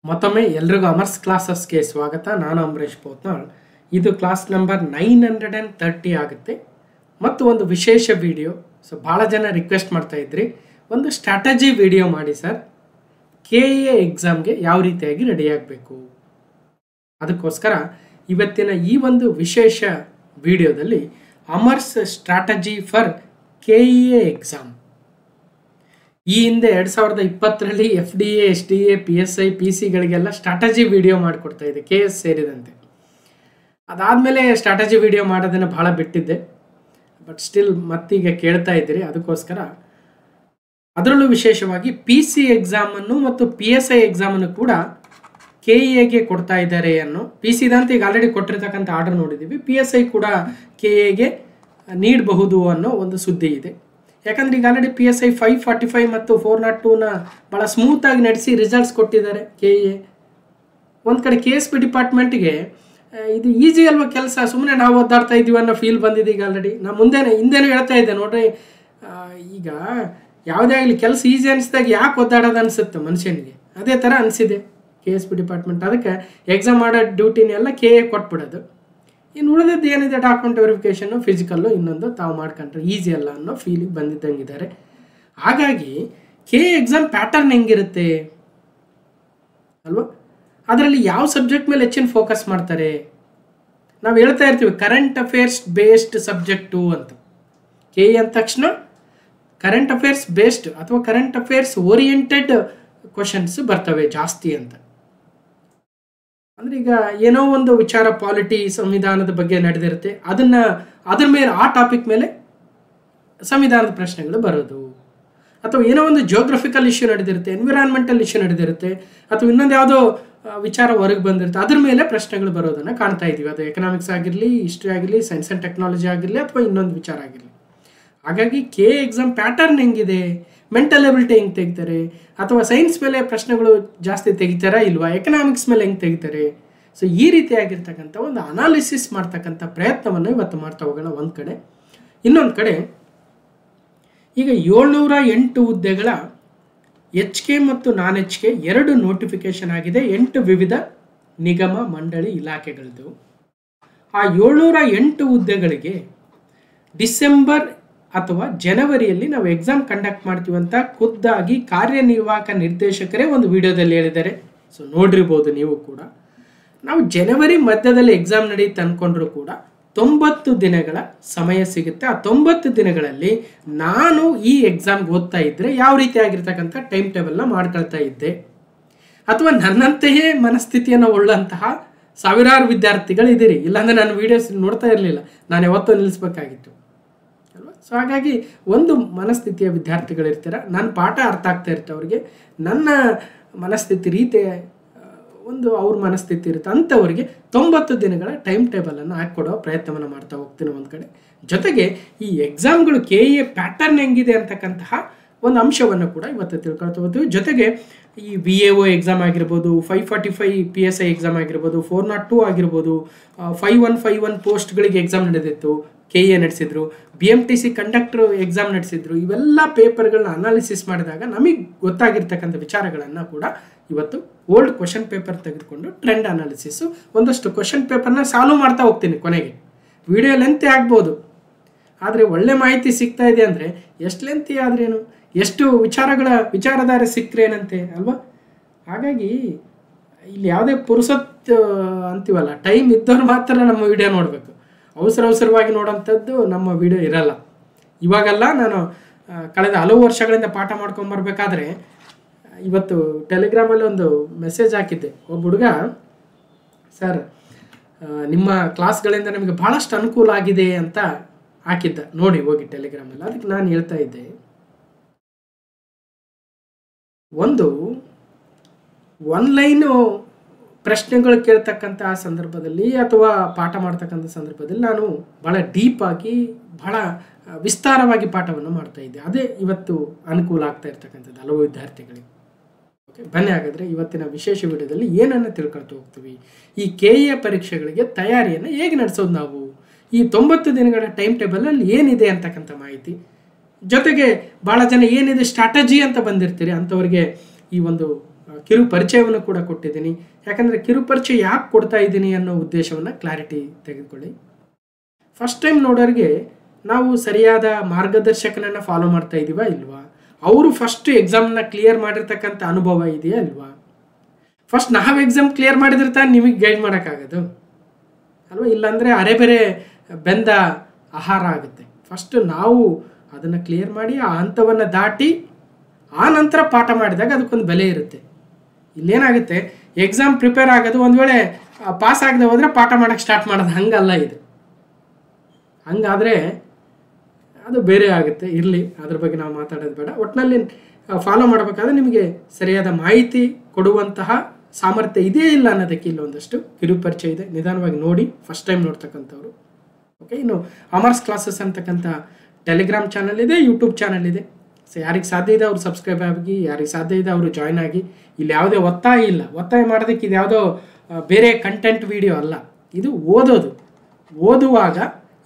ಮತ್ತೊಮ್ಮೆ ಎಲ್ರಿಗೂ ಅಮರ್ಸ್ ಕ್ಲಾಸಸ್ಗೆ ಸ್ವಾಗತ. ನಾನು ಅಂಬರೀಶ್ ಪೋತ್ನಾಳ್. ಇದು ಕ್ಲಾಸ್ ನಂಬರ್ 930 ಆಗುತ್ತೆ ಮತ್ತು ಒಂದು ವಿಶೇಷ ವಿಡಿಯೋ. ಸೊ ಭಾಳ ಜನ ರಿಕ್ವೆಸ್ಟ್ ಮಾಡ್ತಾ ಇದ್ರಿ, ಒಂದು ಸ್ಟ್ರಾಟಜಿ ವಿಡಿಯೋ ಮಾಡಿ ಸರ್, KA ಎಕ್ಸಾಮ್ಗೆ ಯಾವ ರೀತಿಯಾಗಿ ರೆಡಿ ಆಗಬೇಕು. ಅದಕ್ಕೋಸ್ಕರ ಇವತ್ತಿನ ಈ ಒಂದು ವಿಶೇಷ ವಿಡಿಯೋದಲ್ಲಿ Amar's strategy for KA exam. ಈ ಹಿಂದೆ 2020ರಲ್ಲಿ FDA, SDA, PSI, PC-ಗಳಿಗೆಲ್ಲ ಸ್ಟ್ರಾಟಜಿ ವಿಡಿಯೋ ಮಾಡಿಕೊಡ್ತಾ ಇದೆ, KS ಸೇರಿದಂತೆ. ಅದಾದಮೇಲೆ ಸ್ಟ್ರಾಟಜಿ ವಿಡಿಯೋ ಮಾಡೋದನ್ನು ಭಾಳ ಬಿಟ್ಟಿದ್ದೆ, ಬಟ್ ಸ್ಟಿಲ್ ಮತ್ತೀಗ ಕೇಳ್ತಾ ಇದ್ದೀರಿ. ಅದಕ್ಕೋಸ್ಕರ ಅದರಲ್ಲೂ ವಿಶೇಷವಾಗಿ PC ಎಕ್ಸಾಮನ್ನು ಮತ್ತು PSI ಎಕ್ಸಾಮನ್ನು ಕೂಡ KAಗೆ ಕೊಡ್ತಾ ಇದ್ದಾರೆ ಅನ್ನೋ, PCದಂತ ಈಗ ಆಲ್ರೆಡಿ ಕೊಟ್ಟಿರ್ತಕ್ಕಂಥ ಆರ್ಡರ್ ನೋಡಿದ್ದೀವಿ, PSI ಕೂಡ KAಗೆ ನೀಡಬಹುದು ಅನ್ನೋ ಒಂದು ಸುದ್ದಿ ಇದೆ. ಯಾಕಂದರೆ ಈಗ ಆಲ್ರೆಡಿ PSI 545 ಮತ್ತು 402ನ ಭಾಳ ಸ್ಮೂತಾಗಿ ನಡೆಸಿ ರಿಸಲ್ಟ್ಸ್ ಕೊಟ್ಟಿದ್ದಾರೆ KA. ಒಂದು ಕಡೆ KSP ಡಿಪಾರ್ಟ್ಮೆಂಟ್ಗೆ ಇದು ಈಸಿ ಅಲ್ವಾ ಕೆಲಸ, ಸುಮ್ಮನೆ ನಾವು ಒದ್ದಾಡ್ತಾ ಇದ್ದೀವಿ ಅನ್ನೋ ಫೀಲ್ ಬಂದಿದೆ ಈಗ ಆಲ್ರೆಡಿ. ನಾನು ಹಿಂದೆನೂ ಹೇಳ್ತಾ ಇದ್ದೆ ನೋಡ್ರಿ, ಈಗ ಯಾವುದೇ ಆಗಲಿ ಕೆಲಸ ಈಸಿ ಅನಿಸಿದಾಗ ಯಾಕೆ ಒದ್ದಾಡೋದು ಅನಿಸುತ್ತೆ ಮನುಷ್ಯನಿಗೆ, ಅದೇ ಥರ ಅನಿಸಿದೆ KSP ಡಿಪಾರ್ಟ್ಮೆಂಟ್. ಅದಕ್ಕೆ ಎಕ್ಸಾಮ್ ಮಾಡೋ ಡ್ಯೂಟಿನೆಲ್ಲ KA ಕೊಟ್ಬಿಡೋದು. ಇನ್ನು ಉಳಿದದ್ದು ಏನಿದೆ ಡಾಕ್ಯುಮೆಂಟ್ ವೆರಿಫಿಕೇಷನ್ನು, ಫಿಸಿಕಲ್ಲು, ಇನ್ನೊಂದು ತಾವು ಮಾಡ್ಕೊಂಡ್ರೆ ಈಸಿ ಅಲ್ಲ ಅನ್ನೋ ಫೀಲಿಂಗ್ ಬಂದಿದ್ದಂಗಿದ್ದಾರೆ. ಹಾಗಾಗಿ KA ಎಕ್ಸಾಮ್ ಪ್ಯಾಟರ್ನ್ ಹೆಂಗಿರುತ್ತೆ ಅಲ್ವಾ, ಅದರಲ್ಲಿ ಯಾವ ಸಬ್ಜೆಕ್ಟ್ ಮೇಲೆ ಹೆಚ್ಚಿನ ಫೋಕಸ್ ಮಾಡ್ತಾರೆ. ನಾವು ಹೇಳ್ತಾ ಇರ್ತೀವಿ ಕರೆಂಟ್ ಅಫೇರ್ಸ್ ಬೇಸ್ಡ್ ಸಬ್ಜೆಕ್ಟು ಅಂತ. KA ಅಂದ ತಕ್ಷಣ ಕರೆಂಟ್ ಅಫೇರ್ಸ್ ಬೇಸ್ಡ್ ಅಥವಾ ಕರೆಂಟ್ ಅಫೇರ್ಸ್ ಓರಿಯೆಂಟೆಡ್ ಕ್ವಶನ್ಸ್ ಬರ್ತವೆ ಜಾಸ್ತಿ ಅಂತ. ಅಂದರೆ ಈಗ ಏನೋ ಒಂದು ವಿಚಾರ, ಪಾಲಿಟಿ, ಸಂವಿಧಾನದ ಬಗ್ಗೆ ನಡೆದಿರುತ್ತೆ, ಅದ್ರ ಮೇಲೆ ಆ ಟಾಪಿಕ್ ಮೇಲೆ ಸಂವಿಧಾನದ ಪ್ರಶ್ನೆಗಳು ಬರೋದು. ಅಥವಾ ಏನೋ ಒಂದು ಜಿಯೋಗ್ರಫಿಕಲ್ ಇಶ್ಯೂ ನಡೆದಿರುತ್ತೆ, ಎನ್ವಿರಾನ್ಮೆಂಟಲ್ ಇಶ್ಯೂ ನಡೆದಿರುತ್ತೆ, ಅಥವಾ ಇನ್ನೊಂದು ಯಾವುದೋ ವಿಚಾರ ಹೊರಗೆ ಬಂದಿರುತ್ತೆ, ಅದ್ರ ಮೇಲೆ ಪ್ರಶ್ನೆಗಳು ಬರೋದನ್ನು ಕಾಣ್ತಾ ಇದ್ದೀವಿ. ಅದು ಎಕನಾಮಿಕ್ಸ್ ಆಗಿರಲಿ, ಹಿಸ್ಟ್ರಿ ಆಗಿರಲಿ, ಸೈನ್ಸ್ ಆ್ಯಂಡ್ ಟೆಕ್ನಾಲಜಿ ಆಗಿರಲಿ, ಅಥವಾ ಇನ್ನೊಂದು ವಿಚಾರ ಆಗಿರಲಿ. ಹಾಗಾಗಿ KA ಎಕ್ಸಾಮ್ ಪ್ಯಾಟರ್ನ್ ಹೆಂಗಿದೆ, ಮೆಂಟಲ್ ಎಬಿಲಿಟಿ ಹೆಂಗೆ ತೆಗಿತಾರೆ, ಅಥವಾ ಸೈನ್ಸ್ ಮೇಲೆ ಪ್ರಶ್ನೆಗಳು ಜಾಸ್ತಿ ತೆಗಿತಾರಾ ಇಲ್ವಾ, ಎಕನಾಮಿಕ್ಸ್ ಮೇಲೆ ಹೆಂಗೆ ತೆಗಿತಾರೆ. ಸೊ ಈ ರೀತಿಯಾಗಿರ್ತಕ್ಕಂಥ ಒಂದು ಅನಾಲಿಸಿಸ್ ಮಾಡ್ತಕ್ಕಂಥ ಪ್ರಯತ್ನವನ್ನು ಇವತ್ತು ಮಾಡ್ತಾ ಹೋಗೋಣ ಒಂದು ಕಡೆ. ಇನ್ನೊಂದು ಕಡೆ ಈಗ 708 ಹುದ್ದೆಗಳ HK ಮತ್ತು ನಾನ್ HK 2 ನೋಟಿಫಿಕೇಶನ್ ಆಗಿದೆ 8 ವಿವಿಧ ನಿಗಮ ಮಂಡಳಿ ಇಲಾಖೆಗಳದ್ದು. ಆ 708 ಹುದ್ದೆಗಳಿಗೆ ಡಿಸೆಂಬರ್ ಅಥವಾ ಜನವರಿಯಲ್ಲಿ ನಾವು ಎಕ್ಸಾಮ್ ಕಂಡಕ್ಟ್ ಮಾಡ್ತೀವಿ ಅಂತ ಖುದ್ದಾಗಿ ಕಾರ್ಯನಿರ್ವಾಹಕ ನಿರ್ದೇಶಕರೇ ಒಂದು ವಿಡಿಯೋದಲ್ಲಿ ಹೇಳಿದ್ದಾರೆ. ಸೊ ನೋಡಿರ್ಬೋದು ನೀವು ಕೂಡ. ನಾವು ಜನವರಿ ಮಧ್ಯದಲ್ಲಿ ಎಕ್ಸಾಮ್ ನಡೆಯುತ್ತೆ ಅಂದ್ಕೊಂಡ್ರೂ ಕೂಡ 90 ದಿನಗಳ ಸಮಯ ಸಿಗುತ್ತೆ. ಆ 90 ದಿನಗಳಲ್ಲಿ ನಾನು ಈ ಎಕ್ಸಾಮ್ಗೆ ಓದ್ತಾ ಇದ್ದರೆ ಯಾವ ರೀತಿಯಾಗಿರ್ತಕ್ಕಂಥ ಟೈಮ್ ಟೇಬಲ್ನ ಮಾಡ್ಕೊಳ್ತಾ ಇದ್ದೆ, ಅಥವಾ ನನ್ನಂತೆಯೇ ಮನಸ್ಥಿತಿಯನ್ನು ಉಳ್ಳಂತಹ ಸಾವಿರಾರು ವಿದ್ಯಾರ್ಥಿಗಳಿದ್ದೀರಿ. ಇಲ್ಲಾಂದರೆ ನಾನು ವೀಡಿಯೋಸ್ ನೋಡ್ತಾ ಇರಲಿಲ್ಲ, ನಾನು ಯಾವತ್ತೂ ನಿಲ್ಲಿಸ್ಬೇಕಾಗಿತ್ತು ಅಲ್ವಾ. ಸೊ ಹಾಗಾಗಿ ಒಂದು ಮನಸ್ಥಿತಿಯ ವಿದ್ಯಾರ್ಥಿಗಳಿರ್ತೀರ, ನನ್ನ ಪಾಠ ಅರ್ಥ ಆಗ್ತಾ ಇರುತ್ತೆ ಅವ್ರಿಗೆ, ನನ್ನ ಮನಸ್ಥಿತಿ ರೀತಿ ಒಂದು ಅವ್ರ ಮನಸ್ಥಿತಿ ಇರುತ್ತೆ, ಅಂಥವ್ರಿಗೆ 90 ದಿನಗಳ ಟೈಮ್ ಟೇಬಲನ್ನು ಹಾಕಿಕೊಡೋ ಪ್ರಯತ್ನವನ್ನು ಮಾಡ್ತಾ ಹೋಗ್ತೀನಿ ಒಂದು ಕಡೆ. ಜೊತೆಗೆ ಈ ಎಕ್ಸಾಮ್ಗಳು KA ಪ್ಯಾಟರ್ನ್ ಹೆಂಗಿದೆ ಅಂತಕ್ಕಂತಹ ಒಂದು ಅಂಶವನ್ನು ಕೂಡ ಇವತ್ತು ತಿಳ್ಕೊಳ್ತಾ ಹೋಗ್ತೀವಿ. ಜೊತೆಗೆ ಈ VAO ಎಕ್ಸಾಮ್ ಆಗಿರ್ಬೋದು, 545 PSI ಎಕ್ಸಾಮ್ ಆಗಿರ್ಬೋದು, 402 ಆಗಿರ್ಬೋದು, 5151 ಪೋಸ್ಟ್ಗಳಿಗೆ ಎಕ್ಸಾಮ್ ನಡೆದಿತ್ತು, KA ನಡೆಸಿದ್ರು, BMTC ಕಂಡಕ್ಟರ್ ಎಕ್ಸಾಮ್ ನಡೆಸಿದ್ರು. ಇವೆಲ್ಲ ಪೇಪರ್ಗಳನ್ನ ಅನಾಲಿಸಿಸ್ ಮಾಡಿದಾಗ ನಮಗೆ ಗೊತ್ತಾಗಿರ್ತಕ್ಕಂಥ ವಿಚಾರಗಳನ್ನು ಕೂಡ ಇವತ್ತು ಓಲ್ಡ್ ಕ್ವಶನ್ ಪೇಪರ್ ತೆಗೆದುಕೊಂಡು ಟ್ರೆಂಡ್ ಅನಾಲಿಸಿಸು ಒಂದಷ್ಟು ಕ್ವಶನ್ ಪೇಪರ್ನ ಸಾಲ್ವ್ ಮಾಡ್ತಾ ಹೋಗ್ತೀನಿ. ಕೊನೆಗೆ ವಿಡಿಯೋ ಲೆಂತಿ ಆಗ್ಬೋದು, ಆದರೆ ಒಳ್ಳೆ ಮಾಹಿತಿ ಸಿಗ್ತಾ ಇದೆ ಅಂದರೆ ಎಷ್ಟು ಲೆಂತಿ ಆದ್ರೇನು, ಎಷ್ಟು ವಿಚಾರಧಾರೆ ಸಿಕ್ಕರೇನಂತೆ ಅಲ್ವಾ. ಹಾಗಾಗಿ ಇಲ್ಲಿ ಯಾವುದೇ ಪುರುಸತ್ ಅಂತೀವಲ್ಲ, ಟೈಮ್ ಇದ್ದವ್ರು ಮಾತ್ರ ನಮ್ಮ ವಿಡಿಯೋ ನೋಡಬೇಕು. ಅವಸರವಾಗಿ ನೋಡೋಂಥದ್ದು ನಮ್ಮ ವಿಡಿಯೋ ಇರಲ್ಲ. ಇವಾಗೆಲ್ಲ ನಾನು ಕಳೆದ ಹಲವು ವರ್ಷಗಳಿಂದ ಪಾಠ ಮಾಡ್ಕೊಂಬರ್ಬೇಕಾದ್ರೆ ಇವತ್ತು ಟೆಲಿಗ್ರಾಮಲ್ಲಿ ಒಂದು ಮೆಸೇಜ್ ಹಾಕಿದ್ದೆ. ಒಬ್ಬ ಹುಡುಗ, ಸರ್ ನಿಮ್ಮ ಕ್ಲಾಸ್ಗಳಿಂದ ನಮಗೆ ಭಾಳಷ್ಟು ಅನುಕೂಲ ಆಗಿದೆ ಅಂತ ಹಾಕಿದ್ದ, ನೋಡಿ ಹೋಗಿ ಟೆಲಿಗ್ರಾಮಲ್ಲಿ. ಅದಕ್ಕೆ ನಾನು ಹೇಳ್ತಾ ಇದ್ದೆ, ಒಂದು ಆನ್ಲೈನು ಪ್ರಶ್ನೆಗಳು ಕೇಳ್ತಕ್ಕಂಥ ಸಂದರ್ಭದಲ್ಲಿ ಅಥವಾ ಪಾಠ ಮಾಡ್ತಕ್ಕಂಥ ಸಂದರ್ಭದಲ್ಲಿ ನಾನು ಭಾಳ ಡೀಪಾಗಿ, ಭಾಳ ವಿಸ್ತಾರವಾಗಿ ಪಾಠವನ್ನು ಮಾಡ್ತಾ ಇದ್ದೆ. ಅದೇ ಇವತ್ತು ಅನುಕೂಲ ಆಗ್ತಾ ಇರ್ತಕ್ಕಂಥದ್ದು ಹಲವು ವಿದ್ಯಾರ್ಥಿಗಳಿಗೆ. ಓಕೆ, ಬನ್ನಿ ಹಾಗಾದರೆ ಇವತ್ತಿನ ವಿಶೇಷ ವಿಡಿಯೋದಲ್ಲಿ ಏನನ್ನು ತಿಳ್ಕೊಳ್ತಾ ಹೋಗ್ತೀವಿ. ಈ KA ಪರೀಕ್ಷೆಗಳಿಗೆ ತಯಾರಿಯನ್ನು ಹೇಗೆ ನಡೆಸೋದು ನಾವು, ಈ 90 ದಿನಗಳ ಟೈಮ್ ಟೇಬಲಲ್ಲಿ ಏನಿದೆ ಅಂತಕ್ಕಂಥ ಮಾಹಿತಿ, ಜೊತೆಗೆ ಭಾಳ ಜನ ಏನಿದೆ ಸ್ಟ್ರಾಟಜಿ ಅಂತ ಬಂದಿರ್ತೀರಿ ಅಂಥವ್ರಿಗೆ ಈ ಒಂದು ಕಿರು ಪರಿಚಯವನ್ನು ಕೂಡ ಕೊಟ್ಟಿದ್ದೀನಿ. ಯಾಕಂದರೆ ಕಿರು ಪರಿಚಯ ಯಾಕೆ ಕೊಡ್ತಾ ಇದ್ದೀನಿ ಅನ್ನೋ ಉದ್ದೇಶವನ್ನು ಕ್ಲಾರಿಟಿ ತೆಗೆದುಕೊಳ್ಳಿ. ಫಸ್ಟ್ ಟೈಮ್ ನೋಡೋರಿಗೆ ನಾವು ಸರಿಯಾದ ಮಾರ್ಗದರ್ಶಕನನ್ನು ಫಾಲೋ ಮಾಡ್ತಾ ಇದ್ದೀವಾ ಇಲ್ವಾ, ಅವರು ಫಸ್ಟ್ ಎಕ್ಸಾಮ್ನ ಕ್ಲಿಯರ್ ಮಾಡಿರ್ತಕ್ಕಂಥ ಅನುಭವ ಇದೆಯಾ ಇಲ್ವಾ, ಫಸ್ಟ್ ನಾವು ಎಕ್ಸಾಮ್ ಕ್ಲಿಯರ್ ಮಾಡಿದ್ರೆ ತಾನು ನಿಮಗೆ ಗೈಡ್ ಮಾಡೋಕ್ಕಾಗೋದು ಅಲ್ವಾ, ಇಲ್ಲಾಂದರೆ ಅರೆ ಬೇರೆ ಬೆಂದ ಆಹಾರ ಆಗುತ್ತೆ. ಫಸ್ಟ್ ನಾವು ಅದನ್ನು ಕ್ಲಿಯರ್ ಮಾಡಿ ಆ ಹಂತವನ್ನು ದಾಟಿ ಆ ನಂತರ ಪಾಠ ಮಾಡಿದಾಗ ಅದಕ್ಕೊಂದು ಬೆಲೆ ಇರುತ್ತೆ. ಇಲ್ಲೇನಾಗುತ್ತೆ, ಎಕ್ಸಾಮ್ ಪ್ರಿಪೇರ್ ಆಗೋದು ಒಂದು ವೇಳೆ ಪಾಸ್ ಆಗದೆ ಹೋದರೆ ಪಾಠ ಮಾಡೋಕ್ಕೆ ಸ್ಟಾರ್ಟ್ ಮಾಡೋದು, ಹಂಗಲ್ಲ ಇದು. ಹಂಗಾದರೆ ಅದು ಬೇರೆ ಆಗುತ್ತೆ. ಇರಲಿ, ಅದ್ರ ಬಗ್ಗೆ ನಾವು ಮಾತಾಡೋದು ಬೇಡ. ಒಟ್ಟಿನಲ್ಲಿ ಫಾಲೋ ಮಾಡಬೇಕಾದ್ರೆ ನಿಮಗೆ ಸರಿಯಾದ ಮಾಹಿತಿ ಕೊಡುವಂತಹ ಸಾಮರ್ಥ್ಯ ಇದೆಯೇ ಇಲ್ಲ ಅನ್ನೋದಕ್ಕೆ ಇಲ್ಲೊಂದಷ್ಟು ಕಿರು ಪರಿಚಯ ಇದೆ. ನಿಧಾನವಾಗಿ ನೋಡಿ, ಫಸ್ಟ್ ಟೈಮ್ ನೋಡ್ತಕ್ಕಂಥವ್ರು. ಓಕೆ, ಇನ್ನು ಅಮರ್ಸ್ ಕ್ಲಾಸಸ್ ಅಂತಕ್ಕಂಥ ಟೆಲಿಗ್ರಾಮ್ ಚಾನಲ್ ಇದೆ, ಯೂಟ್ಯೂಬ್ ಚಾನಲ್ ಇದೆ. ಸೊ ಯಾರಿಗೆ ಸಾಧ್ಯ ಇದೆ ಅವರು ಸಬ್ಸ್ಕ್ರೈಬ್ ಆಗಿ, ಯಾರಿಗೆ ಸಾಧ್ಯ ಇದೆ ಅವರು ಜಾಯ್ನ್ ಆಗಿ. ಇಲ್ಲಿ ಯಾವುದೇ ಒತ್ತಾಯ ಇಲ್ಲ. ಒತ್ತಾಯ ಮಾಡೋದಕ್ಕೆ ಇದು ಯಾವುದೋ ಬೇರೆ ಕಂಟೆಂಟ್ ವಿಡಿಯೋ ಅಲ್ಲ, ಇದು ಓದುವಾಗ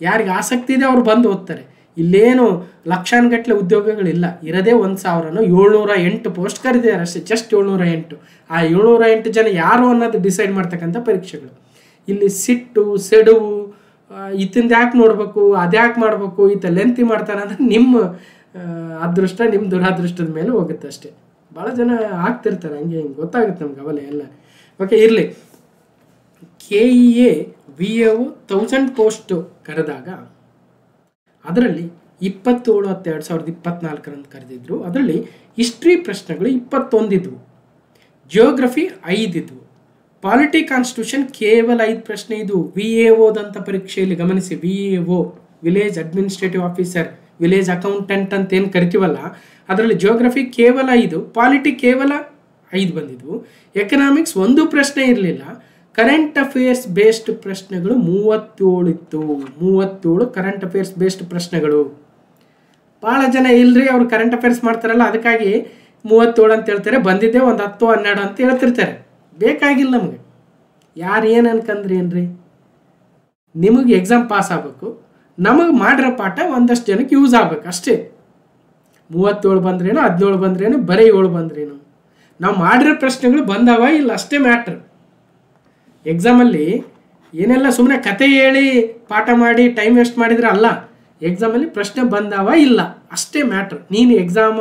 ಯಾರಿಗೆ ಆಸಕ್ತಿ ಇದೆ ಅವರು ಬಂದು ಓದ್ತಾರೆ. ಇಲ್ಲೇನು ಲಕ್ಷಾನುಗಟ್ಟಲೆ ಉದ್ಯೋಗಗಳಿಲ್ಲ, ಇರೋದೇ 1708 ಪೋಸ್ಟ್ ಕರೆದಿದ್ದಾರೆ ಅಷ್ಟೇ, ಜಸ್ಟ್ 708. ಆ 708 ಜನ ಯಾರು ಅನ್ನೋದು ಡಿಸೈಡ್ ಮಾಡ್ತಕ್ಕಂಥ ಪರೀಕ್ಷೆಗಳು. ಇಲ್ಲಿ ಸಿಟ್ಟು ಸೆಡುವು ಇತ್ತಿಂದ ಯಾಕೆ ನೋಡಬೇಕು, ಅದ್ಯಾಕೆ ಮಾಡಬೇಕು, ಈತ ಲೆಂತಿ ಮಾಡ್ತಾನೆ ಅಂದರೆ ನಿಮ್ಮ ಅದೃಷ್ಟ ನಿಮ್ಮ ದುರಾದೃಷ್ಟದ ಮೇಲೆ ಹೋಗುತ್ತೆ ಅಷ್ಟೇ. ಭಾಳ ಜನ ಆಗ್ತಿರ್ತಾರೆ ಹಂಗೆ ಹಿಂಗೆ, ಗೊತ್ತಾಗುತ್ತೆ ನಮ್ಗೆ ಅವಲೇ ಎಲ್ಲ. ಓಕೆ, ಇರಲಿ. KEA VAO 1000 ಪೋಸ್ಟ್ ಕರೆದಾಗ ಅದರಲ್ಲಿ 27/10/2024 ಕರೆದಿದ್ರು. ಅದರಲ್ಲಿ ಹಿಸ್ಟ್ರಿ ಪ್ರಶ್ನೆಗಳು 21 ಇದ್ವು, ಜಿಯೋಗ್ರಫಿ 5 ಇದ್ವು, ಪಾಲಿಟಿ ಕಾನ್ಸ್ಟಿಟ್ಯೂಷನ್ ಕೇವಲ 5 ಪ್ರಶ್ನೆ ಇದು. VAOದಂಥ ಪರೀಕ್ಷೆಯಲ್ಲಿ ಗಮನಿಸಿ, VAO village administrative officer, village accountant ಅಂತ ಏನು ಕರಿತೀವಲ್ಲ, ಅದರಲ್ಲಿ ಜಿಯೋಗ್ರಫಿ ಕೇವಲ 5, ಪಾಲಿಟಿ ಕೇವಲ 5 ಬಂದಿದ್ವು, ಎಕನಾಮಿಕ್ಸ್ 1 ಪ್ರಶ್ನೆ ಇರಲಿಲ್ಲ, ಕರೆಂಟ್ ಅಫೇರ್ಸ್ ಬೇಸ್ಡ್ ಪ್ರಶ್ನೆಗಳು 37 ಇತ್ತು. 37 ಕರೆಂಟ್ ಅಫೇರ್ಸ್ ಬೇಸ್ಡ್ ಪ್ರಶ್ನೆಗಳು. ಭಾಳ ಜನ ಇಲ್ಲರಿ, ಅವ್ರು ಕರೆಂಟ್ ಅಫೇರ್ಸ್ ಮಾಡ್ತಾರಲ್ಲ ಅದಕ್ಕಾಗಿ 37 ಅಂತ ಹೇಳ್ತಾರೆ, ಬಂದಿದ್ದೆ ಒಂದು 10-12 ಅಂತ ಹೇಳ್ತಿರ್ತಾರೆ. ಬೇಕಾಗಿಲ್ಲ ನಮಗೆ. ಯಾರು ಏನು ಅನ್ಕಂದ್ರಿ ಏನ್ರಿ, ನಿಮಗೆ ಎಕ್ಸಾಮ್ ಪಾಸ್ ಆಗಬೇಕು, ನಮಗೆ ಮಾಡಿರೋ ಪಾಠ ಒಂದಷ್ಟು ಜನಕ್ಕೆ ಯೂಸ್ ಆಗ್ಬೇಕು ಅಷ್ಟೇ. 37 ಬಂದ್ರೇನು, 17 ಬಂದ್ರೇನು, ಬರೀ 7 ಬಂದ್ರೇನು, ನಾವು ಮಾಡಿರೋ ಪ್ರಶ್ನೆಗಳು ಬಂದವ ಇಲ್ಲ ಅಷ್ಟೇ ಮ್ಯಾಟ್ರ್. ಎಕ್ಸಾಮಲ್ಲಿ ಏನೆಲ್ಲ ಸುಮ್ಮನೆ ಕತೆ ಹೇಳಿ ಪಾಠ ಮಾಡಿ ಟೈಮ್ ವೇಸ್ಟ್ ಮಾಡಿದ್ರೆ ಅಲ್ಲ, ಎಕ್ಸಾಮಲ್ಲಿ ಪ್ರಶ್ನೆ ಬಂದವ ಇಲ್ಲ ಅಷ್ಟೇ ಮ್ಯಾಟ್ರ್. ನೀನು ಎಕ್ಸಾಮ್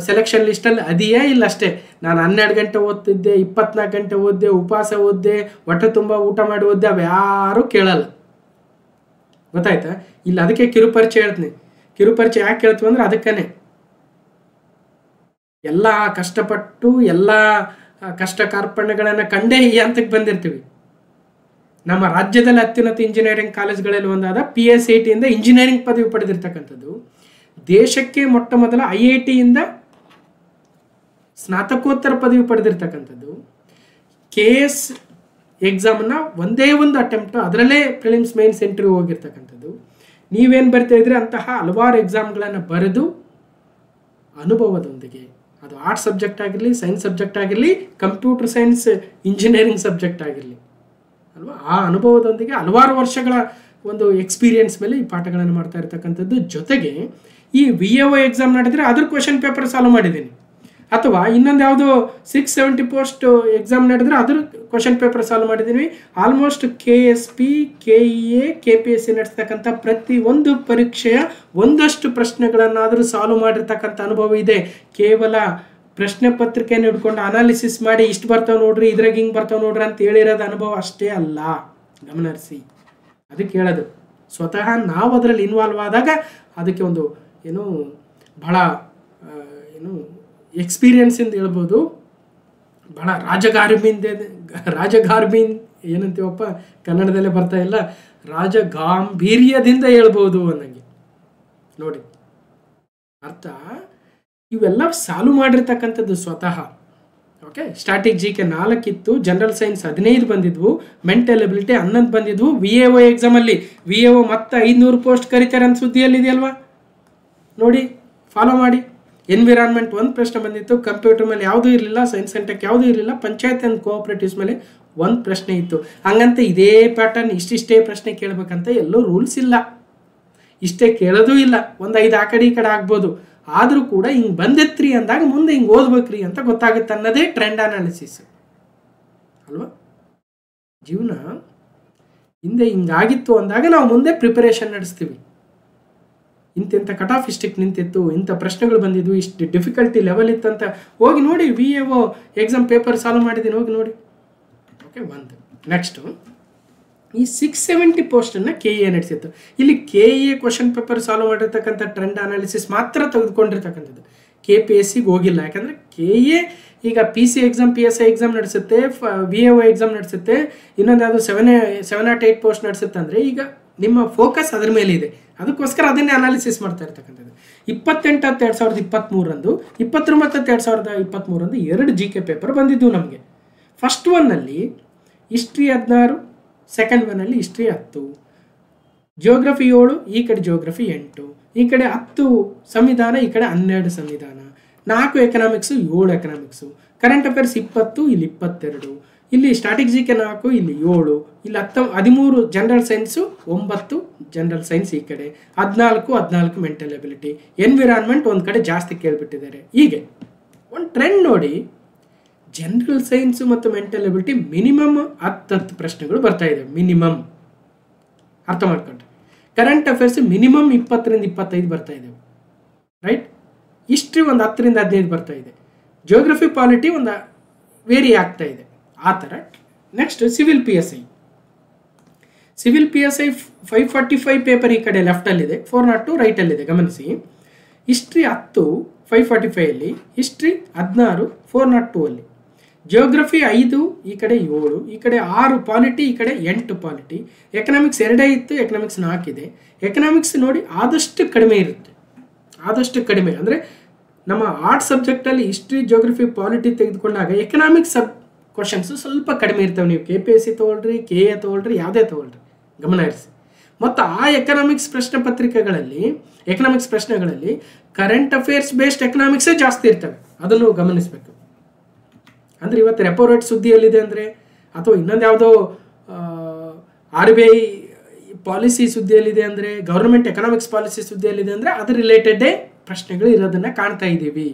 ಸೆಲೆಕ್ಷನ್ ಲಿಸ್ಟಲ್ಲಿ ಅದೆಯೇ ಇಲ್ಲ ಅಷ್ಟೇ. ನಾನು 12 ಗಂಟೆ ಓದ್ತಿದ್ದೆ, 24 ಗಂಟೆ ಓದಿದೆ, ಉಪವಾಸ ಓದಿದೆ, ಹೊಟ್ಟೆ ತುಂಬ ಊಟ ಮಾಡಿ ಓದಿದೆ, ಅವು ಯಾರೂ ಕೇಳಲ್ಲ. ಗೊತ್ತಾಯ್ತಾ? ಇಲ್ಲ, ಅದಕ್ಕೆ ಕಿರುಪರಿಚಯ ಹೇಳ್ತೀನಿ. ಕಿರುಪರಿಚಯ ಯಾಕೆ ಹೇಳ್ತೀವಿ ಅಂದ್ರೆ ಅದಕ್ಕೇ ಎಲ್ಲ ಕಷ್ಟಪಟ್ಟು ಎಲ್ಲ ಕಷ್ಟ ಕಾರ್ಪಣ್ಯಗಳನ್ನು ಕಂಡೇ ಈ ಹಂತಕ್ಕೆ ಬಂದಿರ್ತೀವಿ. ನಮ್ಮ ರಾಜ್ಯದಲ್ಲಿ ಅತ್ಯುನ್ನತ ಇಂಜಿನಿಯರಿಂಗ್ ಕಾಲೇಜ್ಗಳಲ್ಲಿ ಒಂದಾದ PSITಯಿಂದ ಇಂಜಿನಿಯರಿಂಗ್ ಪದವಿ ಪಡೆದಿರ್ತಕ್ಕಂಥದ್ದು, ದೇಶಕ್ಕೆ ಮೊಟ್ಟ ಮೊದಲ IITಯಿಂದ ಸ್ನಾತಕೋತ್ತರ ಪದವಿ ಪಡೆದಿರ್ತಕ್ಕಂಥದ್ದು, KS ಎಕ್ಸಾಮ್ನ ಒಂದೇ ಒಂದು ಅಟೆಂಪ್ಟ್, ಅದರಲ್ಲೇ ಪ್ರಿಲಿಮ್ಸ್ ಮೇನ್ಸ್ ಇಂಟರ್ವ್ಯೂ ಹೋಗಿರ್ತಕ್ಕಂಥದ್ದು. ನೀವೇನು ಬರ್ತಾ ಇದ್ರೆ ಅಂತಹ ಹಲವಾರು ಎಕ್ಸಾಮ್ಗಳನ್ನು ಬರೆದು ಅನುಭವದೊಂದಿಗೆ, ಅದು ಆರ್ಟ್ಸ್ ಸಬ್ಜೆಕ್ಟ್ ಆಗಿರಲಿ, ಸೈನ್ಸ್ ಸಬ್ಜೆಕ್ಟ್ ಆಗಿರಲಿ, ಕಂಪ್ಯೂಟರ್ ಸೈನ್ಸ್ ಇಂಜಿನಿಯರಿಂಗ್ ಸಬ್ಜೆಕ್ಟ್ ಆಗಿರಲಿ ಅಲ್ವಾ, ಆ ಅನುಭವದೊಂದಿಗೆ ಹಲವಾರು ವರ್ಷಗಳ ಒಂದು ಎಕ್ಸ್ಪೀರಿಯನ್ಸ್ ಮೇಲೆ ಈ ಪಾಠಗಳನ್ನು ಮಾಡ್ತಾ ಇರ್ತಕ್ಕಂಥದ್ದು. ಜೊತೆಗೆ ಈ VAO ಎಕ್ಸಾಮ್ ನಡೆದರೆ ಅದ್ರ ಕ್ವೆಶನ್ ಪೇಪರ್ ಸಾಲ್ವ್ ಮಾಡಿದ್ದೀನಿ, ಅಥವಾ ಇನ್ನೊಂದು ಯಾವುದೋ 670 ಪೋಸ್ಟ್ ಎಕ್ಸಾಮ್ ನಡೆದ್ರೆ ಅದ್ರ ಕ್ವೆಶನ್ ಪೇಪರ್ ಸಾಲ್ವ್ ಮಾಡಿದ್ದೀನಿ. ಆಲ್ಮೋಸ್ಟ್ KSP, KEA, KPSC ನಡೆಸ್ತಕ್ಕಂಥ ಪ್ರತಿಯೊಂದು ಪರೀಕ್ಷೆಯ ಒಂದಷ್ಟು ಪ್ರಶ್ನೆಗಳನ್ನಾದರೂ ಸಾಲ್ವ್ ಮಾಡಿರ್ತಕ್ಕಂಥ ಅನುಭವ ಇದೆ. ಕೇವಲ ಪ್ರಶ್ನೆ ಪತ್ರಿಕೆಯನ್ನು ಹಿಡ್ಕೊಂಡು ಅನಾಲಿಸಿಸ್ ಮಾಡಿ ಇಷ್ಟು ಬರ್ತಾವೆ ನೋಡ್ರಿ, ಇದ್ರಾಗ ಹಿಂಗೆ ಬರ್ತಾವೆ ನೋಡ್ರಿ ಅಂತ ಹೇಳಿರೋದು ಅನುಭವ ಅಷ್ಟೇ ಅಲ್ಲ, ಗಮನಿಸಿ. ಅದಕ್ಕೆ ಹೇಳೋದು, ಸ್ವತಃ ನಾವು ಅದರಲ್ಲಿ ಇನ್ವಾಲ್ವ್ ಆದಾಗ ಅದಕ್ಕೆ ಒಂದು ಏನು ಬಹಳ ಏನು ಎಕ್ಸ್ಪೀರಿಯನ್ಸಿಂದ ಹೇಳ್ಬೋದು, ಬಹಳ ರಾಜಗಾರ್ಬಿನ್ ಏನಂತೀವಪ್ಪ ಕನ್ನಡದಲ್ಲೇ ಬರ್ತಾ ಇಲ್ಲ, ರಾಜಗಾಂಭೀರ್ಯದಿಂದ ಹೇಳ್ಬೋದು ಅನ್ನಂಗೆ ನೋಡಿ ಅರ್ಥ. ಇವೆಲ್ಲ ಸಾಲ್ವ್ ಮಾಡಿರ್ತಕ್ಕಂಥದ್ದು ಸ್ವತಃ. ಓಕೆ, ಸ್ಟ್ಯಾಟಿಕ್ GK 4 ಇತ್ತು, ಜನರಲ್ ಸೈನ್ಸ್ 15 ಬಂದಿದ್ವು, ಮೆಂಟಲ್ ಎಬಿಲಿಟಿ 11 ಬಂದಿದ್ವು. VAO ಎಕ್ಸಾಮಲ್ಲಿ VAO ಮತ್ತೆ 500 ಪೋಸ್ಟ್ ಕರೀತಾರೆ ಅಂತ ಸುದ್ದಿಯಲ್ಲಿ ಇದೆಯಲ್ವಾ, ನೋಡಿ ಫಾಲೋ ಮಾಡಿ. ಎನ್ವಿರಾನ್ಮೆಂಟ್ 1 ಪ್ರಶ್ನೆ ಬಂದಿತ್ತು, ಕಂಪ್ಯೂಟರ್ ಮೇಲೆ ಯಾವುದೂ ಇರಲಿಲ್ಲ, ಸೈನ್ಸ್ ಅಂಡ್ ಟೆಕ್ ಯಾವುದೂ ಇರಲಿಲ್ಲ, ಪಂಚಾಯತ್ ಆ್ಯಂಡ್ ಕೋಆಪರೇಟಿವ್ಸ್ ಮೇಲೆ 1 ಪ್ರಶ್ನೆ ಇತ್ತು. ಹಂಗಂತ ಇದೇ ಪ್ಯಾಟರ್ನ್ ಇಷ್ಟಿಷ್ಟೇ ಪ್ರಶ್ನೆ ಕೇಳಬೇಕಂತ ಎಲ್ಲೂ ರೂಲ್ಸ್ ಇಲ್ಲ, ಇಷ್ಟೇ ಕೇಳೋದೂ ಇಲ್ಲ. ಒಂದು 5 ಆ ಕಡೆ ಈ ಕಡೆ ಆಗ್ಬೋದು, ಆದರೂ ಕೂಡ ಹಿಂಗೆ ಬಂದೈತ್ರಿ ಅಂದಾಗ ಮುಂದೆ ಹಿಂಗೆ ಓದ್ಬೇಕ್ರಿ ಅಂತ ಗೊತ್ತಾಗುತ್ತೆ ಅನ್ನೋದೇ ಟ್ರೆಂಡ್ ಅನಾಲಿಸಿಸ್ ಅಲ್ವಾ. ಜೀವನ ಹಿಂದೆ ಹಿಂಗಾಗಿತ್ತು ಅಂದಾಗ ನಾವು ಮುಂದೆ ಪ್ರಿಪರೇಷನ್ ನಡೆಸ್ತೀವಿ. ಇಂತಿಂಥ ಕಟ್ ಆಫ್ ಇಷ್ಟಕ್ಕೆ ನಿಂತಿತ್ತು, ಇಂಥ ಪ್ರಶ್ನೆಗಳು ಬಂದಿದ್ವು, ಇಷ್ಟು ಡಿಫಿಕಲ್ಟಿ ಲೆವೆಲ್ ಇತ್ತಂತ ಹೋಗಿ ನೋಡಿ. VAO ಎಕ್ಸಾಮ್ ಪೇಪರ್ ಸಾಲ್ವ್ ಮಾಡಿದ್ದೀನಿ, ಹೋಗಿ ನೋಡಿ. ಓಕೆ, ಒಂದು ನೆಕ್ಸ್ಟು ಈ 670 ಪೋಸ್ಟನ್ನು KA ನಡೆಸಿತ್ತು. ಇಲ್ಲಿ KA ಕ್ವಶನ್ ಪೇಪರ್ ಸಾಲ್ವ್ ಮಾಡಿರ್ತಕ್ಕಂಥ ಟ್ರೆಂಡ್ ಅನಾಲಿಸಿಸ್ ಮಾತ್ರ ತೆಗೆದುಕೊಂಡಿರ್ತಕ್ಕಂಥದ್ದು. KPSCಗೆ ಹೋಗಿಲ್ಲ. ಯಾಕಂದರೆ KA ಈಗ PC ಎಕ್ಸಾಮ್, PSI ಎಕ್ಸಾಮ್ ನಡೆಸುತ್ತೆ, VAO ಎಕ್ಸಾಮ್ ನಡೆಸುತ್ತೆ, ಇನ್ನೊಂದು ಯಾವುದು 708 ಪೋಸ್ಟ್ ನಡೆಸುತ್ತೆ. ಅಂದರೆ ಈಗ ನಿಮ್ಮ ಫೋಕಸ್ ಅದ್ರ ಮೇಲೆ ಇದೆ, ಅದಕ್ಕೋಸ್ಕರ ಅದನ್ನೇ ಅನಾಲಿಸಿಸ್ ಮಾಡ್ತಾ ಇರ್ತಕ್ಕಂಥದ್ದು. 28/10/2023 29/2023 2 GK ಪೇಪರ್ ಬಂದಿದ್ದು ನಮಗೆ. ಫಸ್ಟ್ ಒನ್ನಲ್ಲಿ ಹಿಸ್ಟ್ರಿ 16, ಸೆಕೆಂಡ್ ಒನ್ನಲ್ಲಿ ಹಿಸ್ಟ್ರಿ 10, ಜಿಯೋಗ್ರಫಿ 7, ಈ ಕಡೆ ಜಿಯೋಗ್ರಫಿ 8, ಈ ಕಡೆ 10 ಸಂವಿಧಾನ, ಈ ಕಡೆ 12 ಸಂವಿಧಾನ, 4 ಎಕನಾಮಿಕ್ಸು, 7 ಎಕನಾಮಿಕ್ಸು, ಕರೆಂಟ್ ಅಫೇರ್ಸ್ 20, ಇಲ್ಲಿ 22, ಇಲ್ಲಿ ಸ್ಟಾಟಿಕ್ GK 4, ಇಲ್ಲಿ 7, ಇಲ್ಲಿ 13 ಜನರಲ್ ಸೈನ್ಸು, 9 ಜನರಲ್ ಸೈನ್ಸ್ ಈ ಕಡೆ, 14 ಮೆಂಟಲ್ ಎಬಿಲಿಟಿ, ಎನ್ವಿರಾನ್ಮೆಂಟ್ ಒಂದು ಕಡೆ ಜಾಸ್ತಿ ಕೇಳಿಬಿಟ್ಟಿದ್ದಾರೆ. ಹೀಗೆ ಒಂದು ಟ್ರೆಂಡ್ ನೋಡಿ. ಜನರಲ್ ಸೈನ್ಸು ಮತ್ತು ಮೆಂಟಲ್ ಎಬಿಲಿಟಿ ಮಿನಿಮಮ್ 10 ಪ್ರಶ್ನೆಗಳು ಬರ್ತಾ ಇದೆ, ಮಿನಿಮಮ್ ಅರ್ಥ ಮಾಡ್ಕೊಂಡ್ರೆ. ಕರೆಂಟ್ ಅಫೇರ್ಸ್ ಮಿನಿಮಮ್ 20ರಿಂದ 25 ಬರ್ತಾ ಇದ್ದೇವೆ, ರೈಟ್. ಹಿಸ್ಟ್ರಿ ಒಂದು 10ರಿಂದ 15 ಬರ್ತಾ ಇದೆ. ಜಿಯೋಗ್ರಫಿ ಪಾಲಿಟಿ ಒಂದು ವೇರಿ ಆಗ್ತಾ ಇದೆ, ಆ ಥರ. ನೆಕ್ಸ್ಟ್ ಸಿವಿಲ್ PSI 545 ಪೇಪರ್ ಈ ಕಡೆ ಲೆಫ್ಟಲ್ಲಿದೆ, 402 ರೈಟಲ್ಲಿದೆ, ಗಮನಿಸಿ. ಹಿಸ್ಟ್ರಿ 10 545 ಹಿಸ್ಟ್ರಿ 16 402 ಅಲ್ಲಿ, ಜಿಯೋಗ್ರಫಿ 5 ಈ ಕಡೆ 7, ಈ ಕಡೆ 6 ಪಾಲಿಟಿ, ಈ ಕಡೆ 8 ಪಾಲಿಟಿ, ಎಕನಾಮಿಕ್ಸ್ 2 ಇತ್ತು, ಎಕನಾಮಿಕ್ಸ್ 4 ಇದೆ. ಎಕನಾಮಿಕ್ಸ್ ನೋಡಿ ಆದಷ್ಟು ಕಡಿಮೆ ಇರುತ್ತೆ, ಆದಷ್ಟು ಕಡಿಮೆ. ಅಂದರೆ ನಮ್ಮ ಆರ್ಟ್ ಸಬ್ಜೆಕ್ಟಲ್ಲಿ ಹಿಸ್ಟ್ರಿ, ಜಿಯೋಗ್ರಫಿ, ಪಾಲಿಟಿ ತೆಗೆದುಕೊಂಡಾಗ ಎಕನಾಮಿಕ್ಸ್ ಕ್ವಶನ್ಸು ಸ್ವಲ್ಪ ಕಡಿಮೆ ಇರ್ತವೆ. ನೀವು KPSC ತೊಗೊಳ್ರಿ, KA ತೊಗೊಳ್ರಿ, ಯಾವುದೇ ತೊಗೊಳ್ರಿ, ಗಮನ ಇರಿಸಿ. ಮತ್ತು ಆ ಎಕನಾಮಿಕ್ಸ್ ಪ್ರಶ್ನೆಗಳಲ್ಲಿ ಕರೆಂಟ್ ಅಫೇರ್ಸ್ ಬೇಸ್ಡ್ ಎಕನಾಮಿಕ್ಸೇ ಜಾಸ್ತಿ ಇರ್ತವೆ, ಅದನ್ನು ಗಮನಿಸಬೇಕು. ಅಂದರೆ ಇವತ್ತು ರೆಪೋ ರೇಟ್ ಸುದ್ದಿಯಲ್ಲಿದೆ ಅಂದರೆ, ಅಥವಾ ಇನ್ನೊಂದು ಯಾವುದೋ RBI ಪಾಲಿಸಿ ಸುದ್ದಿಯಲ್ಲಿದೆ ಅಂದರೆ, ಗೌರ್ಮೆಂಟ್ ಎಕನಾಮಿಕ್ಸ್ ಪಾಲಿಸಿ ಸುದ್ದಿಯಲ್ಲಿದೆ ಅಂದರೆ ಅದ್ರ ರಿಲೇಟೆಡೇ ಪ್ರಶ್ನೆಗಳು ಇರೋದನ್ನು ಕಾಣ್ತಾ ಇದ್ದೀವಿ.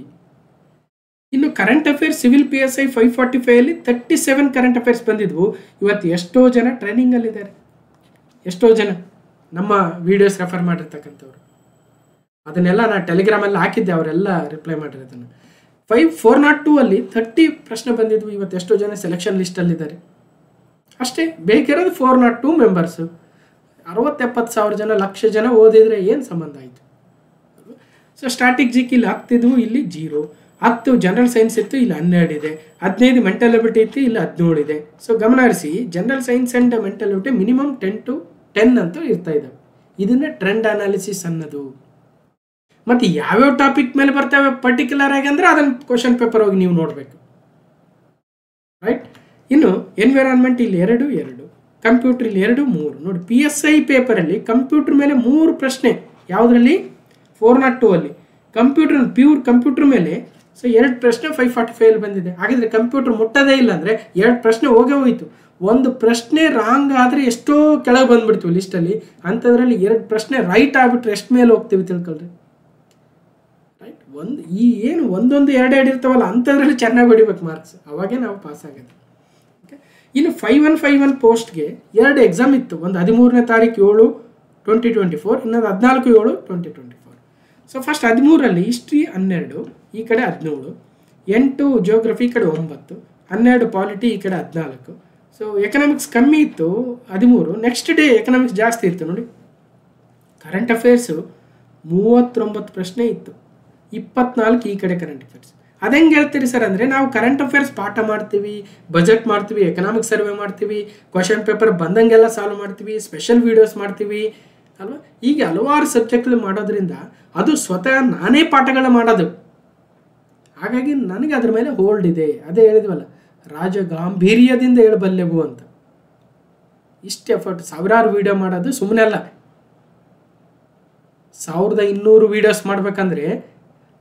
ಇನ್ನು current affairs civil PSI 545 37 current affairs ಬಂದಿದ್ವು. ಇವತ್ತು ಎಷ್ಟೋ ಜನ ಟ್ರೈನಿಂಗಲ್ಲಿದ್ದಾರೆ, ಎಷ್ಟೋ ಜನ ನಮ್ಮ ವಿಡಿಯೋಸ್ ರೆಫರ್ ಮಾಡಿರ್ತಕ್ಕಂಥವ್ರು. ಅದನ್ನೆಲ್ಲ ನಾನು ಟೆಲಿಗ್ರಾಮಲ್ಲಿ ಹಾಕಿದ್ದೆ, ಅವರೆಲ್ಲ ರಿಪ್ಲೈ ಮಾಡಿರೋದನ್ನು. 402 ಅಲ್ಲಿ 30 ಪ್ರಶ್ನೆ ಬಂದಿದ್ವು. ಇವತ್ತು ಎಷ್ಟೋ ಜನ ಸೆಲೆಕ್ಷನ್ ಲಿಸ್ಟಲ್ಲಿದ್ದಾರೆ ಅಷ್ಟೇ. ಬೇಕಿರೋದು 402 ಮೆಂಬರ್ಸು. 60-70 ಸಾವಿರ ಜನ, ಲಕ್ಷ ಜನ ಓದಿದರೆ ಏನು ಸಂಬಂಧ ಆಯಿತು. ಸೊ ಸ್ಟಾಟಿಕ್ GK ಇಲ್ಲಿ 10 ಇದ್ವು, ಇಲ್ಲಿ 0. 10 ಜನರಲ್ ಸೈನ್ಸ್ ಇತ್ತು, ಇಲ್ಲಿ 12 ಇದೆ. 15 ಮೆಂಟಲ್ ಎಬಿಲಿಟಿ ಇತ್ತು, ಇಲ್ಲಿ 17 ಇದೆ. ಸೊ ಗಮನ ಹರಿಸಿ, general science and mental ability minimum 10 to 10 ಅಂತೂ ಇರ್ತಾ ಇದ್ದಾವೆ. ಇದನ್ನೇ ಟ್ರೆಂಡ್ ಅನಾಲಿಸಿಸ್ ಅನ್ನೋದು. ಮತ್ತು ಯಾವ್ಯಾವ ಟಾಪಿಕ್ ಮೇಲೆ ಬರ್ತವೆ ಪರ್ಟಿಕ್ಯುಲರ್ ಆಗಿ ಅಂದರೆ ಅದನ್ನು ಕ್ವಶನ್ ಪೇಪರ್ ಹೋಗಿ ನೀವು ನೋಡಬೇಕು, ರೈಟ್. ಇನ್ನು ಎನ್ವಿರಾನ್ಮೆಂಟ್ ಇಲ್ಲಿ 2, ಕಂಪ್ಯೂಟರ್ ಇಲ್ಲಿ 2, 3 ನೋಡಿ. PSI ಪೇಪರಲ್ಲಿ ಕಂಪ್ಯೂಟರ್ ಮೇಲೆ 3 ಪ್ರಶ್ನೆ, ಯಾವುದರಲ್ಲಿ 402 ಅಲ್ಲಿ ಪ್ಯೂರ್ ಕಂಪ್ಯೂಟರ್ ಮೇಲೆ. ಸೊ 2 ಪ್ರಶ್ನೆ 545 ಬಂದಿದೆ. ಹಾಗಿದ್ರೆ ಕಂಪ್ಯೂಟರ್ ಮುಟ್ಟೋದೇ ಇಲ್ಲ ಅಂದರೆ 2 ಪ್ರಶ್ನೆ ಹೋಗೇ ಹೋಯಿತು. ಒಂದು ಪ್ರಶ್ನೆ ರಾಂಗ್ ಆದರೆ ಎಷ್ಟೋ ಕೆಳಗೆ ಬಂದ್ಬಿಡ್ತೀವಿ ಲಿಸ್ಟಲ್ಲಿ. ಅಂಥದ್ರಲ್ಲಿ 2 ಪ್ರಶ್ನೆ ರೈಟ್ ಆಗಿಬಿಟ್ರೆ ಎಷ್ಟು ಮೇಲೆ ಹೋಗ್ತೀವಿ ತಿಳ್ಕೊಳ್ರಿ, ರೈಟ್. ಏನು ಒಂದೊಂದು 2 ಇರ್ತಾವಲ್ಲ, ಅಂಥದ್ರಲ್ಲಿ ಚೆನ್ನಾಗಿ ಹೊಡಿಬೇಕು ಮಾರ್ಕ್ಸ್, ಅವಾಗೇ ನಾವು ಪಾಸ್ ಆಗೋದು. ಓಕೆ. ಇನ್ನು 5151 ಪೋಸ್ಟ್ಗೆ 2 ಎಕ್ಸಾಮ್ ಇತ್ತು. ಒಂದು 13ನೇ ತಾರೀಕು 7 2024, ಇನ್ನೊಂದು 14/7/2024. ಸೊ ಫಸ್ಟ್ 13ರಲ್ಲಿ ಹಿಸ್ಟ್ರಿ 12, ಈ ಕಡೆ 17, 8 ಜಿಯೋಗ್ರಫಿ, ಈ ಕಡೆ 9, 12 ಪಾಲಿಟಿ, ಈ ಕಡೆ 14. ಸೊ ಎಕನಾಮಿಕ್ಸ್ ಕಮ್ಮಿ ಇತ್ತು 13. ನೆಕ್ಸ್ಟ್ ಡೇ ಎಕನಾಮಿಕ್ಸ್ ಜಾಸ್ತಿ ಇತ್ತು ನೋಡಿ. ಕರೆಂಟ್ ಅಫೇರ್ಸು 39 ಪ್ರಶ್ನೆ ಇತ್ತು, 24 ಈ ಕಡೆ ಕರೆಂಟ್ ಅಫೇರ್ಸ್. ಅದೆಂಗೆ ಹೇಳ್ತೀರಿ ಸರ್ ಅಂದರೆ, ನಾವು ಕರೆಂಟ್ ಅಫೇರ್ಸ್ ಪಾಠ ಮಾಡ್ತೀವಿ, ಬಜೆಟ್ ಮಾಡ್ತೀವಿ, ಎಕನಾಮಿಕ್ ಸರ್ವೆ ಮಾಡ್ತೀವಿ, ಕ್ವಶನ್ ಪೇಪರ್ ಬಂದಂಗೆಲ್ಲ ಸಾಲ್ವ್ ಮಾಡ್ತೀವಿ, ಸ್ಪೆಷಲ್ ವೀಡಿಯೋಸ್ ಮಾಡ್ತೀವಿ ಅಲ್ವಾ. ಹೀಗೆ ಹಲವಾರು ಸಬ್ಜೆಕ್ಟ್ಗಳು ಮಾಡೋದ್ರಿಂದ ಅದು ಸ್ವತಃ ನಾನೇ ಪಾಠಗಳ ಮಾಡೋದು. ಹಾಗಾಗಿ ನನಗೆ ಅದ್ರ ಮೇಲೆ ಹೋಲ್ಡ್ ಇದೆ. ಅದೇ ಹೇಳಿದ್ವಲ್ಲ, ರಾಜ ಗಾಂಭೀರ್ಯದಿಂದ ಹೇಳಬಲ್ಲೆವು ಅಂತ. ಇಷ್ಟು ಎಫರ್ಟ್, ಸಾವಿರಾರು ವೀಡಿಯೋ ಮಾಡೋದು ಸುಮ್ಮನೆ ಅಲ್ಲ. 1200 ವೀಡಿಯೋಸ್ ಮಾಡ್ಬೇಕಂದ್ರೆ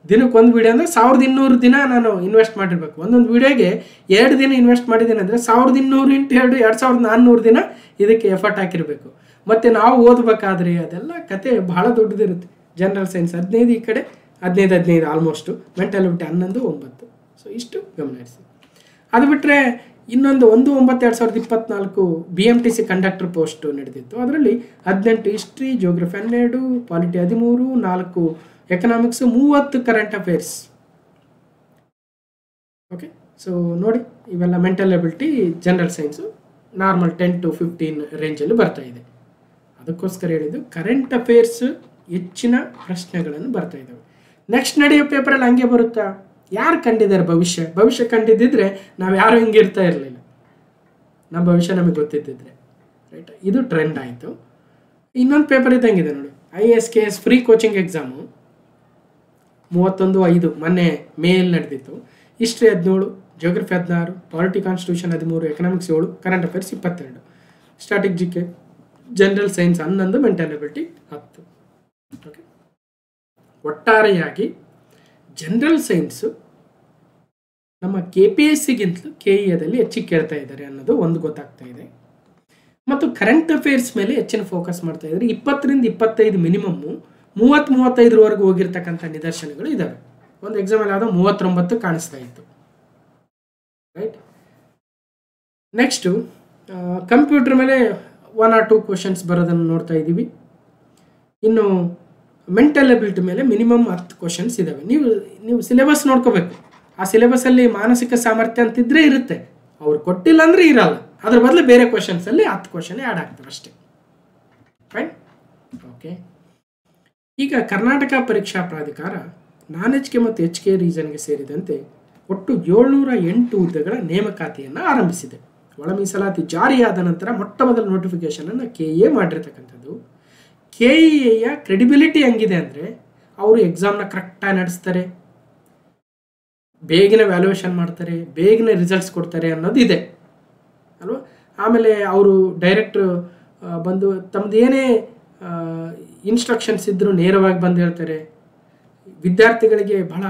ದಿನಕ್ಕೆ 1 ವೀಡಿಯೋ ಅಂದರೆ 1200 ದಿನ ನಾನು ಇನ್ವೆಸ್ಟ್ ಮಾಡಿರ್ಬೇಕು. ಒಂದೊಂದು ವೀಡಿಯೋಗೆ 2 ದಿನ ಇನ್ವೆಸ್ಟ್ ಮಾಡಿದ್ದೀನಿ ಅಂದರೆ 1200 × 2 2400 ದಿನ ಇದಕ್ಕೆ ಎಫರ್ಟ್ ಹಾಕಿರಬೇಕು. ಮತ್ತು ನಾವು ಓದಬೇಕಾದ್ರೆ ಅದೆಲ್ಲ ಕತೆ ಬಹಳ ದೊಡ್ಡದಿರುತ್ತೆ. ಜನರಲ್ ಸೈನ್ಸ್ 15 ಈ ಕಡೆ, 15 ಆಲ್ಮೋಸ್ಟು, ಮೆಂಟಲ್ ಎಬಿಲಿಟಿ 11, 9. ಸೊ ಇಷ್ಟು ಗಮನಿಸಿ. ಅದು ಬಿಟ್ಟರೆ ಇನ್ನೊಂದು 1/9/2024 BMTC ಕಂಡಕ್ಟರ್ ಪೋಸ್ಟು ನಡೆದಿತ್ತು. ಅದರಲ್ಲಿ 18 history, geography 12, polity 13, 4 economics, 30 current affairs. Okay, so ನೋಡಿ ಇವೆಲ್ಲ mental ability, general science normal 10 to 15 ರೇಂಜಲ್ಲಿ ಬರ್ತಾ ಇದೆ. ಅದಕ್ಕೋಸ್ಕರ ಹೇಳಿದ್ದು ಕರೆಂಟ್ ಅಫೇರ್ಸ್ ಹೆಚ್ಚಿನ ಪ್ರಶ್ನೆಗಳನ್ನು ಬರ್ತಾ ಇದ್ದಾವೆ. ನೆಕ್ಸ್ಟ್ ನಡೆಯೋ ಪೇಪರಲ್ಲಿ ಹಂಗೆ ಬರುತ್ತಾ? ಯಾರು ಕಂಡಿದ್ದಾರೆ ಭವಿಷ್ಯ ಕಂಡಿದ್ದಿದ್ರೆ ನಾವು ಯಾರು ಹಿಂಗೆ ಇರ್ತಾ ಇರಲಿಲ್ಲ, ನಮ್ಮ ಭವಿಷ್ಯ ನಮಗೆ ಗೊತ್ತಿದ್ದಿದ್ರೆ, ರೈಟ್? ಇದು ಟ್ರೆಂಡ್ ಆಯಿತು. ಇನ್ನೊಂದು ಪೇಪರ್ ಇದ್ದಂಗಿದೆ ನೋಡಿ, IAS KS free coaching exam 31/5 ಮೊನ್ನೆ ಮೇಲ್ ನಡೆದಿತ್ತು. History 17, geography 16, polity constitution 13, economics 7, current affairs 22, static GK, general science 11, mental ability 10. Okay, ಒಟ್ಟಾರೆಯಾಗಿ ಜನರಲ್ ಸೈನ್ಸು ನಮ್ಮ KPSCಗಿಂತಲೂ KEAದಲ್ಲಿ ಹೆಚ್ಚಿಗೆ ಕೇಳ್ತಾ ಇದ್ದಾರೆ ಅನ್ನೋದು ಒಂದು ಗೊತ್ತಾಗ್ತಾ ಇದೆ. ಮತ್ತು ಕರೆಂಟ್ ಅಫೇರ್ಸ್ ಮೇಲೆ ಹೆಚ್ಚಿನ ಫೋಕಸ್ ಮಾಡ್ತಾ ಇದ್ದಾರೆ. 20ರಿಂದ 25 ಮಿನಿಮಮ್ಮು, 30-35ವರೆಗೂ ಹೋಗಿರ್ತಕ್ಕಂಥ ನಿದರ್ಶನಗಳು ಇದ್ದಾವೆ. ಒಂದು ಎಕ್ಸಾಮಲ್ಲಿ ಯಾವುದೋ 39 ಕಾಣಿಸ್ತಾ ಇತ್ತು, ರೈಟ್? ನೆಕ್ಸ್ಟು ಕಂಪ್ಯೂಟರ್ ಮೇಲೆ 1 or 2 ಕ್ವಶನ್ಸ್ ಬರೋದನ್ನು ನೋಡ್ತಾ ಇದ್ದೀವಿ. ಇನ್ನು ಮೆಂಟಲ್ ಎಬಿಲಿಟಿ ಮೇಲೆ ಮಿನಿಮಮ್ 10 ಕ್ವಶನ್ಸ್ ಇದ್ದಾವೆ. ನೀವು ಸಿಲೆಬಸ್ ನೋಡ್ಕೋಬೇಕು. ಆ ಸಿಲೆಬಸಲ್ಲಿ ಮಾನಸಿಕ ಸಾಮರ್ಥ್ಯ ಅಂತಿದ್ರೆ ಇರುತ್ತೆ, ಅವ್ರು ಕೊಟ್ಟಿಲ್ಲ ಅಂದರೆ ಇರಲ್ಲ. ಅದ್ರ ಬದಲು ಬೇರೆ ಕ್ವಶನ್ಸಲ್ಲಿ 10 ಕ್ವಶನ್ ಆ್ಯಡ್ ಆಗ್ತವೆ ಅಷ್ಟೇ, ರೈಟ್? ಓಕೆ, ಈಗ ಕರ್ನಾಟಕ ಪರೀಕ್ಷಾ ಪ್ರಾಧಿಕಾರ ನಾನ್-HK ಮತ್ತು HK ರೀಸನ್ಗೆ ಸೇರಿದಂತೆ ಒಟ್ಟು 708 ಹುದ್ದೆಗಳ ನೇಮಕಾತಿಯನ್ನು ಆರಂಭಿಸಿದೆ. ಒಳ ಮೀಸಲಾತಿ ಜಾರಿಯಾದ ನಂತರ ಮೊಟ್ಟ ಮೊದಲ ನೋಟಿಫಿಕೇಶನನ್ನು KEA ಮಾಡಿರ್ತಕ್ಕಂಥದ್ದು. KEAಯ ಕ್ರೆಡಿಬಿಲಿಟಿ ಹೆಂಗಿದೆ ಅಂದರೆ, ಅವರು ಎಕ್ಸಾಮ್ನ ಕರೆಕ್ಟಾಗಿ ನಡೆಸ್ತಾರೆ, ಬೇಗನೆ ವ್ಯಾಲ್ಯೂಯೇಷನ್ ಮಾಡ್ತಾರೆ, ಬೇಗನೆ ರಿಸಲ್ಟ್ಸ್ ಕೊಡ್ತಾರೆ ಅನ್ನೋದು ಇದೆ ಅಲ್ವಾ. ಆಮೇಲೆ ಅವರು ಡೈರೆಕ್ಟ್ರು ಬಂದು ತಮ್ಮದು ಏನೇ ಇನ್ಸ್ಟ್ರಕ್ಷನ್ಸ್ ಇದ್ದರೂ ನೇರವಾಗಿ ಬಂದು ಹೇಳ್ತಾರೆ. ವಿದ್ಯಾರ್ಥಿಗಳಿಗೆ ಬಹಳ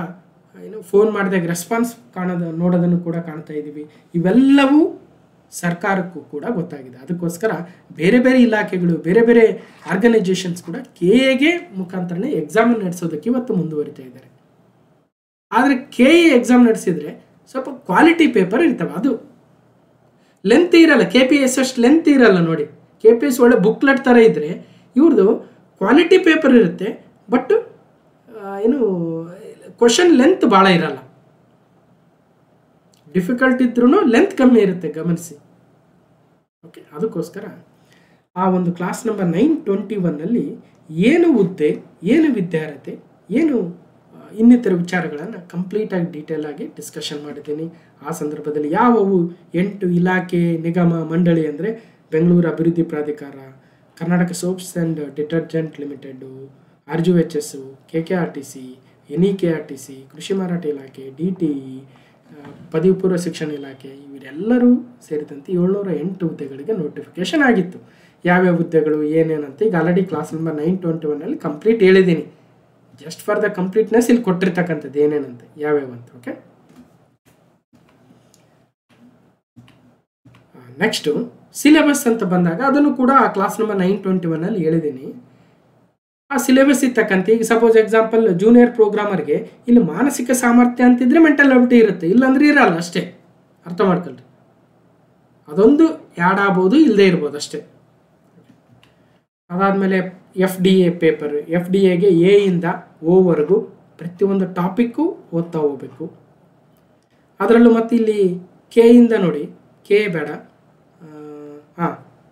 ಫೋನ್ ಮಾಡಿದಾಗ ರೆಸ್ಪಾನ್ಸ್ ನೋಡೋದನ್ನು ಕೂಡ ಕಾಣ್ತಾ ಇದ್ದೀವಿ. ಇವೆಲ್ಲವೂ ಸರ್ಕಾರಕ್ಕೂ ಕೂಡ ಗೊತ್ತಾಗಿದೆ. ಅದಕ್ಕೋಸ್ಕರ ಬೇರೆ ಬೇರೆ ಇಲಾಖೆಗಳು, ಬೇರೆ ಬೇರೆ ಆರ್ಗನೈಜೇಷನ್ಸ್ ಕೂಡ KEAಗೆ ಮುಖಾಂತರನೇ ಎಕ್ಸಾಮ್ ನಡೆಸೋದಕ್ಕೆ ಇವತ್ತು ಮುಂದುವರಿತಾ ಇದ್ದಾರೆ. ಆದರೆ KE ಎಕ್ಸಾಮ್ ನಡೆಸಿದರೆ ಸ್ವಲ್ಪ ಕ್ವಾಲಿಟಿ ಪೇಪರ್ ಇರ್ತವೆ, ಅದು ಲೆಂತ್ ಇರಲ್ಲ. KPS ಅಷ್ಟು ಲೆಂತ್ ಇರಲ್ಲ ನೋಡಿ. KPS ಒಳ್ಳೆ ಬುಕ್ಲೆಟ್ ಥರ ಇದ್ದರೆ, ಇವ್ರದ್ದು ಕ್ವಾಲಿಟಿ ಪೇಪರ್ ಇರುತ್ತೆ, ಬಟ್ ಕ್ವಶನ್ ಲೆಂತ್ ಭಾಳ ಇರಲ್ಲ. ಡಿಫಿಕಲ್ಟ್ ಇದ್ರೂ ಲೆಂತ್ ಕಮ್ಮಿ ಇರುತ್ತೆ, ಗಮನಿಸಿ. ಓಕೆ, ಅದಕ್ಕೋಸ್ಕರ ಆ ಒಂದು ಕ್ಲಾಸ್ ನಂಬರ್ 921ನಲ್ಲಿ ಏನು ಹುದ್ದೆ, ಏನು ವಿದ್ಯಾರ್ಹತೆ, ಏನು ಇನ್ನಿತರ ವಿಚಾರಗಳನ್ನು ಕಂಪ್ಲೀಟಾಗಿ ಡೀಟೇಲ್ ಆಗಿ ಡಿಸ್ಕಷನ್ ಮಾಡಿದ್ದೀನಿ. ಆ ಸಂದರ್ಭದಲ್ಲಿ ಯಾವುವು 8 ಇಲಾಖೆ, ನಿಗಮ, ಮಂಡಳಿ ಅಂದರೆ ಬೆಂಗಳೂರು ಅಭಿವೃದ್ಧಿ ಪ್ರಾಧಿಕಾರ, Karnataka soaps and detergent limited, RGHS, KKRTC, NEKRTC, ಕೃಷಿ ಮಾರಾಟ ಇಲಾಖೆ, DTE, ಪದವಿ ಪೂರ್ವ ಶಿಕ್ಷಣ ಇಲಾಖೆ, ಇವರೆಲ್ಲರೂ ಸೇರಿದಂತೆ 708 ಹುದ್ದೆಗಳಿಗೆ ನೋಟಿಫಿಕೇಶನ್ ಆಗಿತ್ತು. ಯಾವ್ಯಾವ ಹುದ್ದೆಗಳು ಏನೇನಂತ ಈಗ ಆಲ್ರೆಡಿ ಕ್ಲಾಸ್ ನಂಬರ್ 921ನಲ್ಲಿ ಕಂಪ್ಲೀಟ್ ಹೇಳಿದ್ದೀನಿ. ಜಸ್ಟ್ ಫಾರ್ ದ ಕಂಪ್ಲೀಟ್ನೆಸ್ ಇಲ್ಲಿ ಕೊಟ್ಟಿರ್ತಕ್ಕಂಥದ್ದು ಏನೇನಂತ, ಯಾವ್ಯಾವಂತ. ಓಕೆ, ನೆಕ್ಸ್ಟು ಸಿಲೆಬಸ್ ಅಂತ ಬಂದಾಗ ಅದನ್ನು ಕೂಡ ಆ ಕ್ಲಾಸ್ ನಂಬರ್ 921ನಲ್ಲಿ ಹೇಳಿದ್ದೀನಿ. ಆ ಸಿಲೆಬಸ್ ಇರ್ತಕ್ಕಂಥ, ಈಗ ಸಪೋಸ್ ಎಕ್ಸಾಂಪಲ್ ಜೂನಿಯರ್ ಪ್ರೋಗ್ರಾಮರ್ಗೆ ಇಲ್ಲಿ ಮಾನಸಿಕ ಸಾಮರ್ಥ್ಯ ಅಂತಿದ್ರೆ ಮೆಂಟಲ್ ಎಬಿಲಿಟಿ ಇರುತ್ತೆ, ಇಲ್ಲಾಂದ್ರೆ ಇರಲ್ಲ ಅಷ್ಟೇ, ಅರ್ಥ ಮಾಡ್ಕೊಳ್ರಿ. ಅದೊಂದು ಆ್ಯಡ್ ಆಗ್ಬೋದು, ಇಲ್ಲದೆ ಇರ್ಬೋದು ಅಷ್ಟೇ. ಅದಾದಮೇಲೆ FDA ಪೇಪರ್, FDAಗೆ A ಇಂದ O ಪ್ರತಿಯೊಂದು ಟಾಪಿಕ್ಕು ಓದ್ತಾ ಹೋಗ್ಬೇಕು. ಅದರಲ್ಲೂ ಮತ್ತು ಇಲ್ಲಿ K ಇಂದ ನೋಡಿ, K ಬೇಡ,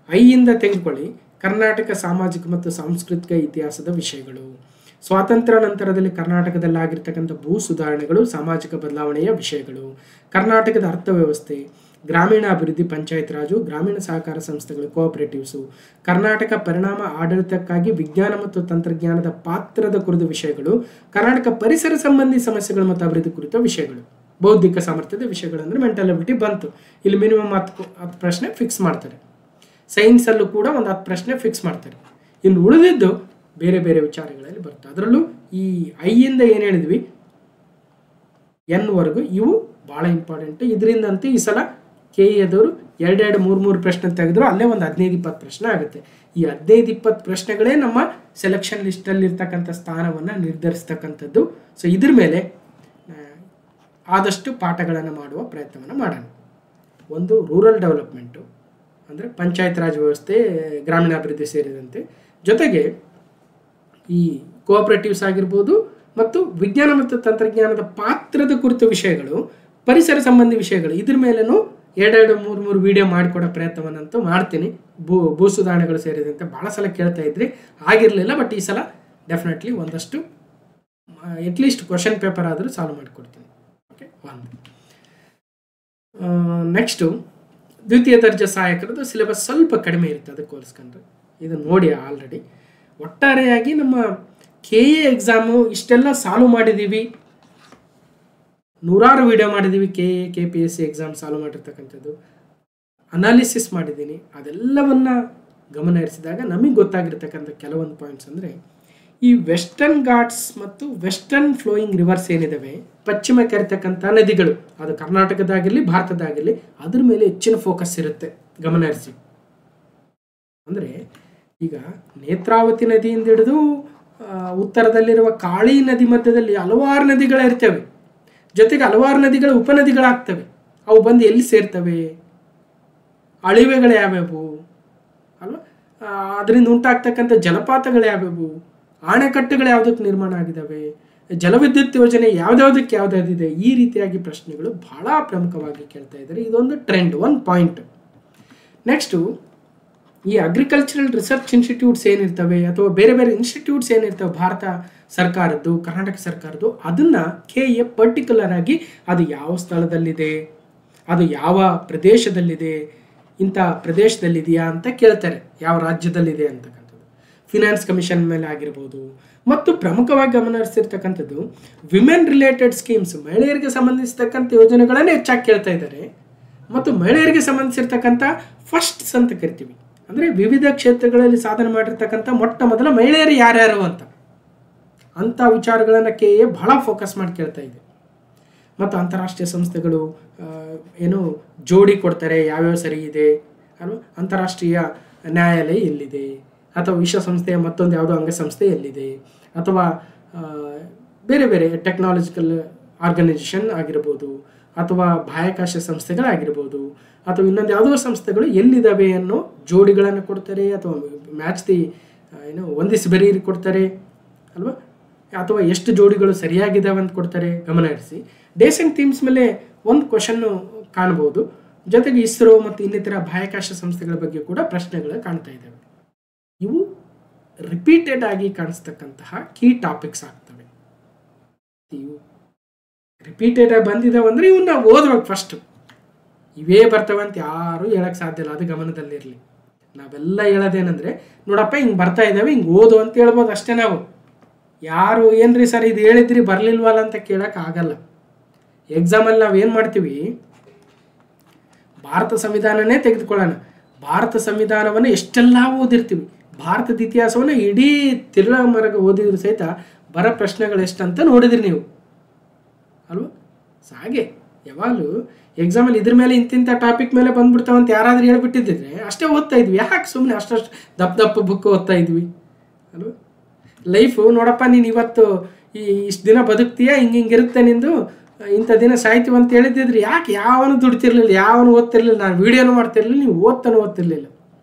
I ಇಂದ ತೆಗೆದುಕೊಳ್ಳಿ. ಕರ್ನಾಟಕ ಸಾಮಾಜಿಕ ಮತ್ತು ಸಾಂಸ್ಕೃತಿಕ ಇತಿಹಾಸದ ವಿಷಯಗಳು, ಸ್ವಾತಂತ್ರ್ಯ ನಂತರದಲ್ಲಿ ಕರ್ನಾಟಕದಲ್ಲಿ ಆಗಿರ್ತಕ್ಕಂಥ ಭೂ ಸುಧಾರಣೆಗಳು, ಸಾಮಾಜಿಕ ಬದಲಾವಣೆಯ ವಿಷಯಗಳು, ಕರ್ನಾಟಕದ ಅರ್ಥವ್ಯವಸ್ಥೆ, ಗ್ರಾಮೀಣ ಅಭಿವೃದ್ಧಿ, ಪಂಚಾಯತ್ ರಾಜು, ಗ್ರಾಮೀಣ ಸಹಕಾರ ಸಂಸ್ಥೆಗಳು, ಕೋಆಪರೇಟಿವ್ಸು, ಕರ್ನಾಟಕ ಪರಿಣಾಮ ಆಡಳಿತಕ್ಕಾಗಿ ವಿಜ್ಞಾನ ಮತ್ತು ತಂತ್ರಜ್ಞಾನದ ಪಾತ್ರದ ಕುರಿತ ವಿಷಯಗಳು, ಕರ್ನಾಟಕ ಪರಿಸರ ಸಂಬಂಧಿ ಸಮಸ್ಯೆಗಳು ಮತ್ತು ಅಭಿವೃದ್ಧಿ ಕುರಿತ ವಿಷಯಗಳು, ಬೌದ್ಧಿಕ ಸಾಮರ್ಥ್ಯದ ವಿಷಯಗಳು ಅಂದರೆ ಮೆಂಟಲ್ ಎಬಿಲಿಟಿ ಬಂತು. ಇಲ್ಲಿ ಮಿನಿಮಮ್ 10 ಪ್ರಶ್ನೆ ಫಿಕ್ಸ್ ಮಾಡ್ತಾರೆ. ಸೈನ್ಸಲ್ಲೂ ಕೂಡ ಒಂದು 10 ಪ್ರಶ್ನೆ ಫಿಕ್ಸ್ ಮಾಡ್ತಾರೆ. ಇನ್ನು ಉಳಿದಿದ್ದು ಬೇರೆ ಬೇರೆ ವಿಚಾರಗಳಲ್ಲಿ ಬರುತ್ತೆ. ಅದರಲ್ಲೂ ಈ I ಇಂದ ಏನು ಹೇಳಿದ್ವಿ N ಇವು ಭಾಳ ಇಂಪಾರ್ಟೆಂಟು. ಇದರಿಂದಂತೂ ಈ ಸಲ KEAದವರು ಎರಡೆರಡು ಮೂರು ಪ್ರಶ್ನೆ ತೆಗೆದ್ರು ಅಲ್ಲೇ ಒಂದು 15-20 ಪ್ರಶ್ನೆ ಆಗುತ್ತೆ. ಈ 15-20 ಪ್ರಶ್ನೆಗಳೇ ನಮ್ಮ ಸೆಲೆಕ್ಷನ್ ಲಿಸ್ಟಲ್ಲಿ ಇರ್ತಕ್ಕಂಥ ಸ್ಥಾನವನ್ನು ನಿರ್ಧರಿಸ್ತಕ್ಕಂಥದ್ದು. ಸೊ ಇದ್ರ ಮೇಲೆ ಆದಷ್ಟು ಪಾಠಗಳನ್ನು ಮಾಡುವ ಪ್ರಯತ್ನವನ್ನು ಮಾಡೋಣ. ಒಂದು ರೂರಲ್ ಡೆವಲಪ್ಮೆಂಟು ಅಂದರೆ ಪಂಚಾಯತ್ ರಾಜ್ ವ್ಯವಸ್ಥೆ, ಗ್ರಾಮೀಣಾಭಿವೃದ್ಧಿ ಸೇರಿದಂತೆ, ಜೊತೆಗೆ ಈ ಕೋಆಪರೇಟಿವ್ಸ್ ಆಗಿರ್ಬೋದು ಮತ್ತು ವಿಜ್ಞಾನ ಮತ್ತು ತಂತ್ರಜ್ಞಾನದ ಪಾತ್ರದ ಕುರಿತ ವಿಷಯಗಳು, ಪರಿಸರ ಸಂಬಂಧಿ ವಿಷಯಗಳು, ಇದ್ರ ಮೇಲೇನೂ ಎರಡೆರಡು ಮೂರು ವಿಡಿಯೋ ಮಾಡಿಕೊಡೋ ಪ್ರಯತ್ನವನ್ನಂತೂ ಮಾಡ್ತೀನಿ. ಭೂ ಸುಧಾರಣೆಗಳು ಸೇರಿದಂತೆ ಭಾಳ ಸಲ ಕೇಳ್ತಾ ಇದ್ರಿ, ಆಗಿರಲಿಲ್ಲ. ಬಟ್ ಈ ಸಲ ಡೆಫಿನೆಟ್ಲಿ ಒಂದಷ್ಟು ಅಟ್ಲೀಸ್ಟ್ ಕ್ವಶನ್ ಪೇಪರ್ ಆದರೂ ಸಾಲ್ವ್ ಮಾಡಿಕೊಡ್ತೀನಿ. ಓಕೆ, ಒಂದು ನೆಕ್ಸ್ಟು ದ್ವಿತೀಯ ದರ್ಜೆ ಸಹಾಯಕರದ್ದು ಸಿಲೆಬಸ್ ಸ್ವಲ್ಪ ಕಡಿಮೆ ಇರುತ್ತೆ, ಅದಕ್ಕೆ ಹೋಲಿಸ್ಕೊಂಡ್ರೆ ಇದು ನೋಡಿ ಆಲ್ರೆಡಿ. ಒಟ್ಟಾರೆಯಾಗಿ ನಮ್ಮ KA ಎಕ್ಸಾಮು ಇಷ್ಟೆಲ್ಲ ಸಾಲ್ವ್ ಮಾಡಿದ್ದೀವಿ, ನೂರಾರು ವಿಡಿಯೋ ಮಾಡಿದ್ದೀವಿ. KA KPSC ಎಕ್ಸಾಮ್ ಸಾಲ್ವ್ ಮಾಡಿರ್ತಕ್ಕಂಥದ್ದು ಅನಾಲಿಸಿಸ್ ಮಾಡಿದ್ದೀನಿ. ಅದೆಲ್ಲವನ್ನು ಗಮನ ಹರಿಸಿದಾಗ ನಮಗೆ ಗೊತ್ತಾಗಿರ್ತಕ್ಕಂಥ ಕೆಲವೊಂದು ಪಾಯಿಂಟ್ಸ್ ಅಂದರೆ, ಈ ವೆಸ್ಟರ್ನ್ ಘಾಟ್ಸ್ ಮತ್ತು ವೆಸ್ಟರ್ನ್ ಫ್ಲೋಯಿಂಗ್ ರಿವರ್ಸ್ ಏನಿದ್ದಾವೆ, ಪಶ್ಚಿಮಕ್ಕೆ ಹರಿತಕ್ಕಂಥ ನದಿಗಳು, ಅದು ಕರ್ನಾಟಕದಾಗಿರಲಿ ಭಾರತದಾಗಿರಲಿ, ಅದ್ರ ಮೇಲೆ ಹೆಚ್ಚಿನ ಫೋಕಸ್ ಇರುತ್ತೆ, ಗಮನ ಹರಿಸಿ. ಅಂದರೆ ಈಗ ನೇತ್ರಾವತಿ ನದಿಯಿಂದ ಹಿಡಿದು ಉತ್ತರದಲ್ಲಿರುವ ಕಾಳಿ ನದಿ ಮಧ್ಯದಲ್ಲಿ ಹಲವಾರು ನದಿಗಳಿರ್ತವೆ, ಜೊತೆಗೆ ಹಲವಾರು ನದಿಗಳು ಉಪನದಿಗಳಾಗ್ತವೆ. ಅವು ಬಂದು ಎಲ್ಲಿ ಸೇರ್ತವೆ, ಅಳಿವೆಗಳು ಯಾವ್ಯಾವು ಅಲ್ವಾ, ಅದರಿಂದ ಉಂಟಾಗ್ತಕ್ಕಂಥ ಜಲಪಾತಗಳು ಯಾವ್ಯಾವು, ಅಣೆಕಟ್ಟುಗಳು ಯಾವುದಕ್ಕೆ ನಿರ್ಮಾಣ ಆಗಿದ್ದಾವೆ, ಜಲವಿದ್ಯುತ್ ಯೋಜನೆ ಯಾವುದ್ಯಾವುದಕ್ಕೆ ಯಾವುದಾದಿದೆ, ಈ ರೀತಿಯಾಗಿ ಪ್ರಶ್ನೆಗಳು ಬಹಳ ಪ್ರಮುಖವಾಗಿ ಕೇಳ್ತಾ ಇದ್ದಾರೆ. ಇದೊಂದು ಟ್ರೆಂಡ್, ಒಂದು ಪಾಯಿಂಟ್. ನೆಕ್ಸ್ಟು ಈ ಅಗ್ರಿಕಲ್ಚರಲ್ ರಿಸರ್ಚ್ ಇನ್ಸ್ಟಿಟ್ಯೂಟ್ಸ್ ಏನಿರ್ತವೆ ಅಥವಾ ಬೇರೆ ಬೇರೆ ಇನ್ಸ್ಟಿಟ್ಯೂಟ್ಸ್ ಏನಿರ್ತವೆ ಭಾರತ ಸರ್ಕಾರದ್ದು, ಕರ್ನಾಟಕ ಸರ್ಕಾರದ್ದು, ಅದನ್ನು KA ಪರ್ಟಿಕ್ಯುಲರ್ ಆಗಿ ಅದು ಯಾವ ಸ್ಥಳದಲ್ಲಿದೆ, ಅದು ಯಾವ ಪ್ರದೇಶದಲ್ಲಿದೆ, ಇಂಥ ಪ್ರದೇಶದಲ್ಲಿದೆಯಾ ಅಂತ ಕೇಳ್ತಾರೆ, ಯಾವ ರಾಜ್ಯದಲ್ಲಿದೆ ಅಂತಕ್ಕಂಥದ್ದು. ಫಿನಾನ್ಸ್ ಕಮಿಷನ್ ಮೇಲೆ ಆಗಿರ್ಬೋದು. ಮತ್ತು ಪ್ರಮುಖವಾಗಿ ಗಮನ ಹರಿಸಿರ್ತಕ್ಕಂಥದ್ದು ವಿಮೆನ್ ರಿಲೇಟೆಡ್ ಸ್ಕೀಮ್ಸ್, ಮಹಿಳೆಯರಿಗೆ ಸಂಬಂಧಿಸಿರ್ತಕ್ಕಂಥ ಯೋಜನೆಗಳನ್ನೇ ಹೆಚ್ಚಾಗಿ ಕೇಳ್ತಾ ಇದ್ದಾರೆ. ಮತ್ತು ಮಹಿಳೆಯರಿಗೆ ಸಂಬಂಧಿಸಿರ್ತಕ್ಕಂಥ ಫಸ್ಟ್ಸ್ ಅಂತ ಕರಿತೀವಿ, ಅಂದರೆ ವಿವಿಧ ಕ್ಷೇತ್ರಗಳಲ್ಲಿ ಸಾಧನೆ ಮಾಡಿರ್ತಕ್ಕಂಥ ಮೊಟ್ಟ ಮೊದಲ ಮಹಿಳೆಯರು ಯಾರ್ಯಾರು ಅಂಥ ವಿಚಾರಗಳನ್ನು KA ಬಹಳ ಫೋಕಸ್ ಮಾಡಿ ಕೇಳ್ತಾ ಇದೆ. ಮತ್ತು ಅಂತಾರಾಷ್ಟ್ರೀಯ ಸಂಸ್ಥೆಗಳು ಏನು ಜೋಡಿ ಕೊಡ್ತಾರೆ, ಯಾವ್ಯಾವ ಸರಿ ಇದೆ ಅಲ್ವಾ, ಅಂತಾರಾಷ್ಟ್ರೀಯ ನ್ಯಾಯಾಲಯ ಎಲ್ಲಿದೆ, ಅಥವಾ ವಿಶ್ವಸಂಸ್ಥೆಯ ಮತ್ತೊಂದು ಯಾವುದೋ ಅಂಗಸಂಸ್ಥೆ ಎಲ್ಲಿದೆ, ಅಥವಾ ಬೇರೆ ಬೇರೆ ಟೆಕ್ನಾಲಜಿಕಲ್ ಆರ್ಗನೈಸೇಷನ್ ಆಗಿರ್ಬೋದು, ಅಥವಾ ಬಾಹ್ಯಾಕಾಶ ಸಂಸ್ಥೆಗಳಾಗಿರ್ಬೋದು, ಅಥವಾ ಇನ್ನೊಂದು ಯಾವುದೋ ಸಂಸ್ಥೆಗಳು ಎಲ್ಲಿದ್ದಾವೆ ಅನ್ನೋ ಜೋಡಿಗಳನ್ನು ಕೊಡ್ತಾರೆ, ಅಥವಾ ಮ್ಯಾಚ್ ದಿ ಹೊಂದಿಸಿ ಬರೀರಿ ಕೊಡ್ತಾರೆ ಅಲ್ವಾ, ಅಥವಾ ಎಷ್ಟು ಜೋಡಿಗಳು ಸರಿಯಾಗಿದ್ದಾವೆ ಅಂತ ಕೊಡ್ತಾರೆ. ಗಮನ ಹರಿಸಿ. ಡೇಸ್ ಆ್ಯಂಡ್ ಥೀಮ್ಸ್ ಮೇಲೆ ಒಂದು ಕ್ವಶನ್ನು ಕಾಣ್ಬೋದು, ಜೊತೆಗೆ ಇಸ್ರೋ ಮತ್ತು ಇನ್ನಿತರ ಬಾಹ್ಯಾಕಾಶ ಸಂಸ್ಥೆಗಳ ಬಗ್ಗೆ ಕೂಡ ಪ್ರಶ್ನೆಗಳು ಕಾಣ್ತಾ ಇದ್ದಾವೆ. ಇವು ರಿಪೀಟೆಡ್ ಆಗಿ ಕಾಣಿಸ್ತಕ್ಕಂತಹ ಕೀ ಟಾಪಿಕ್ಸ್ ಆಗ್ತವೆ. ಇವು ರಿಪೀಟೆಡ್ ಆಗಿ ಬಂದಿದ್ದಾವೆ ಅಂದರೆ ಇವನ್ನ ಓದ್ಬೇಕು ಫಸ್ಟ್. ಇವೇ ಬರ್ತವೆ ಅಂತ ಯಾರೂ ಹೇಳಕ್ಕೆ ಸಾಧ್ಯ ಇಲ್ಲ, ಅದು ಗಮನದಲ್ಲಿರಲಿ. ನಾವೆಲ್ಲ ಹೇಳೋದೇನೆಂದರೆ, ನೋಡಪ್ಪ ಹಿಂಗೆ ಬರ್ತಾ ಇದ್ದಾವೆ, ಹಿಂಗೆ ಓದು ಅಂತ ಹೇಳ್ಬೋದು ಅಷ್ಟೇ. ನಾವು ಯಾರು ಏನ್ರಿ ಸರ್ ಇದು ಹೇಳಿದ್ರಿ ಬರಲಿಲ್ವಲ್ಲ ಅಂತ ಕೇಳಕ್ಕೆ ಆಗಲ್ಲ. ಎಕ್ಸಾಮಲ್ಲಿ ನಾವು ಏನು ಮಾಡ್ತೀವಿ, ಭಾರತ ಸಂವಿಧಾನನೇ ತೆಗೆದುಕೊಳ್ಳೋಣ, ಭಾರತ ಸಂವಿಧಾನವನ್ನು ಎಷ್ಟೆಲ್ಲ ಓದಿರ್ತೀವಿ, ಭಾರತದ ಇತಿಹಾಸವನ್ನು ಇಡೀ ತಿರುಳಮರಗ ಓದಿದ್ರು ಸಹಿತ ಬರೋ ಪ್ರಶ್ನೆಗಳು ಎಷ್ಟಂತ ನೋಡಿದ್ರಿ ನೀವು ಅಲ್ವಾ. ಹಾಗೆ ಯಾವಾಗಲೂ ಎಕ್ಸಾಮಲ್ಲಿ ಇದ್ರ ಮೇಲೆ ಇಂತಿಂಥ ಟಾಪಿಕ್ ಮೇಲೆ ಬಂದ್ಬಿಡ್ತಾವಂತ ಯಾರಾದರೂ ಹೇಳ್ಬಿಟ್ಟಿದ್ದಿದ್ರೆ ಅಷ್ಟೇ ಓದ್ತಾ ಇದ್ವಿ. ಯಾಕೆ ಸುಮ್ಮನೆ ಅಷ್ಟಷ್ಟು ದಪ್ಪ ಬುಕ್ ಓದ್ತಾ ಇದ್ವಿ ಅಲ್ವಾ. ಲೈಫು ನೋಡಪ್ಪ, ನೀನು ಇವತ್ತು ಇಷ್ಟು ದಿನ ಬದುಕ್ತೀಯಾ, ಹಿಂಗಿರುತ್ತೆ ನಿಂದು, ಇಂಥ ದಿನ ಸಾಯ್ತೀವಿ ಅಂತ ಹೇಳಿದ್ದಿದ್ರೆ ಯಾಕೆ ಯಾವನು ದುಡ್ತಿರ್ಲಿಲ್ಲ, ಯಾವನು ಓದ್ತಿರ್ಲಿಲ್ಲ, ನಾನು ವೀಡಿಯೋನು ಮಾಡ್ತಿರ್ಲಿಲ್ಲ, ನೀವು ಓದ್ತಿರ್ಲಿಲ್ಲ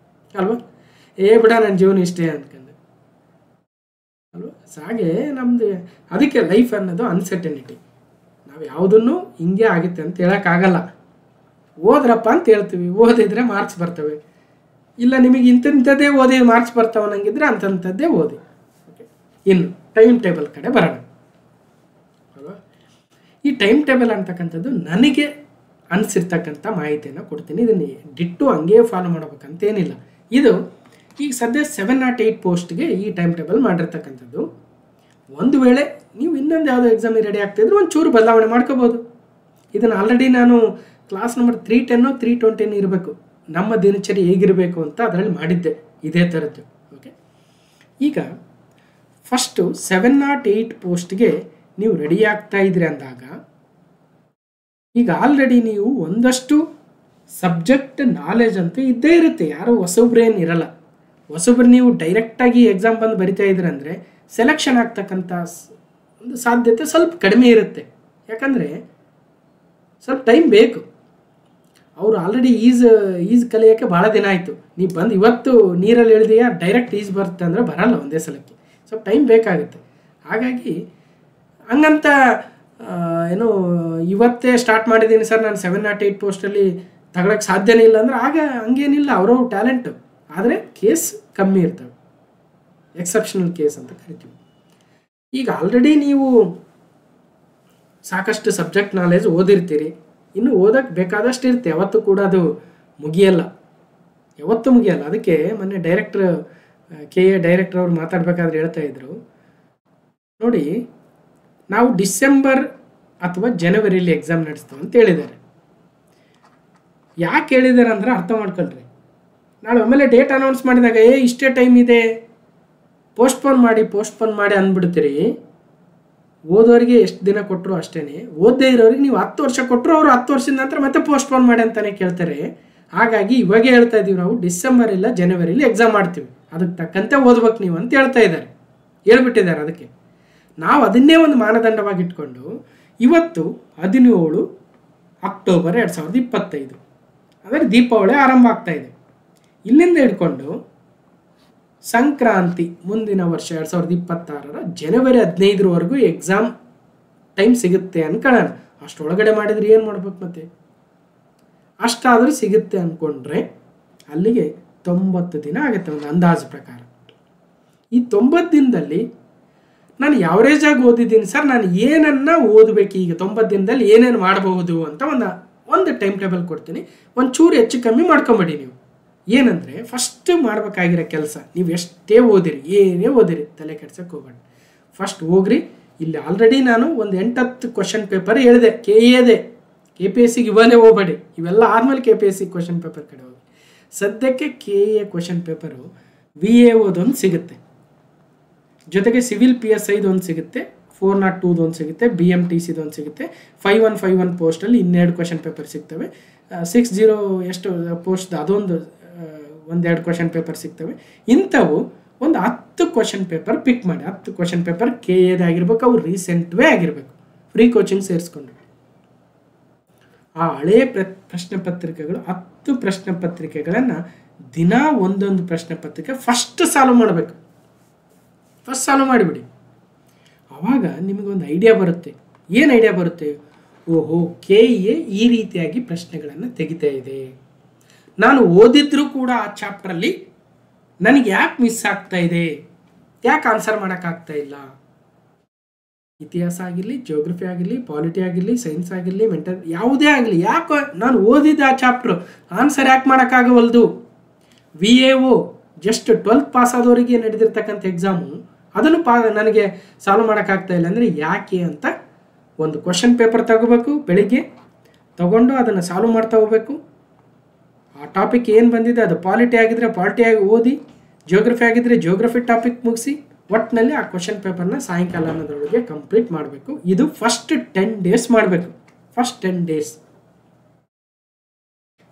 ಅಲ್ವಾ. ಬಿಡ ನನ್ನ ಜೀವನ ಇಷ್ಟೇ ಅಂದ್ಕೊಂಡು ಅಲ್ವಾ. ಹಾಗೆ ನಮ್ಮದು ಅದಕ್ಕೆ ಲೈಫ್ ಅನ್ನೋದು ಅನ್ಸರ್ಟನಿಟಿ. ನಾವು ಯಾವುದನ್ನು ಹಿಂಗೆ ಆಗುತ್ತೆ ಅಂತ ಹೇಳೋಕ್ಕಾಗಲ್ಲ. ಓದ್ರಪ್ಪ ಅಂತ ಹೇಳ್ತೀವಿ, ಓದಿದ್ರೆ ಮಾರ್ಕ್ಸ್ ಬರ್ತವೆ. ಇಲ್ಲ ನಿಮಗೆ ಇಂಥದ್ದೇ ಓದಿ ಮಾರ್ಕ್ಸ್ ಬರ್ತಾವೆ ಅನ್ನಂಗಿದ್ರೆ ಅಂಥದ್ದೇ ಓದಿ. ಓಕೆ, ಇನ್ನು ಟೈಮ್ ಟೇಬಲ್ ಕಡೆ ಬರೋಣ ಅಲ್ವಾ. ಈ ಟೈಮ್ ಟೇಬಲ್ ಅಂತಕ್ಕಂಥದ್ದು ನನಗೆ ಅನಿಸಿರ್ತಕ್ಕಂಥ ಮಾಹಿತಿಯನ್ನು ಕೊಡ್ತೀನಿ. ಇದನ್ನು ಡಿಟ್ಟು ಹಂಗೆ ಫಾಲೋ ಮಾಡ್ಬೇಕಂತೇನಿಲ್ಲ. ಇದು ಈಗ ಸದ್ಯ 708 ಪೋಸ್ಟ್ಗೆ ಈ ಟೈಮ್ ಟೇಬಲ್ ಮಾಡಿರ್ತಕ್ಕಂಥದ್ದು. ಒಂದು ವೇಳೆ ನೀವು ಇನ್ನೊಂದು ಯಾವುದೋ ಎಕ್ಸಾಮಿಗೆ ರೆಡಿ ಆಗ್ತಾಯಿದ್ರೆ ಒಂಚೂರು ಬದಲಾವಣೆ ಮಾಡ್ಕೋಬೋದು. ಇದನ್ನು ಆಲ್ರೆಡಿ ನಾನು ಕ್ಲಾಸ್ ನಂಬರ್ 310 320 ಇರಬೇಕು, ನಮ್ಮ ದಿನಚರಿ ಹೇಗಿರಬೇಕು ಅಂತ ಅದರಲ್ಲಿ ಮಾಡಿದ್ದೆ ಇದೇ ಥರದ್ದು. ಓಕೆ, ಈಗ ಫಸ್ಟು 708 ಪೋಸ್ಟ್ಗೆ ನೀವು ರೆಡಿ ಆಗ್ತಾ ಇದ್ರಿ ಅಂದಾಗ, ಈಗ ಆಲ್ರೆಡಿ ನೀವು ಒಂದಷ್ಟು ಸಬ್ಜೆಕ್ಟ್ ನಾಲೆಜ್ ಅಂತೂ ಇದ್ದೇ ಇರುತ್ತೆ, ಯಾರು ಹೊಸಬ್ರೇನು ಇರಲ್ಲ. ಹೊಸಬ್ರು ನೀವು ಡೈರೆಕ್ಟಾಗಿ ಎಕ್ಸಾಮ್ ಬಂದು ಬರಿತಾ ಇದ್ರಂದರೆ ಸೆಲೆಕ್ಷನ್ ಆಗ್ತಕ್ಕಂಥ ಒಂದು ಸಾಧ್ಯತೆ ಸ್ವಲ್ಪ ಕಡಿಮೆ ಇರುತ್ತೆ. ಯಾಕಂದರೆ ಸ್ವಲ್ಪ ಟೈಮ್ ಬೇಕು. ಅವರು ಆಲ್ರೆಡಿ ಈಜ್ ಕಲಿಯೋಕ್ಕೆ ಭಾಳ ದಿನ ಆಯಿತು. ನೀವು ಬಂದು ಇವತ್ತು ನೀರಲ್ಲಿ ಇಳಿದೆಯಾ ಡೈರೆಕ್ಟ್ ಈಜ್ ಬರುತ್ತೆ ಅಂದರೆ ಬರಲ್ಲ ಒಂದೇ ಸಲಕ್ಕೆ, ಸ್ವಲ್ಪ ಟೈಮ್ ಬೇಕಾಗುತ್ತೆ. ಹಾಗಾಗಿ ಹಂಗಂತ ಏನು ಇವತ್ತೇ ಸ್ಟಾರ್ಟ್ ಮಾಡಿದ್ದೀನಿ ಸರ್ ನಾನು 708 ಪೋಸ್ಟಲ್ಲಿ ತಗೊಳಕ್ಕೆ ಸಾಧ್ಯನೇ ಇಲ್ಲ ಅಂದರೆ ಆಗ ಹಂಗೇನಿಲ್ಲ, ಅವರವ್ರ ಟ್ಯಾಲೆಂಟು. ಆದರೆ ಕೇಸ್ ಕಮ್ಮಿ ಇರ್ತವೆ, ಎಕ್ಸೆಪ್ಷನಲ್ ಕೇಸ್ ಅಂತ ಕರಿತೀವಿ. ಈಗ ಆಲ್ರೆಡಿ ನೀವು ಸಾಕಷ್ಟು ಸಬ್ಜೆಕ್ಟ್ ನಾಲೆಜ್ ಓದಿರ್ತೀರಿ, ಇನ್ನು ಓದಕ್ಕೆ ಬೇಕಾದಷ್ಟು ಇರುತ್ತೆ, ಯಾವತ್ತೂ ಕೂಡ ಅದು ಮುಗಿಯಲ್ಲ, ಯಾವತ್ತೂ ಮುಗಿಯಲ್ಲ. ಅದಕ್ಕೆ ಮೊನ್ನೆ KA ಡೈರೆಕ್ಟರ್ ಅವ್ರು ಮಾತಾಡಬೇಕಾದ್ರೆ ಹೇಳ್ತಾ ಇದ್ರು ನೋಡಿ, ನಾವು ಡಿಸೆಂಬರ್ ಅಥವಾ ಜನವರಿಲಿ ಎಕ್ಸಾಮ್ ನಡೆಸ್ತೇವೆ ಅಂತ ಹೇಳಿದ್ದಾರೆ. ಯಾಕೆ ಹೇಳಿದ್ದಾರೆ ಅಂದ್ರೆ ಅರ್ಥ ಮಾಡ್ಕೊಳ್ರಿ. ನಾಳೆ ಒಮ್ಮೆಲೆ ಡೇಟ್ ಅನೌನ್ಸ್ ಮಾಡಿದಾಗ ಇಷ್ಟೇ ಟೈಮ್ ಇದೆ ಪೋಸ್ಟ್ಪೋನ್ ಮಾಡಿ ಅಂದ್ಬಿಡ್ತೀರಿ. ಓದೋರಿಗೆ ಎಷ್ಟು ದಿನ ಕೊಟ್ಟರು ಅಷ್ಟೇ, ಓದದೇ ಇರೋರಿಗೆ ನೀವು 10 ವರ್ಷ ಕೊಟ್ಟರು ಅವರು 10 ವರ್ಷದ ನಂತರ ಮತ್ತೆ ಪೋಸ್ಟ್ಪೋನ್ ಮಾಡಿ ಅಂತಲೇ ಕೇಳ್ತಾರೆ. ಹಾಗಾಗಿ ಇವಾಗೇ ಹೇಳ್ತಾ ಇದ್ದೀವಿ, ನಾವು ಡಿಸೆಂಬರ್ ಇಲ್ಲ ಜನವರಿಲಿ ಎಕ್ಸಾಮ್ ಮಾಡ್ತೀವಿ, ಅದಕ್ಕೆ ತಕ್ಕಂತೆ ಓದ್ಬೇಕು ನೀವು ಅಂತ ಹೇಳ್ಬಿಟ್ಟಿದ್ದಾರೆ. ಅದಕ್ಕೆ ನಾವು ಅದನ್ನೇ ಒಂದು ಮಾನದಂಡವಾಗಿ ಇಟ್ಕೊಂಡು ಇವತ್ತು 17 ಅಕ್ಟೋಬರ್ 2025 ಅಂದರೆ ದೀಪಾವಳಿ ಆರಂಭ ಆಗ್ತಾ ಇದೆ. ಇಲ್ಲಿಂದ ಹಿಡ್ಕೊಂಡು ಸಂಕ್ರಾಂತಿ ಮುಂದಿನ ವರ್ಷ 2026 ಜನವರಿ 15ರವರೆಗೂ ಎಕ್ಸಾಮ್ ಟೈಮ್ ಸಿಗುತ್ತೆ ಅನ್ಕೊಳ್ಳೋಣ. ಅಷ್ಟೊಳಗಡೆ ಮಾಡಿದ್ರೆ ಏನು ಮಾಡ್ಬೇಕು, ಮತ್ತೆ ಅಷ್ಟಾದರೂ ಸಿಗುತ್ತೆ ಅಂದ್ಕೊಂಡ್ರೆ ಅಲ್ಲಿಗೆ 90 ದಿನ ಆಗುತ್ತೆ ಒಂದು ಅಂದಾಜು ಪ್ರಕಾರ. ಈ 90 ದಿನದಲ್ಲಿ ನಾನು ಯಾವರೇಜಾಗಿ ಓದಿದ್ದೀನಿ ಸರ್, ನಾನು ಏನನ್ನ ಓದಬೇಕು, ಈಗ 90 ದಿನದಲ್ಲಿ ಏನೇನು ಮಾಡಬಹುದು ಅಂತ ಒಂದು ಟೈಮ್ ಟೇಬಲ್ ಕೊಡ್ತೀನಿ. ಒಂಚೂರು ಹೆಚ್ಚು ಕಮ್ಮಿ ಮಾಡ್ಕೊಂಬೇಡಿ. ನೀವು ಏನಂದರೆ ಫಸ್ಟ್ ಮಾಡಬೇಕಾಗಿರೋ ಕೆಲಸ, ನೀವು ಎಷ್ಟೇ ಓದಿರಿ ಏನೇ ಓದಿರಿ ತಲೆ ಕೆಡ್ಸಕ್ಕೆ ಹೋಗಬೇಡಿ. ಫಸ್ಟ್ ಹೋಗ್ರಿ, ಇಲ್ಲಿ ಆಲ್ರೆಡಿ ನಾನು ಒಂದು 8-10 ಕ್ವಶನ್ ಪೇಪರ್ ಹೇಳಿದೆ, KPSCಗೆ ಇವನೇ ಹೋಗಬೇಡಿ, ಇವೆಲ್ಲ ಆದಮೇಲೆ KPSC ಕ್ವಶನ್ ಪೇಪರ್ ಕಡೆ ಹೋಗಿ. ಸದ್ಯಕ್ಕೆ KA ಕ್ವಶನ್ ಪೇಪರು VAOದೊಂದು ಸಿಗುತ್ತೆ, ಜೊತೆಗೆ ಸಿವಿಲ್ PSIದೊಂದು ಸಿಗುತ್ತೆ, 402ದೊಂದು ಸಿಗುತ್ತೆ, BMTCದೊಂದು ಸಿಗುತ್ತೆ, 5151 ಪೋಸ್ಟಲ್ಲಿ 12 ಕ್ವಶನ್ ಪೇಪರ್ ಸಿಗ್ತವೆ, 60 ಎಷ್ಟು ಪೋಸ್ಟ್ ಅದೊಂದು 1-2 ಕ್ವಶನ್ ಪೇಪರ್ ಸಿಗ್ತವೆ. ಇಂಥವು ಒಂದು 10 ಕ್ವಶನ್ ಪೇಪರ್ ಪಿಕ್ ಮಾಡಿ. 10 ಕ್ವಶನ್ ಪೇಪರ್ KAದಾಗಿರ್ಬೇಕು, ಅವು ರೀಸೆಂಟ್ವೇ ಆಗಿರಬೇಕು, ಫ್ರೀ ಕೋಚಿಂಗ್ ಸೇರಿಸ್ಕೊಂಡು. ಆ ಹಳೆಯ ಪ್ರಶ್ನೆ ಪತ್ರಿಕೆಗಳು 10 ಪ್ರಶ್ನೆ ಪತ್ರಿಕೆಗಳನ್ನು ದಿನ ಒಂದೊಂದು ಪ್ರಶ್ನೆ ಪತ್ರಿಕೆ ಫಸ್ಟ್ ಸಾಲ್ವ್ ಮಾಡಬೇಕು. ಫಸ್ಟ್ ಸಾಲ್ವ್ ಮಾಡಿಬಿಡಿ. ಆವಾಗ ನಿಮಗೊಂದು ಐಡಿಯಾ ಬರುತ್ತೆ. ಏನು ಐಡಿಯಾ ಬರುತ್ತೆ? ಓಹೋ, KA ಈ ರೀತಿಯಾಗಿ ಪ್ರಶ್ನೆಗಳನ್ನು ತೆಗಿತಾ ಇದೆ, ನಾನು ಓದಿದ್ರೂ ಕೂಡ ಆ ಚಾಪ್ಟ್ರಲ್ಲಿ ನನಗೆ ಯಾಕೆ ಮಿಸ್ ಆಗ್ತಾ ಇದೆ, ಯಾಕೆ ಆನ್ಸರ್ ಮಾಡೋಕ್ಕಾಗ್ತಾ ಇಲ್ಲ. ಇತಿಹಾಸ ಆಗಿರಲಿ, ಜಿಯೋಗ್ರಫಿ ಆಗಿರಲಿ, ಪಾಲಿಟಿ ಆಗಿರಲಿ, ಸೈನ್ಸ್ ಆಗಿರಲಿ, ಮೆಂಟಲ್ ಯಾವುದೇ ಆಗಲಿ, ಯಾಕೆ ನಾನು ಓದಿದ್ದ ಆ ಚಾಪ್ಟ್ರು ಆನ್ಸರ್ ಯಾಕೆ ಮಾಡೋಕ್ಕಾಗವಲ್ದು. VAO ಜಸ್ಟ್ 12th ಪಾಸ್ ಆದವರಿಗೆ ನಡೆದಿರ್ತಕ್ಕಂಥ ಎಕ್ಸಾಮು, ಅದನ್ನು ನನಗೆ ಸಾಲ್ವ್ ಮಾಡೋಕ್ಕಾಗ್ತಾ ಇಲ್ಲ ಅಂದರೆ ಯಾಕೆ ಅಂತ ಒಂದು ಕ್ವಶನ್ ಪೇಪರ್ ತಗೋಬೇಕು. ಬೆಳಿಗ್ಗೆ ತಗೊಂಡು ಅದನ್ನು ಸಾಲ್ವ್ ಮಾಡ್ತಾ ಹೋಗ್ಬೇಕು. ಆ ಟಾಪಿಕ್ ಏನು ಬಂದಿದೆ, ಅದು ಪಾಲಿಟಿ ಆಗಿದ್ದರೆ ಪಾಲಿಟಿಯಾಗಿ ಓದಿ, ಜಿಯೋಗ್ರಫಿ ಆಗಿದ್ದರೆ ಜಿಯೋಗ್ರಫಿ ಟಾಪಿಕ್ ಮುಗಿಸಿ, ಒಟ್ಟಿನಲ್ಲಿ ಆ ಕ್ವಶನ್ ಪೇಪರ್ನ ಸಾಯಂಕಾಲ ಅನ್ನೋದ್ರೊಳಗೆ ಕಂಪ್ಲೀಟ್ ಮಾಡಬೇಕು. ಇದು ಫಸ್ಟ್ 10 ಡೇಸ್ ಮಾಡಬೇಕು. ಫಸ್ಟ್ 10 ಡೇಸ್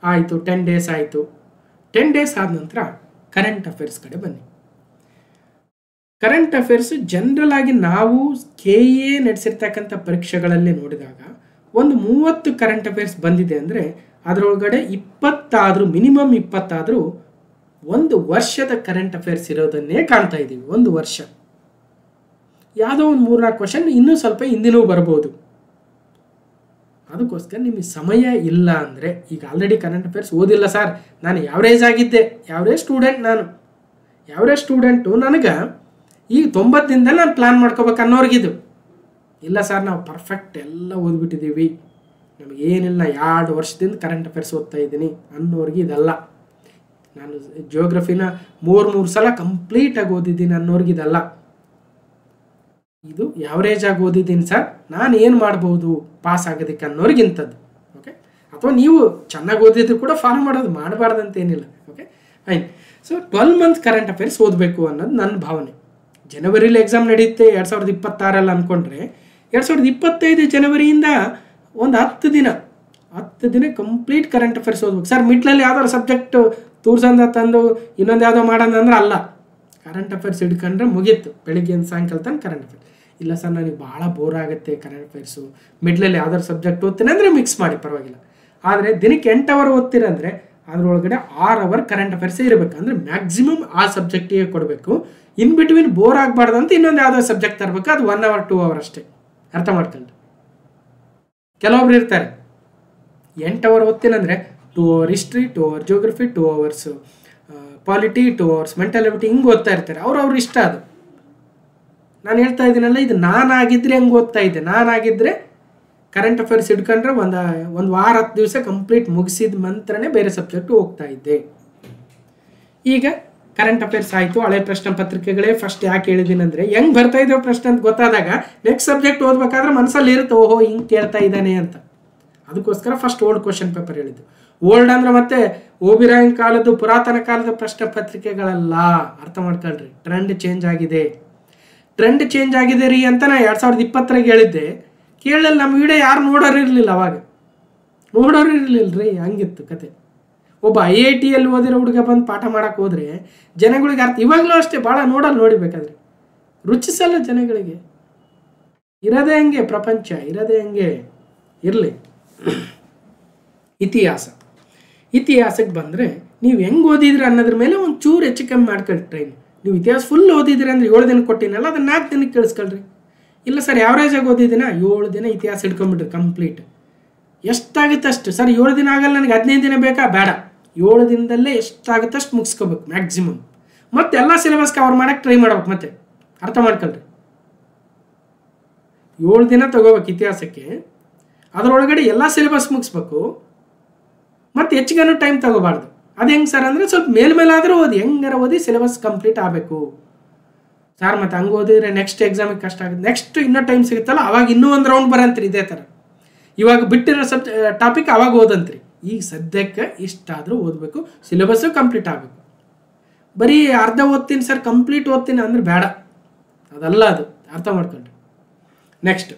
ಆಯಿತು, 10 ಡೇಸ್ ಆಯಿತು. 10 ಡೇಸ್ ಆದ ನಂತರ ಕರೆಂಟ್ ಅಫೇರ್ಸ್ ಕಡೆ ಬನ್ನಿ. ಕರೆಂಟ್ ಅಫೇರ್ಸ್ ಜನರಲ್ ಆಗಿ ನಾವು KA ನಡೆಸಿರ್ತಕ್ಕಂಥ ಪರೀಕ್ಷೆಗಳಲ್ಲಿ ನೋಡಿದಾಗ ಒಂದು 30 ಕರೆಂಟ್ ಅಫೇರ್ಸ್ ಬಂದಿದೆ ಅಂದರೆ ಅದರೊಳಗಡೆ 20 ಮಿನಿಮಮ್ 20 ಒಂದು ವರ್ಷದ ಕರೆಂಟ್ ಅಫೇರ್ಸ್ ಇರೋದನ್ನೇ ಕಾಣ್ತಾ ಇದ್ದೀವಿ. ಒಂದು ವರ್ಷ ಯಾವುದೋ ಒಂದು 3-4 ಕ್ವಶನ್ ಇನ್ನೂ ಸ್ವಲ್ಪ ಹಿಂದಿನೂ ಬರ್ಬೋದು. ಅದಕ್ಕೋಸ್ಕರ ನಿಮಗೆ ಸಮಯ ಇಲ್ಲ ಅಂದರೆ, ಈಗ ಆಲ್ರೆಡಿ ಕರೆಂಟ್ ಅಫೇರ್ಸ್ ಓದಿಲ್ಲ ಸರ್, ನಾನು ಯಾವ್ರೇಜ್ ಆಗಿದ್ದೆ, ಯಾವ್ರೇಜ್ ಸ್ಟೂಡೆಂಟು, ನನಗೆ ಈಗ 90 ದಿನದಲ್ಲಿ ನಾನು ಪ್ಲ್ಯಾನ್ ಮಾಡ್ಕೋಬೇಕು ಅನ್ನೋರ್ಗಿದು. ಇಲ್ಲ ಸರ್, ನಾವು ಪರ್ಫೆಕ್ಟ್ ಎಲ್ಲ ಓದ್ಬಿಟ್ಟಿದ್ದೀವಿ, ನಮಗೇನಿಲ್ಲ, 2 ವರ್ಷದಿಂದ ಕರೆಂಟ್ ಅಫೇರ್ಸ್ ಓದ್ತಾ ಇದ್ದೀನಿ ಅನ್ನೋರ್ಗೆ ಇದಲ್ಲ. ನಾನು ಜಿಯೋಗ್ರಫಿನ 3 ಸಲ ಕಂಪ್ಲೀಟಾಗಿ ಓದಿದ್ದೀನಿ ಅನ್ನೋರ್ಗೆ ಇದಲ್ಲ. ಇದು ಯಾವ್ರೇಜಾಗಿ ಓದಿದ್ದೀನಿ ಸರ್, ನಾನು ಏನು ಮಾಡ್ಬೋದು ಪಾಸ್ ಆಗೋದಕ್ಕೆ ಅನ್ನೋರ್ಗಿಂಥದ್ದು. ಓಕೆ, ಅಥವಾ ನೀವು ಚೆನ್ನಾಗಿ ಓದಿದ್ರು ಕೂಡ ಫಾಲೋ ಮಾಡಬಾರ್ದಂತೇನಿಲ್ಲ. Okay fine. So 12 months current affairs ಓದಬೇಕು ಅನ್ನೋದು ನನ್ನ ಭಾವನೆ. ಜನವರಿಲಿ ಎಕ್ಸಾಮ್ ನಡೆಯುತ್ತೆ 2026 ಅಂದ್ಕೊಂಡ್ರೆ 2025 ಜನವರಿಯಿಂದ ಒಂದು 10 ದಿನ 10 ದಿನ ಕಂಪ್ಲೀಟ್ ಕರೆಂಟ್ ಅಫೇರ್ಸ್ ಓದ್ಬೇಕು. ಸರ್ ಮಿಡ್ಲಲ್ಲಿ ಯಾವ್ದಾದ್ರು ಸಬ್ಜೆಕ್ಟ್ ತೂರ್ಸಂದ ತಂದು ಇನ್ನೊಂದು ಯಾವುದೋ ಮಾಡೋಣ ಅಂದ್ರೆ ಅಲ್ಲ, ಕರೆಂಟ್ ಅಫೇರ್ಸ್ ಹಿಡ್ಕೊಂಡ್ರೆ ಮುಗೀತು, ಬೆಳಿಗ್ಗೆಯಿಂದ ಸಾಯಂಕಾಲ ತನಕ ಕರೆಂಟ್ ಅಫೇರ್ಸ್. ಇಲ್ಲ ಸರ್ ನನಗೆ ಭಾಳ ಬೋರ್ ಆಗುತ್ತೆ ಕರೆಂಟ್ ಅಫೇರ್ಸು, ಮಿಡ್ಲಲ್ಲಿ ಯಾವ್ದಾದ್ರು ಸಬ್ಜೆಕ್ಟ್ ಓದ್ತೀನಿ ಅಂದರೆ ಮಿಕ್ಸ್ ಮಾಡಿ ಪರವಾಗಿಲ್ಲ. ಆದರೆ ದಿನಕ್ಕೆ 8 ಅವರ್ ಓದ್ತೀರಂದರೆ ಅದರೊಳಗಡೆ 6 ಅವರ್ ಕರೆಂಟ್ ಅಫೇರ್ಸೇ ಇರಬೇಕು. ಅಂದರೆ ಮ್ಯಾಕ್ಸಿಮಮ್ ಆ ಸಬ್ಜೆಕ್ಟಿಗೆ ಕೊಡಬೇಕು. ಇನ್ ಬಿಟ್ವೀನ್ ಬೋರ್ ಆಗಬಾರ್ದು ಅಂತ ಇನ್ನೊಂದು ಯಾವುದೋ ಸಬ್ಜೆಕ್ಟ್ ತರಬೇಕು, ಅದು 1 ಅವರ್ 2 ಅವರ್ ಅಷ್ಟೇ. ಅರ್ಥ ಮಾಡ್ಕೊಂಡು ಕೆಲವೊಬ್ರು ಇರ್ತಾರೆ 8 ಅವರ್ ಓದ್ತೀನಂದರೆ 2 hour history, 2 hour geography, 2 hours polity, 2 hours mental ability ಹಿಂಗೆ ಓದ್ತಾ ಇರ್ತಾರೆ. ಅವ್ರ ಇಷ್ಟ ಅದು. ನಾನು ಹೇಳ್ತಾ ಇದ್ದೀನಲ್ಲ, ಇದು ನಾನಾಗಿದ್ದರೆ ಹೆಂಗೆ ಓದ್ತಾ ಇದ್ದೆ, ನಾನಾಗಿದ್ದರೆ ಕರೆಂಟ್ ಅಫೇರ್ಸ್ ಹಿಡ್ಕೊಂಡ್ರೆ ಒಂದು ವಾರ 10 ದಿವಸ ಕಂಪ್ಲೀಟ್ ಮುಗಿಸಿದ ನಂತರನೇ ಬೇರೆ ಸಬ್ಜೆಕ್ಟ್ ಹೋಗ್ತಾ ಇದ್ದೆ. ಈಗ ಕರೆಂಟ್ ಅಫೇರ್ಸ್ ಆಯಿತು, ಹಳೆ ಪ್ರಶ್ನೆ ಪತ್ರಿಕೆಗಳೇ ಫಸ್ಟ್ ಯಾಕೆ ಹೇಳಿದ್ದೀನಿ ಅಂದರೆ ಹೆಂಗೆ ಬರ್ತಾ ಇದ್ದೇವೆ ಪ್ರಶ್ನೆ ಅಂತ ಗೊತ್ತಾದಾಗ ನೆಕ್ಸ್ಟ್ ಸಬ್ಜೆಕ್ಟ್ ಓದಬೇಕಾದ್ರೆ ಮನಸ್ಸಲ್ಲಿ ಇರುತ್ತೆ, ಓಹೋ ಹಿಂಗೆ ಕೇಳ್ತಾ ಇದ್ದಾನೆ ಅಂತ. ಅದಕ್ಕೋಸ್ಕರ ಫಸ್ಟ್ ಓಲ್ಡ್ ಕ್ವಶನ್ ಪೇಪರ್ ಹೇಳಿದ್ದು. ಓಲ್ಡ್ ಅಂದ್ರೆ ಮತ್ತೆ ಓಬಿರಾಯನ್ ಕಾಲದ್ದು ಪುರಾತನ ಕಾಲದ ಪ್ರಶ್ನೆ ಪತ್ರಿಕೆಗಳಲ್ಲ. ಅರ್ಥ ಮಾಡ್ಕೊಳ್ರಿ, ಟ್ರೆಂಡ್ ಚೇಂಜ್ ಆಗಿದೆ. ಟ್ರೆಂಡ್ ಚೇಂಜ್ ಆಗಿದೆ ರೀ ಅಂತ ನಾ 2020 ಹೇಳಿದ್ದೆ. ಕೇಳಲ್ಲ, ನಮ್ಮ ವಿಡಿಯೋ ಯಾರು ನೋಡೋರು ಇರಲಿಲ್ಲ, ಅವಾಗ ನೋಡೋರು ಇರಲಿಲ್ಲ ರೀ, ಹಂಗಿತ್ತು ಕತೆ. ಒಬ್ಬ IITಯಲ್ಲಿ ಓದಿರೋ ಹುಡುಗ ಬಂದು ಪಾಠ ಮಾಡೋಕೆ ಹೋದರೆ ಜನಗಳಿಗೆ ಅರ್ಥ. ಇವಾಗಲೂ ಅಷ್ಟೇ ಭಾಳ ನೋಡಿಬೇಕಾದ್ರೆ ರುಚಿಸಲ್ಲ ಜನಗಳಿಗೆ. ಇರೋದೇ ಹಂಗೆ ಪ್ರಪಂಚ, ಇರೋದೇ ಹಂಗೆ ಇರಲಿ. ಇತಿಹಾಸಕ್ಕೆ ಬಂದರೆ ನೀವು ಹೆಂಗೆ ಓದಿದ್ರಿ ಅನ್ನೋದ್ರ ಮೇಲೆ ಒಂದು ಚೂರು ಹೆಚ್ಚು ಕಮ್ಮಿ ಮಾಡ್ಕೊಳ್ಳಿ ಟ್ರೈನ್. ನೀವು ಇತಿಹಾಸ ಫುಲ್ ಓದಿದ್ರಿ ಅಂದರೆ 7 ದಿನ ಕೊಟ್ಟಿನಲ್ಲ, ಅದನ್ನು 4 ದಿನಕ್ಕೆ ಕೇಳಿಸ್ಕೊಳ್ರಿ. ಇಲ್ಲ ಸರ್ ಆ್ಯಾವ್ರೇಜಾಗಿ ಓದಿದ್ದೀನ 7 ದಿನ ಇತಿಹಾಸ ಹಿಡ್ಕೊಂಬಿಡ್ರಿ ಕಂಪ್ಲೀಟ್. ಎಷ್ಟಾಗುತ್ತೆ ಅಷ್ಟು. ಸರ್ 7 ದಿನ ಆಗಲ್ಲ, ನನಗೆ 15 ದಿನ ಬೇಕಾ, ಬೇಡ, 7 ದಿನದಲ್ಲೇ ಎಷ್ಟಾಗುತ್ತೆ ಅಷ್ಟು ಮುಗಿಸ್ಕೋಬೇಕು ಮ್ಯಾಕ್ಸಿಮಮ್. ಮತ್ತು ಎಲ್ಲ ಸಿಲೆಬಸ್ ಕವರ್ ಮಾಡೋಕ್ಕೆ ಟ್ರೈ ಮಾಡ್ಬೇಕು. ಮತ್ತೆ ಅರ್ಥ ಮಾಡ್ಕೊಳ್ರಿ, 7 ದಿನ ತಗೋಬೇಕು ಇತಿಹಾಸಕ್ಕೆ, ಅದರೊಳಗಡೆ ಎಲ್ಲ ಸಿಲೆಬಸ್ ಮುಗಿಸ್ಬೇಕು. ಮತ್ತು ಹೆಚ್ಚಿಗೆನೂ ಟೈಮ್ ತಗೋಬಾರ್ದು. ಅದು ಹೆಂಗೆ ಸರ್ ಅಂದರೆ ಸ್ವಲ್ಪ ಮೇಲ್ಮೇಲಾದರೂ ಓದಿ, ಹೆಂಗಾರ ಓದಿ ಸಿಲೆಬಸ್ ಕಂಪ್ಲೀಟ್ ಆಗಬೇಕು. ಸರ್ ಮತ್ತು ಹಂಗೆ ಓದಿದ್ರೆ ನೆಕ್ಸ್ಟ್ ಎಕ್ಸಾಮಿಗೆ ಕಷ್ಟ ಆಗುತ್ತೆ, ನೆಕ್ಸ್ಟ್ ಇನ್ನೂ ಟೈಮ್ ಸಿಗುತ್ತಲ್ಲ ಅವಾಗ ಇನ್ನೂ ಒಂದು ರೌಂಡ್ ಬರಂತ್ರಿ. ಇದೇ ಥರ ಇವಾಗ ಬಿಟ್ಟಿರೋ ಟಾಪಿಕ್ ಅವಾಗ ಓದಂತ್ರಿ. ಈಗ ಸದ್ಯಕ್ಕೆ ಇಷ್ಟಾದರೂ ಓದಬೇಕು, ಸಿಲೆಬಸ್ಸು ಕಂಪ್ಲೀಟ್ ಆಗಬೇಕು. ಬರೀ ಅರ್ಧ ಓದ್ತೀನಿ ಸರ್ ಕಂಪ್ಲೀಟ್ ಓದ್ತೀನಿ ಅಂದ್ರೆ ಬೇಡ, ಅದಲ್ಲ ಅದು. ಅರ್ಥ ಮಾಡ್ಕೊಂಡ್ರಿ. ನೆಕ್ಸ್ಟ್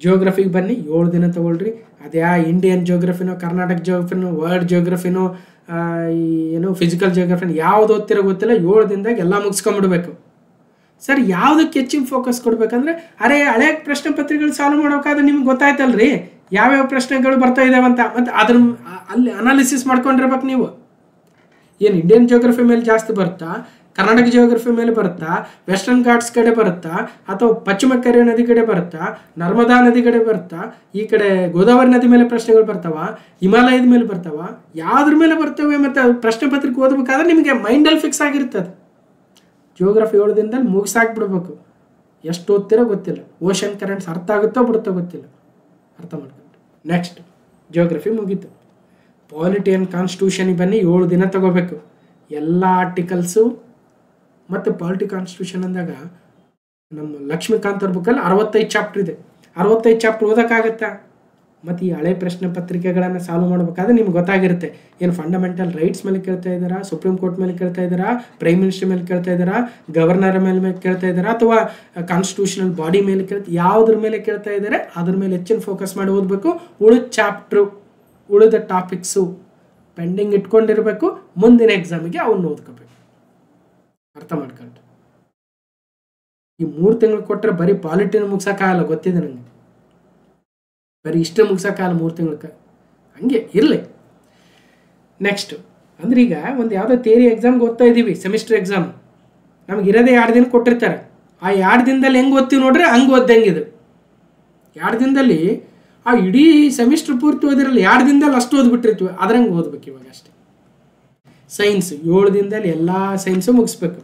ಜಿಯೋಗ್ರಫಿಗೆ ಬನ್ನಿ, 7 ದಿನ ತೊಗೊಳ್ರಿ. ಅದ್ಯಾ ಇಂಡಿಯನ್ ಜಿಯೋಗ್ರಫಿನೋ, ಕರ್ನಾಟಕ ಜಿಯೋಗ್ರಫಿನೋ, ವರ್ಲ್ಡ್ ಜಿಯೋಗ್ರಫಿನೋ, ಏನು ಫಿಸಿಕಲ್ ಜಿಯೋಗ್ರಫಿನೋ ಯಾವ್ದು ಓದ್ತಿರೋ ಗೊತ್ತಿಲ್ಲ, 7 ದಿನದಾಗ ಎಲ್ಲ ಮುಗಿಸ್ಕೊಂಡ್ಬಿಡ್ಬೇಕು. ಸರ್ ಯಾವುದಕ್ಕೆ ಹೆಚ್ಚಿನ ಫೋಕಸ್ ಕೊಡ್ಬೇಕಂದ್ರೆ, ಅರೆ ಹಳೆ ಪ್ರಶ್ನೆ ಪತ್ರಿಕೆಗಳು ಸಾಲ್ವ್ ಮಾಡೋಕ್ಕಾದ್ರೆ ನಿಮ್ಗೆ ಗೊತ್ತಾಯ್ತಲ್ರಿ ಯಾವ್ಯಾವ ಪ್ರಶ್ನೆಗಳು ಬರ್ತಾ ಇದ್ದಾವಂತ. ಮತ್ತು ಅಲ್ಲಿ ಅನಾಲಿಸಿಸ್ ಮಾಡ್ಕೊಂಡಿರ್ಬೇಕು ನೀವು. ಏನು ಇಂಡಿಯನ್ ಜಿಯೋಗ್ರಫಿ ಮೇಲೆ ಜಾಸ್ತಿ ಬರುತ್ತಾ, ಕರ್ನಾಟಕ ಜಿಯೋಗ್ರಫಿ ಮೇಲೆ ಬರುತ್ತಾ, ವೆಸ್ಟರ್ನ್ ಘಾಟ್ಸ್ ಕಡೆ ಬರುತ್ತಾ, ಅಥವಾ ಪಶ್ಚಿಮ ಕರೆ ನದಿ ಕಡೆ ಬರುತ್ತಾ, ನರ್ಮದಾ ನದಿ ಕಡೆ ಬರುತ್ತಾ, ಈ ಕಡೆ ಗೋದಾವರಿ ನದಿ ಮೇಲೆ ಪ್ರಶ್ನೆಗಳು ಬರ್ತಾವ, ಹಿಮಾಲಯದ ಮೇಲೆ ಬರ್ತಾವ, ಯಾವ್ದ್ರ ಮೇಲೆ ಬರ್ತವೆ. ಮತ್ತು ಪ್ರಶ್ನೆ ಪತ್ರಿಕೆ ಓದಬೇಕಾದ್ರೆ ನಿಮಗೆ ಮೈಂಡಲ್ಲಿ ಫಿಕ್ಸ್ ಆಗಿರ್ತದೆ. ಜಿಯೋಗ್ರಫಿ 7 ದಿನದಲ್ಲಿ ಮುಗಿಸಾಕ್ಬಿಡ್ಬೇಕು. ಎಷ್ಟು ಓದ್ತಿರೋ ಗೊತ್ತಿಲ್ಲ, ಓಷನ್ ಕರೆಂಟ್ಸ್ ಅರ್ಥ ಆಗುತ್ತೋ ಬಿಡುತ್ತೋ ಗೊತ್ತಿಲ್ಲ. ಅರ್ಥ ಮಾಡ್ಕೊಂಡು ನೆಕ್ಸ್ಟ್ ಜಿಯೋಗ್ರಫಿ ಮುಗೀತು. ಪಾಲಿಟಿ ಆ್ಯಂಡ್ ಕಾನ್ಸ್ಟಿಟ್ಯೂಷನಿಗೆ ಬನ್ನಿ, 7 ದಿನ ತಗೋಬೇಕು. ಎಲ್ಲ ಆರ್ಟಿಕಲ್ಸು ಮತ್ತು ಪಾಲಿಟಿ ಕಾನ್ಸ್ಟಿಟ್ಯೂಷನ್ ಅಂದಾಗ ನಮ್ಮ ಲಕ್ಷ್ಮೀಕಾಂತ್ ಅವ್ರ ಬುಕ್ಕಲ್ಲಿ 65 ಚಾಪ್ಟರ್ ಇದೆ. 65 ಚಾಪ್ಟರ್ ಓದೋಕ್ಕಾಗತ್ತಾ? ಮತ್ತು ಈ ಹಳೆ ಪ್ರಶ್ನೆ ಪತ್ರಿಕೆಗಳನ್ನು ಸಾಲ್ವ್ ಮಾಡಬೇಕಾದ್ರೆ ನಿಮ್ಗೆ ಗೊತ್ತಾಗಿರುತ್ತೆ, ಏನು ಫಂಡಮೆಂಟಲ್ ರೈಟ್ಸ್ ಮೇಲೆ ಕೇಳ್ತಾ ಇದ್ದಾರಾ, ಸುಪ್ರೀಂ ಕೋರ್ಟ್ ಮೇಲೆ ಕೇಳ್ತಾ ಇದ್ದಾರಾ, ಪ್ರೈಮ್ ಮಿನಿಸ್ಟರ್ ಮೇಲೆ ಕೇಳ್ತಾ ಇದ್ದಾರಾ, ಗವರ್ನರ್ ಮೇಲೆ ಕೇಳ್ತಾ ಇದ್ದಾರಾ, ಅಥವಾ ಕಾನ್ಸ್ಟಿಟ್ಯೂಷನಲ್ ಬಾಡಿ ಮೇಲೆ ಯಾವುದ್ರ ಮೇಲೆ ಕೇಳ್ತಾ ಇದ್ದಾರೆ ಅದ್ರ ಮೇಲೆ ಹೆಚ್ಚಿನ ಫೋಕಸ್ ಮಾಡಿ ಓದಬೇಕು. ಉಳಿದ ಟಾಪಿಕ್ಸು ಪೆಂಡಿಂಗ್ ಇಟ್ಕೊಂಡಿರಬೇಕು, ಮುಂದಿನ ಎಕ್ಸಾಮಿಗೆ ಅವನ್ನ ಓದ್ಕೋಬೇಕು. ಅರ್ಥ ಮಾಡ್ಕೊಂಡು ಈ 3 ತಿಂಗಳು ಕೊಟ್ಟರೆ ಬರೀ ಪಾಲಿಟಿನ ಮುಗ್ಸೋಕ್ಕಾಗಲ್ಲ, ಗೊತ್ತಿದೆ ನನಗೆ. ಬರೀ ಇಷ್ಟೇ ಮುಗ್ಸೋಕ್ಕಾಗಲ್ಲ 3 ತಿಂಗಳಕ್ಕೆ, ಹಂಗೆ ಇರಲಿ. ನೆಕ್ಸ್ಟ್ ಅಂದ್ರೆ ಈಗ ಒಂದು ಯಾವುದೋ ಥಿಯರಿ ಎಕ್ಸಾಮ್ಗೆ ಓದ್ತಾ ಇದ್ದೀವಿ, ಸೆಮಿಸ್ಟರ್ ಎಕ್ಸಾಮ್, ನಮ್ಗೆ ಇರೋದೇ 2 ದಿನ ಕೊಟ್ಟಿರ್ತಾರೆ. ಆ 2 ದಿನದಲ್ಲಿ ಹೆಂಗೆ ಓದ್ತೀವಿ ನೋಡ್ರಿ, ಹಂಗೆ ಓದ್ದಂಗಿದೆ. 2 ದಿನದಲ್ಲಿ ಆ ಇಡೀ ಸೆಮಿಸ್ಟರ್ ಪೂರ್ತಿ ಓದಿರಲ್ಲ, 2 ದಿನದಲ್ಲಿ ಅಷ್ಟು ಓದ್ಬಿಟ್ಟಿರ್ತೀವಿ, ಅದ್ರಂಗೆ ಓದ್ಬೇಕು ಇವಾಗ ಅಷ್ಟೇ. ಸೈನ್ಸ್ 7 ದಿನದಲ್ಲಿ ಎಲ್ಲ ಸೈನ್ಸು ಮುಗಿಸ್ಬೇಕು.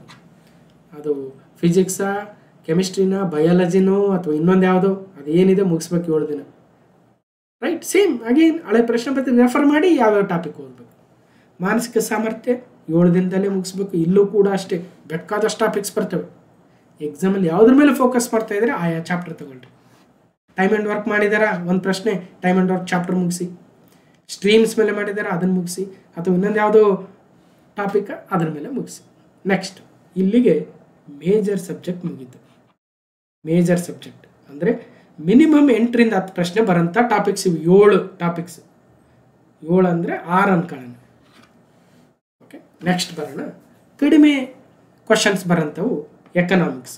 ಅದು ಫಿಸಿಕ್ಸಾ, ಕೆಮಿಸ್ಟ್ರಿನ, ಬಯಾಲಜಿನೋ ಅಥವಾ ಇನ್ನೊಂದು ಯಾವುದೋ ಅದೇನಿದೆ ಮುಗಿಸ್ಬೇಕು 7 ದಿನ. ರೈಟ್, ಸೇಮ್ ಅಗೇನ್ ಹಳೆ ಪ್ರಶ್ನೆ ಪತ್ರಿಕೆ ರೆಫರ್ ಮಾಡಿ ಯಾವ್ಯಾವ ಟಾಪಿಕ್ ಓದಬೇಕು. ಮಾನಸಿಕ ಸಾಮರ್ಥ್ಯ 7 ದಿನದಲ್ಲೇ ಮುಗಿಸ್ಬೇಕು. ಇಲ್ಲೂ ಕೂಡ ಅಷ್ಟೇ ಬೇಕಾದಷ್ಟು ಟಾಪಿಕ್ಸ್ ಬರ್ತವೆ. ಎಕ್ಸಾಮಲ್ಲಿ ಯಾವುದ್ರ ಮೇಲೆ ಫೋಕಸ್ ಮಾಡ್ತಾ ಇದ್ರೆ ಆಯಾ ಚಾಪ್ಟರ್ ತಗೊಳ್ರಿ. ಟೈಮ್ ಆ್ಯಂಡ್ ವರ್ಕ್ ಮಾಡಿದಾರಾ, ಒಂದು ಪ್ರಶ್ನೆ ಟೈಮ್ ಆ್ಯಂಡ್ ವರ್ಕ್ ಚಾಪ್ಟರ್ ಮುಗಿಸಿ. ಸ್ಟ್ರೀಮ್ಸ್ ಮೇಲೆ ಮಾಡಿದಾರಾ, ಅದನ್ನು ಮುಗಿಸಿ. ಅಥವಾ ಇನ್ನೊಂದು ಯಾವುದೋ ಟಾಪಿಕ್ ಅದ್ರ ಮೇಲೆ ಮುಗಿಸಿ. ನೆಕ್ಸ್ಟ್ ಇಲ್ಲಿಗೆ ಮೇಜರ್ ಸಬ್ಜೆಕ್ಟ್ ಮುಗೀತು. ಮೇಜರ್ ಸಬ್ಜೆಕ್ಟ್ ಅಂದರೆ ಮಿನಿಮಮ್ 8 ರಿಂದ 10 ಪ್ರಶ್ನೆ ಬರೋಂಥ ಟಾಪಿಕ್ಸ್ ಇವು. 7 ಟಾಪಿಕ್ಸ್ 7 ಅಂದರೆ 6 ಅನ್ಕೊಳ್ಳೋಣ. ಓಕೆ, ನೆಕ್ಸ್ಟ್ ಬರೋಣ. ಕಡಿಮೆ ಕ್ವಶನ್ಸ್ ಬರೋಂಥವು ಎಕನಾಮಿಕ್ಸ್.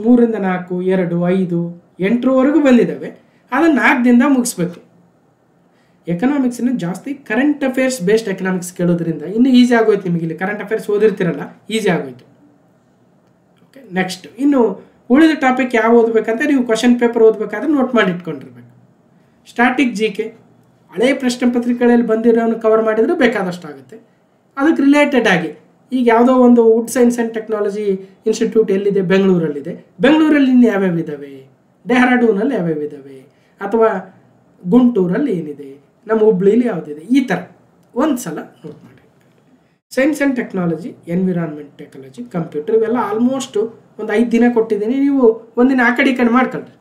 3 ರಿಂದ 4, 2, 5, 8ರವರೆಗೂ ಬಂದಿದ್ದಾವೆ. ಅದನ್ನು 4 ದಿನದ ಮುಗಿಸ್ಬೇಕು. ಎಕನಾಮಿಕ್ಸನ್ನು ಜಾಸ್ತಿ ಕರೆಂಟ್ ಅಫೇರ್ಸ್ ಬೇಸ್ಡ್ ಎಕನಾಮಿಕ್ಸ್ ಕೇಳೋದ್ರಿಂದ ಇನ್ನೂ ಈಸಿ ಆಗೋಯ್ತು ನಿಮಗೆ. ಇಲ್ಲಿ ಕರೆಂಟ್ ಅಫೇರ್ಸ್ ಓದಿರ್ತಿರಲ್ಲ, ಈಸಿ ಆಗೋಯ್ತು. ಓಕೆ, ನೆಕ್ಸ್ಟ್ ಇನ್ನು ಉಳಿದ ಟಾಪಿಕ್ ಯಾವ ಓದಬೇಕಂತ ನೀವು ಕ್ವಶನ್ ಪೇಪರ್ ಓದಬೇಕಾದ್ರೆ ನೋಟ್ ಮಾಡಿ ಇಟ್ಕೊಂಡಿರ್ಬೇಕು. ಸ್ಟ್ಯಾಟಿಕ್ GK ಹಳೆ ಪ್ರಶ್ನೆ ಪತ್ರಿಕೆಗಳಲ್ಲಿ ಬಂದಿರೋನು ಕವರ್ ಮಾಡಿದರೆ ಬೇಕಾದಷ್ಟು ಆಗುತ್ತೆ. ಅದಕ್ಕೆ ರಿಲೇಟೆಡ್ ಆಗಿ ಈಗ ಯಾವುದೋ ಒಂದು wood science and technology institute ಎಲ್ಲಿದೆ, ಬೆಂಗಳೂರಲ್ಲಿದೆ. ಬೆಂಗಳೂರಲ್ಲಿ ಇನ್ನು ಯಾವ್ಯಾವ ಇದ್ದಾವೆ, ಡೆಹ್ರಾಡೂನಲ್ಲಿ ಯಾವ್ಯಾವ ಇದ್ದಾವೆ, ಅಥವಾ ಗುಂಟೂರಲ್ಲಿ ಏನಿದೆ, ನಮ್ಮ ಹುಬ್ಳಿಲಿ ಯಾವುದಿದೆ, ಈ ಥರ ಒಂದು ಸಲ ನೋಟ್ ಮಾಡಿ. Science and technology, environment technology, computer ಇವೆಲ್ಲ ಆಲ್ಮೋಸ್ಟ್ ಒಂದು 5 ದಿನ ಕೊಟ್ಟಿದ್ದೀನಿ. ನೀವು ಒಂದಿನ ಆ ಕಡೆ ಮಾಡ್ಕೊಳ್ರಿ.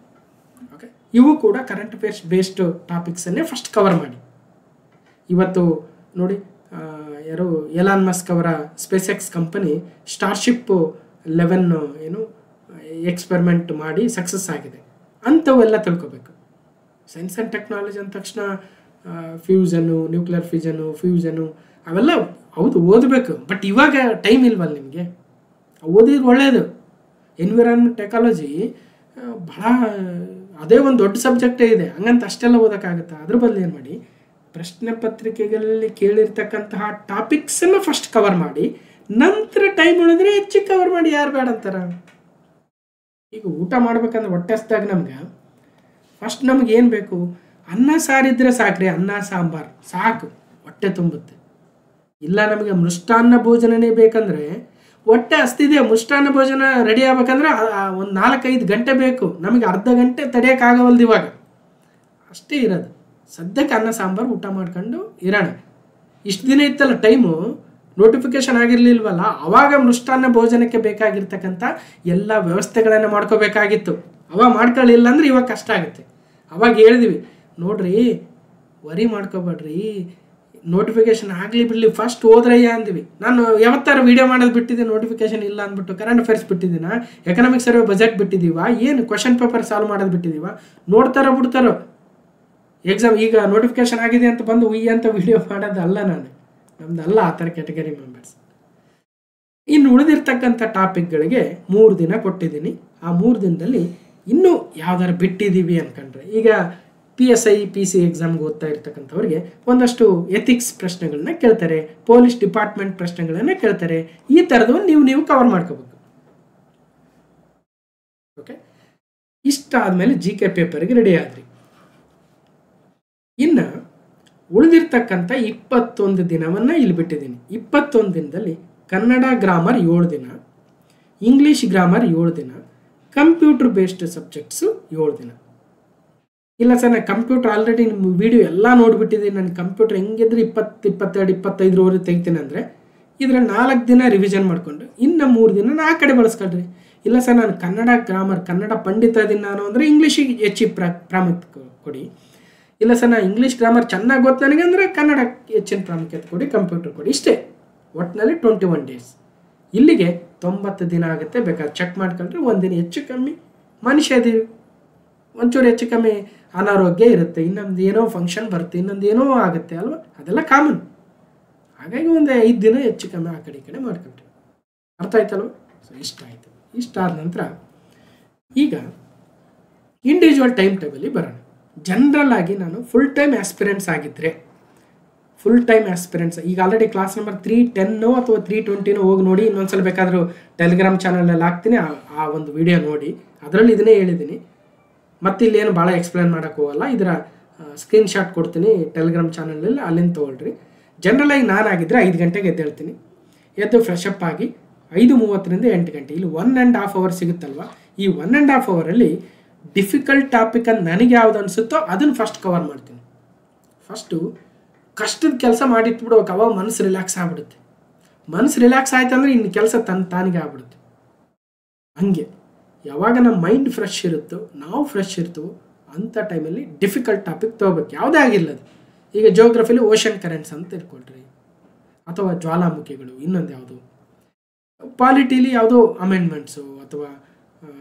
ಓಕೆ, ಇವು ಕೂಡ ಕರೆಂಟ್ ಅಫೇರ್ಸ್ ಬೇಸ್ಡ್ ಟಾಪಿಕ್ಸನ್ನೇ ಫಸ್ಟ್ ಕವರ್ ಮಾಡಿ. ಇವತ್ತು ನೋಡಿ, ಯಾರು ಎಲಾನ್ ಮಸ್ಕ್ ಅವರ SpaceX company Starship 11 experiment ಮಾಡಿ ಸಕ್ಸಸ್ ಆಗಿದೆ. ಅಂಥವೆಲ್ಲ ತಿಳ್ಕೊಬೇಕು. ಸೈನ್ಸ್ ಆ್ಯಂಡ್ ಟೆಕ್ನಾಲಜಿ ಅಂದ ತಕ್ಷಣ ಫ್ಯೂಸನು, ನ್ಯೂಕ್ಲಿಯರ್ ಫ್ಯೂಸನು ಅವೆಲ್ಲ ಹೌದು ಓದಬೇಕು. ಬಟ್ ಇವಾಗ ಟೈಮ್ ಇಲ್ವಲ್ಲ ನಿಮಗೆ, ಓದಿದ್ರೆ ಒಳ್ಳೆಯದು. ಎನ್ವಿರಾನ್ಮೆಂಟ್ ಟೆಕ್ನಾಲಜಿ ಭಾಳ ಅದೇ ಒಂದು ದೊಡ್ಡ ಸಬ್ಜೆಕ್ಟೇ ಇದೆ, ಹಂಗಂತ ಅಷ್ಟೆಲ್ಲ ಓದೋಕ್ಕಾಗುತ್ತೆ. ಅದ್ರ ಬದಲು ಏನು ಮಾಡಿ, ಪ್ರಶ್ನೆ ಪತ್ರಿಕೆಗಳಲ್ಲಿ ಕೇಳಿರ್ತಕ್ಕಂತಹ ಟಾಪಿಕ್ಸನ್ನು ಫಸ್ಟ್ ಕವರ್ ಮಾಡಿ, ನಂತರ ಟೈಮ್ ಉಳಿದ್ರೆ ಹೆಚ್ಚಿಗೆ ಕವರ್ ಮಾಡಿ. ಯಾರು ಬೇಡ ಅಂತಾರ? ಈಗ ಊಟ ಮಾಡ್ಬೇಕಂದ್ರೆ ಹೊಟ್ಟೆ ಹಸ್ದಾಗ ನಮ್ಗೆ ಫಸ್ಟ್ ನಮ್ಗೆ ಏನು ಬೇಕು? ಅನ್ನ ಸಾರಿದ್ರೆ ಸಾಕ್ರಿ, ಅನ್ನ ಸಾಂಬಾರು ಸಾಕು, ಹೊಟ್ಟೆ ತುಂಬುತ್ತೆ. ಇಲ್ಲ ನಮಗೆ ಮೃಷ್ಟಾನ್ನ ಭೋಜನನೇ ಬೇಕಂದ್ರೆ ಹೊಟ್ಟೆ ಹಸ್ತಿದೆ, ಮೃಷ್ಟಾನ್ನ ಭೋಜನ ರೆಡಿ ಆಗ್ಬೇಕಂದ್ರೆ ಒಂದು 4-5 ಗಂಟೆ ಬೇಕು. ನಮಗೆ ಅರ್ಧ ಗಂಟೆ ತಡೆಯೋಕ್ಕಾಗವಲ್ದು ಇವಾಗ, ಅಷ್ಟೇ ಇರೋದು. ಸದ್ಯಕ್ಕೆ ಅನ್ನ ಸಾಂಬಾರು ಊಟ ಮಾಡ್ಕೊಂಡು ಇರೋಣ. ಇಷ್ಟು ದಿನ ಇತ್ತಲ್ಲ ಟೈಮು, ನೋಟಿಫಿಕೇಶನ್ ಆಗಿರಲಿಲ್ವಲ್ಲ, ಅವಾಗ ಮೃಷ್ಟಾನ್ನ ಭೋಜನಕ್ಕೆ ಬೇಕಾಗಿರ್ತಕ್ಕಂಥ ಎಲ್ಲ ವ್ಯವಸ್ಥೆಗಳನ್ನು ಮಾಡ್ಕೋಬೇಕಾಗಿತ್ತು. ಅವಾಗ ಮಾಡ್ಕೊಳ್ಳಿಲ್ಲ ಅಂದ್ರೆ ಇವಾಗ ಕಷ್ಟ ಆಗುತ್ತೆ. ಅವಾಗ ಹೇಳಿದ್ವಿ ನೋಡ್ರಿ, ವರಿ ಮಾಡ್ಕೋಬೇಡ್ರಿ, ನೋಟಿಫಿಕೇಶನ್ ಆಗಲಿ ಬಿಡಲಿ ಫಸ್ಟ್ ಹೋದ್ರಯ್ಯ ಅಂದ್ವಿ. ನಾನು ಯಾವತ್ತಾರ ವೀಡಿಯೋ ಮಾಡೋದು ಬಿಟ್ಟಿದ್ದೆ, ನೋಟಿಫಿಕೇಶನ್ ಇಲ್ಲ ಅಂದ್ಬಿಟ್ಟು ಕರೆಂಟ್ ಅಫೇರ್ಸ್ ಬಿಟ್ಟಿದ್ದೀನ, ಎಕನಾಮಿಕ್ಸ್ ಸರ್ವೆ ಬಜೆಟ್ ಬಿಟ್ಟಿದ್ದೀವ, ಏನು ಕ್ವಶನ್ ಪೇಪರ್ ಸಾಲ್ವ್ ಮಾಡೋದು ಬಿಟ್ಟಿದ್ದೀವ. ನೋಡ್ತಾರೋ ಬಿಡ್ತಾರೋ ಎಕ್ಸಾಮ್. ಈಗ ನೋಟಿಫಿಕೇಶನ್ ಆಗಿದೆ ಅಂತ ಬಂದು ಅಂತ ವಿಡಿಯೋ ಮಾಡೋದು ಅಲ್ಲ, ನಮ್ದಲ್ಲ ಆ ಥರ ಕ್ಯಾಟಗರಿ ಮೆಂಬರ್ಸ್. ಇನ್ನು ಉಳಿದಿರ್ತಕ್ಕಂಥ ಟಾಪಿಕ್ಗಳಿಗೆ 3 ದಿನ ಕೊಟ್ಟಿದ್ದೀನಿ. ಆ 3 ದಿನದಲ್ಲಿ ಇನ್ನೂ ಯಾವ್ದಾರು ಬಿಟ್ಟಿದ್ದೀವಿ ಅನ್ಕೊಂಡ್ರೆ, ಈಗ PSI PC ಎಕ್ಸಾಮ್ಗೆ ಓದ್ತಾ ಇರ್ತಕ್ಕಂಥವ್ರಿಗೆ ಒಂದಷ್ಟು ಎಥಿಕ್ಸ್ ಪ್ರಶ್ನೆಗಳನ್ನ ಕೇಳ್ತಾರೆ, ಪೊಲೀಸ್ ಡಿಪಾರ್ಟ್ಮೆಂಟ್ ಪ್ರಶ್ನೆಗಳನ್ನ ಕೇಳ್ತಾರೆ. ಈ ಥರದ್ದು ನೀವು ಕವರ್ ಮಾಡ್ಕೋಬೇಕು. ಓಕೆ, ಇಷ್ಟಾದ್ಮೇಲೆ GK ಪೇಪರ್ಗೆ ರೆಡಿ ಆದ್ರಿ. ಇನ್ನು ಉಳಿದಿರ್ತಕ್ಕಂಥ 21 ದಿನವನ್ನು ಇಲ್ಲಿ ಬಿಟ್ಟಿದ್ದೀನಿ. 21 ದಿನದಲ್ಲಿ ಕನ್ನಡ ಗ್ರಾಮರ್ 7 ದಿನ, ಇಂಗ್ಲೀಷ್ ಗ್ರಾಮರ್ 7 ದಿನ, ಕಂಪ್ಯೂಟರ್ ಬೇಸ್ಡ್ ಸಬ್ಜೆಕ್ಟ್ಸು 7 ದಿನ. ಇಲ್ಲ ಸರ್, ನಾನು ಕಂಪ್ಯೂಟರ್ ಆಲ್ರೆಡಿ ನಿಮ್ಮ ವಿಡಿಯೋ ಎಲ್ಲ ನೋಡಿಬಿಟ್ಟಿದ್ದೀನಿ, ನನ್ನ ಕಂಪ್ಯೂಟರ್ ಹೆಂಗಿದ್ರೆ 20, 22, 25ರವರೆಗೆ ತೆಗಿತೀನಿ ಅಂದರೆ ಇದರಲ್ಲಿ 4 ದಿನ ರಿವಿಷನ್ ಮಾಡಿಕೊಂಡು ಇನ್ನು 3 ದಿನ ಆ ಕಡೆ ಬಳಸ್ಕೊಳ್ರಿ. ಇಲ್ಲ ಸರ್, ನಾನು ಕನ್ನಡ ಗ್ರಾಮರ್, ಕನ್ನಡ ಪಂಡಿತ ಇದೀನಿ ನಾನು ಅಂದರೆ ಇಂಗ್ಲೀಷಿಗೆ ಹೆಚ್ಚಿಗೆ ಪ್ರಾಮುಖ್ಯತೆ ಕೊಡಿ. ಇಲ್ಲ ಸರ್, ನಾನು ಇಂಗ್ಲೀಷ್ ಗ್ರಾಮರ್ ಚೆನ್ನಾಗಿ ಗೊತ್ತು ನನಗೆ ಅಂದರೆ ಕನ್ನಡ ಹೆಚ್ಚಿನ ಪ್ರಾಮುಖ್ಯತೆ ಕೊಡಿ, ಕಂಪ್ಯೂಟರ್ ಕೊಡಿ. ಇಷ್ಟೇ, ಒಟ್ಟಿನಲ್ಲಿ 21 ಡೇಸ್. ಇಲ್ಲಿಗೆ 90 ದಿನ ಆಗುತ್ತೆ. ಬೇಕಾದ್ರೆ ಚೆಕ್ ಮಾಡ್ಕೊಂಡ್ರೆ ಒಂದಿನ ಹೆಚ್ಚು ಕಮ್ಮಿ ಮನುಷ್ಯ ಇದೀವಿ, ಒಂಚೂರು ಹೆಚ್ಚು ಕಮ್ಮಿ ಅನಾರೋಗ್ಯ ಇರುತ್ತೆ, ಇನ್ನೊಂದು ಏನೋ ಫಂಕ್ಷನ್ ಬರುತ್ತೆ, ಇನ್ನೊಂದು ಏನೋ ಆಗುತ್ತೆ ಅಲ್ವಾ, ಅದೆಲ್ಲ ಕಾಮನ್. ಹಾಗಾಗಿ ಒಂದು 5 ದಿನ ಹೆಚ್ಚು ಕಮ್ಮಿ ಆ ಕಡೆ ಈ ಕಡೆ ಮಾಡ್ಕೊಂಡ್ರಿ. ಅರ್ಥ ಆಯ್ತಲ್ವ? ಸೊ ಇಷ್ಟ ಆಯಿತು. ಇಷ್ಟಾದ ನಂತರ ಈಗ ಇಂಡಿವಿಜುವಲ್ ಟೈಮ್ ಟೇಬಲಿಗೆ ಬರೋಣ. ಜನರಲ್ ಆಗಿ ನಾನು ಫುಲ್ ಟೈಮ್ ಆಸ್ಪಿರೆಂಟ್ಸ್ ಆಗಿದ್ದರೆ, ಫುಲ್ ಟೈಮ್ ಆಸ್ಪಿರೆಂಟ್ಸ್ ಈಗ ಆಲ್ರೆಡಿ ಕ್ಲಾಸ್ ನಂಬರ್ 310 ಅಥವಾ 320 ಹೋಗಿ ನೋಡಿ. ಇನ್ನೊಂದ್ಸಲ ಬೇಕಾದರೂ ಟೆಲಿಗ್ರಾಮ್ ಚಾನಲಲ್ಲಿ ಹಾಕ್ತೀನಿ, ಆ ಒಂದು ವಿಡಿಯೋ ನೋಡಿ. ಅದರಲ್ಲಿ ಇದನ್ನೇ ಹೇಳಿದ್ದೀನಿ. ಮತ್ತು ಇಲ್ಲೇನು ಭಾಳ ಎಕ್ಸ್ಪ್ಲೇನ್ ಮಾಡೋಕ್ಕೆ ಹೋಗಲ್ಲ. ಇದರ ಸ್ಕ್ರೀನ್ಶಾಟ್ ಕೊಡ್ತೀನಿ ಟೆಲಿಗ್ರಾಮ್ ಚಾನಲಲ್ಲಿ, ಅಲ್ಲಿಂದ ತೊಗೊಳ್ರಿ. ಜನರಲಾಗಿ ನಾನಾಗಿದ್ದರೆ 5 ಗಂಟೆಗೆ ಎದ್ದೇಳ್ತೀನಿ. ಎದ್ದು ಫ್ರೆಶ್ ಅಪ್ ಆಗಿ 5:30ರಿಂದ 8 ಗಂಟೆ, ಇಲ್ಲಿ 1.5 ಅವರ್ ಸಿಗುತ್ತಲ್ವ. ಈ 1.5 ಅವರಲ್ಲಿ ಡಿಫಿಕಲ್ಟ್ ಟಾಪಿಕ್ ಅಂತ ನನಗೆ ಯಾವ್ದು ಅನಿಸುತ್ತೋ ಅದನ್ನು ಫಸ್ಟ್ ಕವರ್ ಮಾಡ್ತೀನಿ. ಫಸ್ಟು ಕಷ್ಟದ ಕೆಲಸ ಮಾಡಿಟ್ಬಿಡ್ಬೇಕು, ಅವಾಗ ಮನಸ್ಸು ರಿಲ್ಯಾಕ್ಸ್ ಆಗ್ಬಿಡುತ್ತೆ. ಮನಸ್ಸು ರಿಲ್ಯಾಕ್ಸ್ ಆಯ್ತು ಅಂದರೆ ಇನ್ನು ಕೆಲಸ ತಾನಿಗೆ ಆಗ್ಬಿಡುತ್ತೆ. ಹಂಗೆ ಯಾವಾಗ ನಮ್ಮ ಮೈಂಡ್ ಫ್ರೆಶ್ ಇರುತ್ತೋ, ನಾವು ಫ್ರೆಶ್ ಇರ್ತೀವೋ ಅಂಥ ಟೈಮಲ್ಲಿ ಡಿಫಿಕಲ್ಟ್ ಟಾಪಿಕ್ ತೊಗೋಬೇಕು, ಯಾವುದೇ ಆಗಿಲ್ಲದು. ಈಗ ಜಿಯೋಗ್ರಫಿಲಿ ಓಷನ್ ಕರೆಂಟ್ಸ್ ಅಂತ ಇಟ್ಕೊಳ್ರಿ, ಅಥವಾ ಜ್ವಾಲಾಮುಖಿಗಳು, ಇನ್ನೊಂದು ಯಾವುದು ಪಾಲಿಟಿಲಿ ಯಾವುದೋ ಅಮೆಂಡ್ಮೆಂಟ್ಸು ಅಥವಾ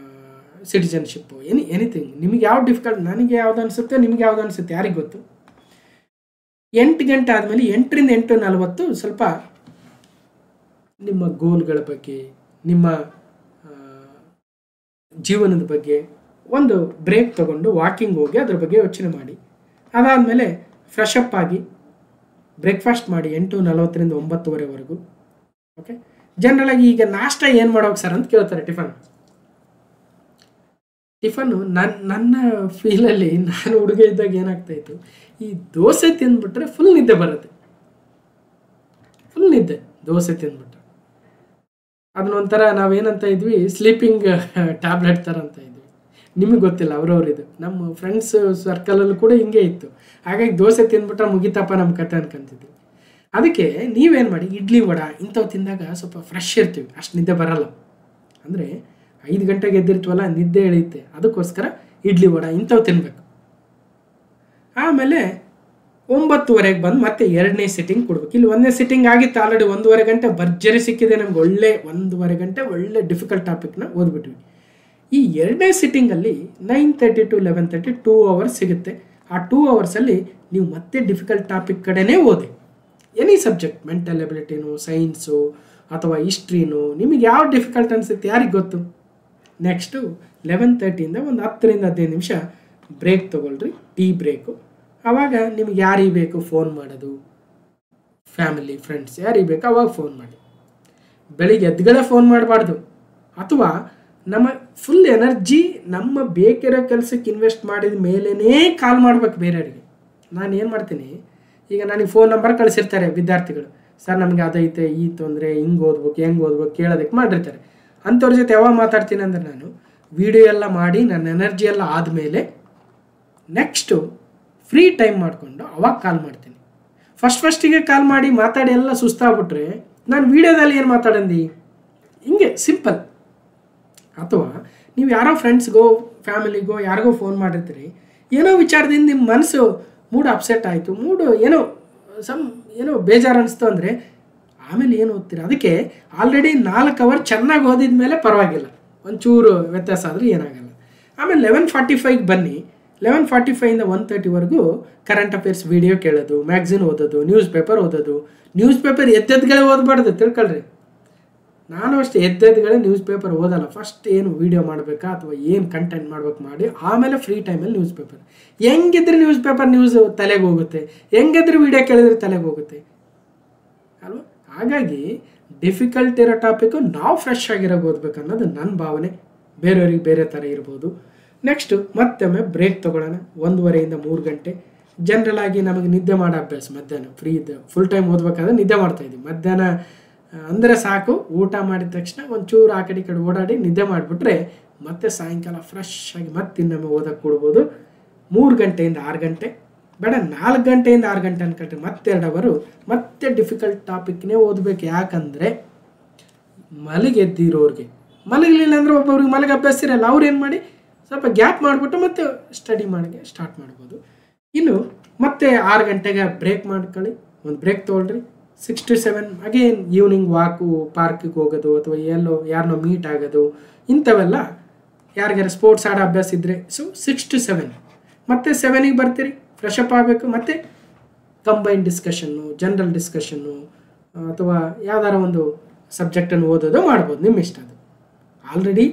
ಸಿಟಿಜನ್ಶಿಪ್ಪು, ಎನಿಥಿಂಗ್. ನಿಮಗೆ ಯಾವ್ದು ಡಿಫಿಕಲ್ಟ್, ನನಗೆ ಯಾವ್ದು ಅನಿಸುತ್ತೆ, ನಿಮಗೆ ಯಾವ್ದು ಅನಿಸುತ್ತೆ, ಯಾರಿಗೆ ಗೊತ್ತು. 8 ಗಂಟೆ ಆದಮೇಲೆ 8ರಿಂದ 8:40 ಸ್ವಲ್ಪ ನಿಮ್ಮ ಗೋಲ್ಗಳ ಬಗ್ಗೆ, ನಿಮ್ಮ ಜೀವನದ ಬಗ್ಗೆ ಒಂದು ಬ್ರೇಕ್ ತೊಗೊಂಡು ವಾಕಿಂಗ್ ಹೋಗಿ ಅದ್ರ ಬಗ್ಗೆ ಯೋಚನೆ ಮಾಡಿ. ಅದಾದಮೇಲೆ ಫ್ರೆಶ್ ಅಪ್ ಆಗಿ ಬ್ರೇಕ್ಫಾಸ್ಟ್ ಮಾಡಿ 8:40ರಿಂದ 9:00ವರೆಗೂ. ಓಕೆ, ಜನರಲಾಗಿ ಈಗ ನಾಷ್ಟ ಏನು ಮಾಡೋಕೆ ಸರ್ ಅಂತ ಕೇಳ್ತಾರೆ. ಟಿಫನ್ನು ನನ್ನ ಫೀಲಲ್ಲಿ ನಾನು ಹುಡುಗ ಇದ್ದಾಗ ಏನಾಗ್ತಾಯಿತ್ತು, ಈ ದೋಸೆ ತಿಂದ್ಬಿಟ್ರೆ ಫುಲ್ ನಿದ್ದೆ ಬರುತ್ತೆ. ಫುಲ್ ನಿದ್ದೆ ದೋಸೆ ತಿಂದ್ಬಿಟ್ರೆ. ಅದನ್ನೊಂಥರ ನಾವೇನಂತ ಇದ್ವಿ, ಸ್ಲೀಪಿಂಗ್ ಟ್ಯಾಬ್ಲೆಟ್ ಥರ ಅಂತ ಇದ್ವಿ. ನಿಮಗೆ ಗೊತ್ತಿಲ್ಲ, ಅವ್ರವ್ರಿದು. ನಮ್ಮ ಫ್ರೆಂಡ್ಸ್ ಸರ್ಕಲಲ್ಲೂ ಕೂಡ ಹಿಂಗೆ ಇತ್ತು. ಹಾಗಾಗಿ ದೋಸೆ ತಿಂದ್ಬಿಟ್ರೆ ಮುಗಿತಪ್ಪ ನಮ್ಮ ಕತೆ ಅನ್ಕೊಂತಿದ್ವಿ. ಅದಕ್ಕೆ ನೀವೇನು ಮಾಡಿ, ಇಡ್ಲಿ ವಡ ಇಂಥವು ತಿಂದಾಗ ಸ್ವಲ್ಪ ಫ್ರೆಶ್ ಇರ್ತೀವಿ, ಅಷ್ಟು ನಿದ್ದೆ ಬರಲ್ಲ. ಅಂದರೆ 5 ಗಂಟೆಗೆ ಎದ್ದಿರ್ತೀವಲ್ಲ, ನಿದ್ದೆ ಎಳೆಯುತ್ತೆ. ಅದಕ್ಕೋಸ್ಕರ ಇಡ್ಲಿ ವಡ ಇಂಥವು ತಿನ್ನಬೇಕು. ಆಮೇಲೆ 9:00ವರೆಗೆ ಬಂದು ಮತ್ತೆ 2ನೇ ಸಿಟ್ಟಿಂಗ್ ಕೊಡ್ಬೇಕು. ಇಲ್ಲಿ 1ನೇ ಸಿಟ್ಟಿಂಗ್ ಆಗಿತ್ತು ಆಲ್ರೆಡಿ. 1.5 ಗಂಟೆ ಭರ್ಜರಿ ಸಿಕ್ಕಿದೆ ನಮ್ಗೆ. ಒಳ್ಳೆ 1.5 ಗಂಟೆ ಒಳ್ಳೆ ಡಿಫಿಕಲ್ಟ್ ಟಾಪಿಕ್ನ ಓದ್ಬಿಟ್ವಿ. ಈ 2ನೇ ಸಿಟ್ಟಿಂಗಲ್ಲಿ 9:30 to 11:30 2 ಅವರ್ಸ್ ಸಿಗುತ್ತೆ. ಆ 2 ಅವರ್ಸಲ್ಲಿ ನೀವು ಮತ್ತೆ ಡಿಫಿಕಲ್ಟ್ ಟಾಪಿಕ್ ಕಡೆನೇ ಓದಿ. ಎನಿ ಸಬ್ಜೆಕ್ಟ್, ಮೆಂಟಲ್ ಎಬಿಲಿಟಿನೋ, ಸೈನ್ಸು ಅಥವಾ ಹಿಸ್ಟ್ರಿನೋ, ನಿಮಗೆ ಯಾವ ಡಿಫಿಕಲ್ಟ್ ಅನಿಸುತ್ತೆ ಯಾರಿಗೆ ಗೊತ್ತು. ನೆಕ್ಸ್ಟು 11:30ಯಿಂದ ಒಂದು 10ರಿಂದ 15 ನಿಮಿಷ ಬ್ರೇಕ್ ತೊಗೊಳ್ರಿ, ಟೀ ಬ್ರೇಕು. ಆವಾಗ ನಿಮ್ಗೆ ಯಾರಿಗೆ ಬೇಕು ಫೋನ್ ಮಾಡೋದು, ಫ್ಯಾಮಿಲಿ ಫ್ರೆಂಡ್ಸ್ ಯಾರಿಗೆ ಬೇಕು ಅವಾಗ ಫೋನ್ ಮಾಡಿ. ಬೆಳಿಗ್ಗೆ ಎದ್ಗಳೇ ಫೋನ್ ಮಾಡಬಾರ್ದು. ಅಥವಾ ನಮ್ಮ ಫುಲ್ ಎನರ್ಜಿ ನಮ್ಮ ಬೇಕಿರೋ ಕೆಲಸಕ್ಕೆ ಇನ್ವೆಸ್ಟ್ ಮಾಡಿದ ಮೇಲೇ ಕಾಲ್ ಮಾಡ್ಬೇಕು ಬೇರೆಯವರಿಗೆ. ನಾನು ಏನು ಮಾಡ್ತೀನಿ, ಈಗ ನನಗೆ ಫೋನ್ ನಂಬರ್ ಕಳಿಸಿರ್ತಾರೆ ವಿದ್ಯಾರ್ಥಿಗಳು, ಸರ್ ನಮಗೆ ಅದೈತೆ, ಈ ತೊಂದರೆ, ಹಿಂಗೆ ಓದ್ಬೇಕು, ಹೆಂಗೆ ಓದ್ಬೇಕು ಕೇಳೋದಕ್ಕೆ ಮಾಡಿರ್ತಾರೆ. ಅಂಥವ್ರ ಜೊತೆ ಯಾವಾಗ ಮಾತಾಡ್ತೀನಿ ಅಂದರೆ, ನಾನು ವಿಡಿಯೋ ಎಲ್ಲ ಮಾಡಿ ನನ್ನ ಎನರ್ಜಿ ಎಲ್ಲ ಆದಮೇಲೆ ನೆಕ್ಸ್ಟು ಫ್ರೀ ಟೈಮ್ ಮಾಡಿಕೊಂಡು ಅವಾಗ ಕಾಲ್ ಮಾಡ್ತೀನಿ. ಫಸ್ಟಿಗೆ ಕಾಲ್ ಮಾಡಿ ಮಾತಾಡಿ ಎಲ್ಲ ಸುಸ್ತಾಗ್ಬಿಟ್ರೆ ನಾನು ವೀಡಿಯೋದಲ್ಲಿ ಏನು ಮಾತಾಡಂದು, ಹಿಂಗೆ ಸಿಂಪಲ್. ಅಥವಾ ನೀವು ಯಾರೋ ಫ್ರೆಂಡ್ಸ್ಗೋ ಫ್ಯಾಮಿಲಿಗೋ ಯಾರಿಗೋ ಫೋನ್ ಮಾಡಿರ್ತೀರಿ, ಏನೋ ವಿಚಾರದಿಂದ ನಿಮ್ಮ ಮನಸ್ಸು ಮೂಡ್ ಅಪ್ಸೆಟ್ ಆಯಿತು, ಏನೋ ಬೇಜಾರು ಅನಿಸ್ತು ಅಂದರೆ ಆಮೇಲೆ ಏನು ಓದ್ತೀರ. ಅದಕ್ಕೆ ಆಲ್ರೆಡಿ 4 ಅವರ್ ಚೆನ್ನಾಗಿ ಓದಿದ ಮೇಲೆ ಪರವಾಗಿಲ್ಲ, ಒಂಚೂರು ವ್ಯತ್ಯಾಸ ಆದರೆ ಏನಾಗಲ್ಲ. ಆಮೇಲೆ 11:45ಗೆ ಬನ್ನಿ. 11:45ಇಂದ 1:30ವರೆಗೂ ಕರೆಂಟ್ ಅಫೇರ್ಸ್ ವಿಡಿಯೋ ಕೇಳೋದು, ಮ್ಯಾಗ್ಝಿನ್ ಓದೋದು, ನ್ಯೂಸ್ ಪೇಪರ್ ಓದೋದು. ನ್ಯೂಸ್ ಪೇಪರ್ ಎದ್ದೆದ್ಗಳೇ ಓದಬಾರ್ದು, ತಿಳ್ಕೊಳ್ರಿ. ನಾನು ಅಷ್ಟೇ ಎದ್ದೆದ್ಗಳೇ ನ್ಯೂಸ್ ಪೇಪರ್ ಓದಲ್ಲ. ಫಸ್ಟ್ ಏನು ವೀಡಿಯೋ ಮಾಡಬೇಕಾ ಅಥವಾ ಏನು ಕಂಟೆಂಟ್ ಮಾಡ್ಬೇಕು ಮಾಡಿ, ಆಮೇಲೆ ಫ್ರೀ ಟೈಮಲ್ಲಿ ನ್ಯೂಸ್ ಪೇಪರ್. ಹೆಂಗಿದ್ರೆ ನ್ಯೂಸ್ ಪೇಪರ್ ನ್ಯೂಸ್ ತಲೆಗೆ ಹೋಗುತ್ತೆ, ಹೆಂಗಿದ್ರೆ ವೀಡಿಯೋ ಕೇಳಿದ್ರೆ ತಲೆಗೆ ಹೋಗುತ್ತೆ ಅಲ್ವಾ. ಹಾಗಾಗಿ ಡಿಫಿಕಲ್ಟ್ ಇರೋ ಟಾಪಿಕ್ಕು ನಾವು ಫ್ರೆಶ್ ಆಗಿರೋದು ಓದ್ಬೇಕು ಅನ್ನೋದು ನನ್ನ ಭಾವನೆ. ಬೇರೆಯವ್ರಿಗೆ ಬೇರೆ ಥರ ಇರ್ಬೋದು. ನೆಕ್ಸ್ಟು ಮತ್ತೊಮ್ಮೆ ಬ್ರೇಕ್ ತೊಗೊಳ್ಳೋಣ. 1:30ಇಂದ 3 ಗಂಟೆ. ಜನರಲ್ ಆಗಿ ನಮಗೆ ನಿದ್ದೆ ಮಾಡೋ ಅಭ್ಯಾಸ. ಮಧ್ಯಾಹ್ನ ಫ್ರೀ ಇದ್ದೆ, ಫುಲ್ ಟೈಮ್ ಓದಬೇಕಾದ್ರೆ ನಿದ್ದೆ ಮಾಡ್ತಾಯಿದ್ವಿ. ಮಧ್ಯಾಹ್ನ ಅಂದರೆ ಸಾಕು, ಊಟ ಮಾಡಿದ ತಕ್ಷಣ ಒಂಚೂರು ಆ ಕಡೆ ಓಡಾಡಿ ನಿದ್ದೆ ಮಾಡಿಬಿಟ್ರೆ ಮತ್ತೆ ಸಾಯಂಕಾಲ ಫ್ರೆಶ್ ಆಗಿ ಮತ್ತೆ ಇನ್ನೊಮ್ಮೆ ಓದಕ್ಕೆ ಕೊಡ್ಬೋದು. 3 ಗಂಟೆಯಿಂದ 6 ಗಂಟೆ ಬೇಡ, 4 ಗಂಟೆಯಿಂದ 6 ಗಂಟೆ ಅನ್ಕೊಳ್ರಿ, ಮತ್ತೆ 2 ಅವರು ಮತ್ತೆ ಡಿಫಿಕಲ್ಟ್ ಟಾಪಿಕ್ನೇ ಓದಬೇಕು. ಯಾಕಂದರೆ ಮಲಗೆದ್ದಿರೋರಿಗೆ, ಮಲಗಲಿಲ್ಲ ಅಂದರೆ ಒಬ್ಬೊಬ್ರಿಗೆ ಮಲಗ ಅಭ್ಯಾಸ ಇರಲ್ಲ, ಅವ್ರು ಏನು ಮಾಡಿ ಸ್ವಲ್ಪ ಗ್ಯಾಪ್ ಮಾಡಿಬಿಟ್ಟು ಮತ್ತೆ ಸ್ಟಡಿ ಮಾಡೋಕ್ಕೆ ಸ್ಟಾರ್ಟ್ ಮಾಡ್ಬೋದು. ಇನ್ನು ಮತ್ತೆ 6 ಗಂಟೆಗೆ ಬ್ರೇಕ್ ಮಾಡ್ಕೊಳ್ಳಿ, ಒಂದು ಬ್ರೇಕ್ ತೊಗೊಳ್ರಿ. 6 to 7 ಅಗೇನ್ ಈವ್ನಿಂಗ್ ವಾಕು, ಪಾರ್ಕಿಗೆ ಹೋಗೋದು ಅಥವಾ ಯಾರನ್ನೋ ಮೀಟ್ ಆಗೋದು, ಇಂಥವೆಲ್ಲ ಯಾರಿಗಾರ ಸ್ಪೋರ್ಟ್ಸ್ ಆಡೋ ಅಭ್ಯಾಸ ಇದ್ದರೆ. ಸೊ 6 to 7 ಮತ್ತೆ 7ಗೆ ಬರ್ತೀರಿ, ಫ್ರೆಶ್ ಅಪ್ ಆಗಬೇಕು. ಮತ್ತು ಕಂಬೈನ್ ಡಿಸ್ಕಷನ್ನು, ಜನರಲ್ ಡಿಸ್ಕಷನ್ನು ಅಥವಾ ಯಾವ್ದಾರ ಒಂದು ಸಬ್ಜೆಕ್ಟನ್ನು ಓದೋದು ಮಾಡ್ಬೋದು, ನಿಮ್ಮ ಇಷ್ಟ. ಅದು ಆಲ್ರೆಡಿ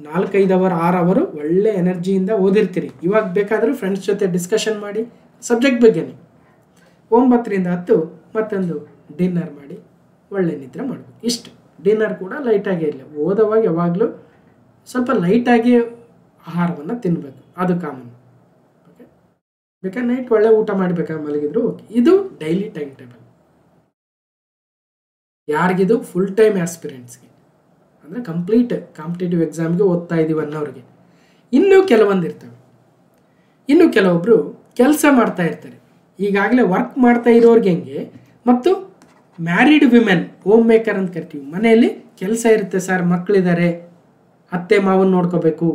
4-5 ಅವರ್ 6 ಅವರು ಒಳ್ಳೆ ಎನರ್ಜಿಯಿಂದ ಓದಿರ್ತೀರಿ. ಇವಾಗ ಬೇಕಾದರೂ ಫ್ರೆಂಡ್ಸ್ ಜೊತೆ ಡಿಸ್ಕಷನ್ ಮಾಡಿ ಸಬ್ಜೆಕ್ಟ್ ಬಗ್ಗೆನೇ. 9ರಿಂದ 10 ಮತ್ತೊಂದು ಡಿನ್ನರ್ ಮಾಡಿ ಒಳ್ಳೆ ನಿದ್ರೆ ಮಾಡಬೇಕು. ಇಷ್ಟು. ಡಿನ್ನರ್ ಕೂಡ ಲೈಟಾಗೇ ಇರಲಿ. ಓದೋವಾಗ ಯಾವಾಗಲೂ ಸ್ವಲ್ಪ ಲೈಟಾಗಿ ಆಹಾರವನ್ನು ತಿನ್ನಬೇಕು, ಅದು ಕಾಮನ್. ಓಕೆ, ಬೇಕಾದ್ರೆ ನೈಟ್ ಒಳ್ಳೆ ಊಟ ಮಾಡಬೇಕಾದ್ರೆ ಮಲಗಿದ್ರು ಓಕೆ. ಇದು ಡೈಲಿ ಟೈಮ್ ಟೇಬಲ್. ಯಾರಿಗಿದು ಫುಲ್ ಟೈಮ್ ಆಸ್ಪಿರೆಂಟ್ಸ್ಗೆ, ಅಂದರೆ ಕಂಪ್ಲೀಟ್ ಕಾಂಪಿಟೇಟಿವ್ ಎಕ್ಸಾಮ್ಗೆ ಓದ್ತಾ ಇದ್ದೀವಿ ಅನ್ನೋರಿಗೆ. ಇನ್ನೂ ಕೆಲವೊಂದು ಇರ್ತವೆ. ಇನ್ನು ಕೆಲವೊಬ್ಬರು ಕೆಲಸ ಮಾಡ್ತಾ ಇರ್ತಾರೆ. ಈಗಾಗಲೇ ವರ್ಕ್ ಮಾಡ್ತಾ ಇರೋರಿಗೆ ಹೆಂಗೆ, ಮತ್ತು ಮ್ಯಾರಿಡ್ ವಿಮೆನ್, ಹೋಮ್ ಮೇಕರ್ ಅಂತ ಕರಿತೀವಿ. ಮನೆಯಲ್ಲಿ ಕೆಲಸ ಇರುತ್ತೆ ಸರ್, ಮಕ್ಕಳಿದ್ದಾರೆ, ಅತ್ತೆ ಮಾವನ್ನ ನೋಡ್ಕೋಬೇಕು,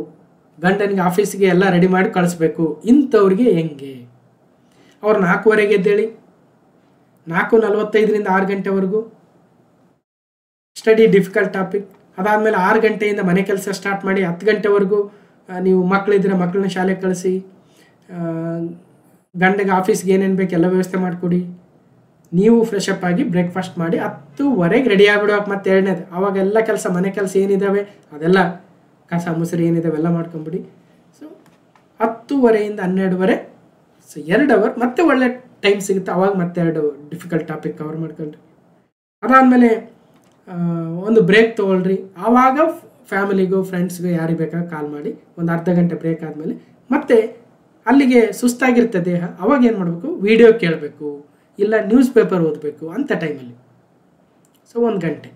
ಗಂಡನಿಗೆ ಆಫೀಸಿಗೆ ಎಲ್ಲ ರೆಡಿ ಮಾಡಿ ಕಳಿಸ್ಬೇಕು. ಇಂಥವ್ರಿಗೆ ಹೆಂಗೆ, ಅವ್ರು 4:15 ಎದ್ದೇಳಿ 4:45ರಿಂದ 6 ಗಂಟೆವರೆಗೂ ಸ್ಟಡಿ ಡಿಫಿಕಲ್ಟ್ ಟಾಪಿಕ್. ಅದಾದಮೇಲೆ 6 ಗಂಟೆಯಿಂದ ಮನೆ ಕೆಲಸ ಸ್ಟಾರ್ಟ್ ಮಾಡಿ 10 ಗಂಟೆವರೆಗೂ ನೀವು ಮಕ್ಕಳಿದ್ರೆ ಮಕ್ಕಳನ್ನ ಶಾಲೆಗೆ ಕಳಿಸಿ, ಗಂಡಗೆ ಆಫೀಸ್ಗೆ ಏನೇನು ಬೇಕು ಎಲ್ಲ ವ್ಯವಸ್ಥೆ ಮಾಡಿಕೊಡಿ. ನೀವು ಫ್ರೆಶ್ ಅಪ್ ಆಗಿ ಬ್ರೇಕ್ಫಾಸ್ಟ್ ಮಾಡಿ 10:15ಗೆ ರೆಡಿ ಆಗಿಬಿಡುವಾಗ ಮತ್ತೆ ಎರಡನೇದು ಅವಾಗೆಲ್ಲ ಕೆಲಸ ಮನೆ ಕೆಲಸ ಏನಿದ್ದಾವೆ ಅದೆಲ್ಲ ಕಸ ಮುಸುರಿ ಏನಿದ್ದಾವೆ ಎಲ್ಲ ಮಾಡ್ಕೊಂಬಿಡಿ. ಸೊ 10:30 12:00 ಸೊ 2 ಅವರ್ ಮತ್ತೆ ಒಳ್ಳೆ ಟೈಮ್ ಸಿಗುತ್ತೆ. ಅವಾಗ ಮತ್ತೆ 2 ಡಿಫಿಕಲ್ಟ್ ಟಾಪಿಕ್ ಕವರ್ ಮಾಡ್ಕೊಳ್ರಿ. ಅದಾದಮೇಲೆ ಒಂದು ಬ್ರೇಕ್ ತೊಗೊಳ್ರಿ. ಆವಾಗ ಫ್ಯಾಮಿಲಿಗೂ ಫ್ರೆಂಡ್ಸ್ಗೂ ಯಾರಿಗೆ ಬೇಕಾದ್ರೆ ಕಾಲ್ ಮಾಡಿ ಒಂದು ಅರ್ಧ ಗಂಟೆ ಬ್ರೇಕ್ ಆದಮೇಲೆ ಮತ್ತೆ ಅಲ್ಲಿಗೆ ಸುಸ್ತಾಗಿರುತ್ತೆ ದೇಹ. ಅವಾಗ ಏನು ಮಾಡಬೇಕು, ವಿಡಿಯೋ ಕೇಳಬೇಕು ಇಲ್ಲ ನ್ಯೂಸ್ ಪೇಪರ್ ಓದಬೇಕು ಅಂಥ ಟೈಮಲ್ಲಿ. ಸೊ 1 ಗಂಟೆ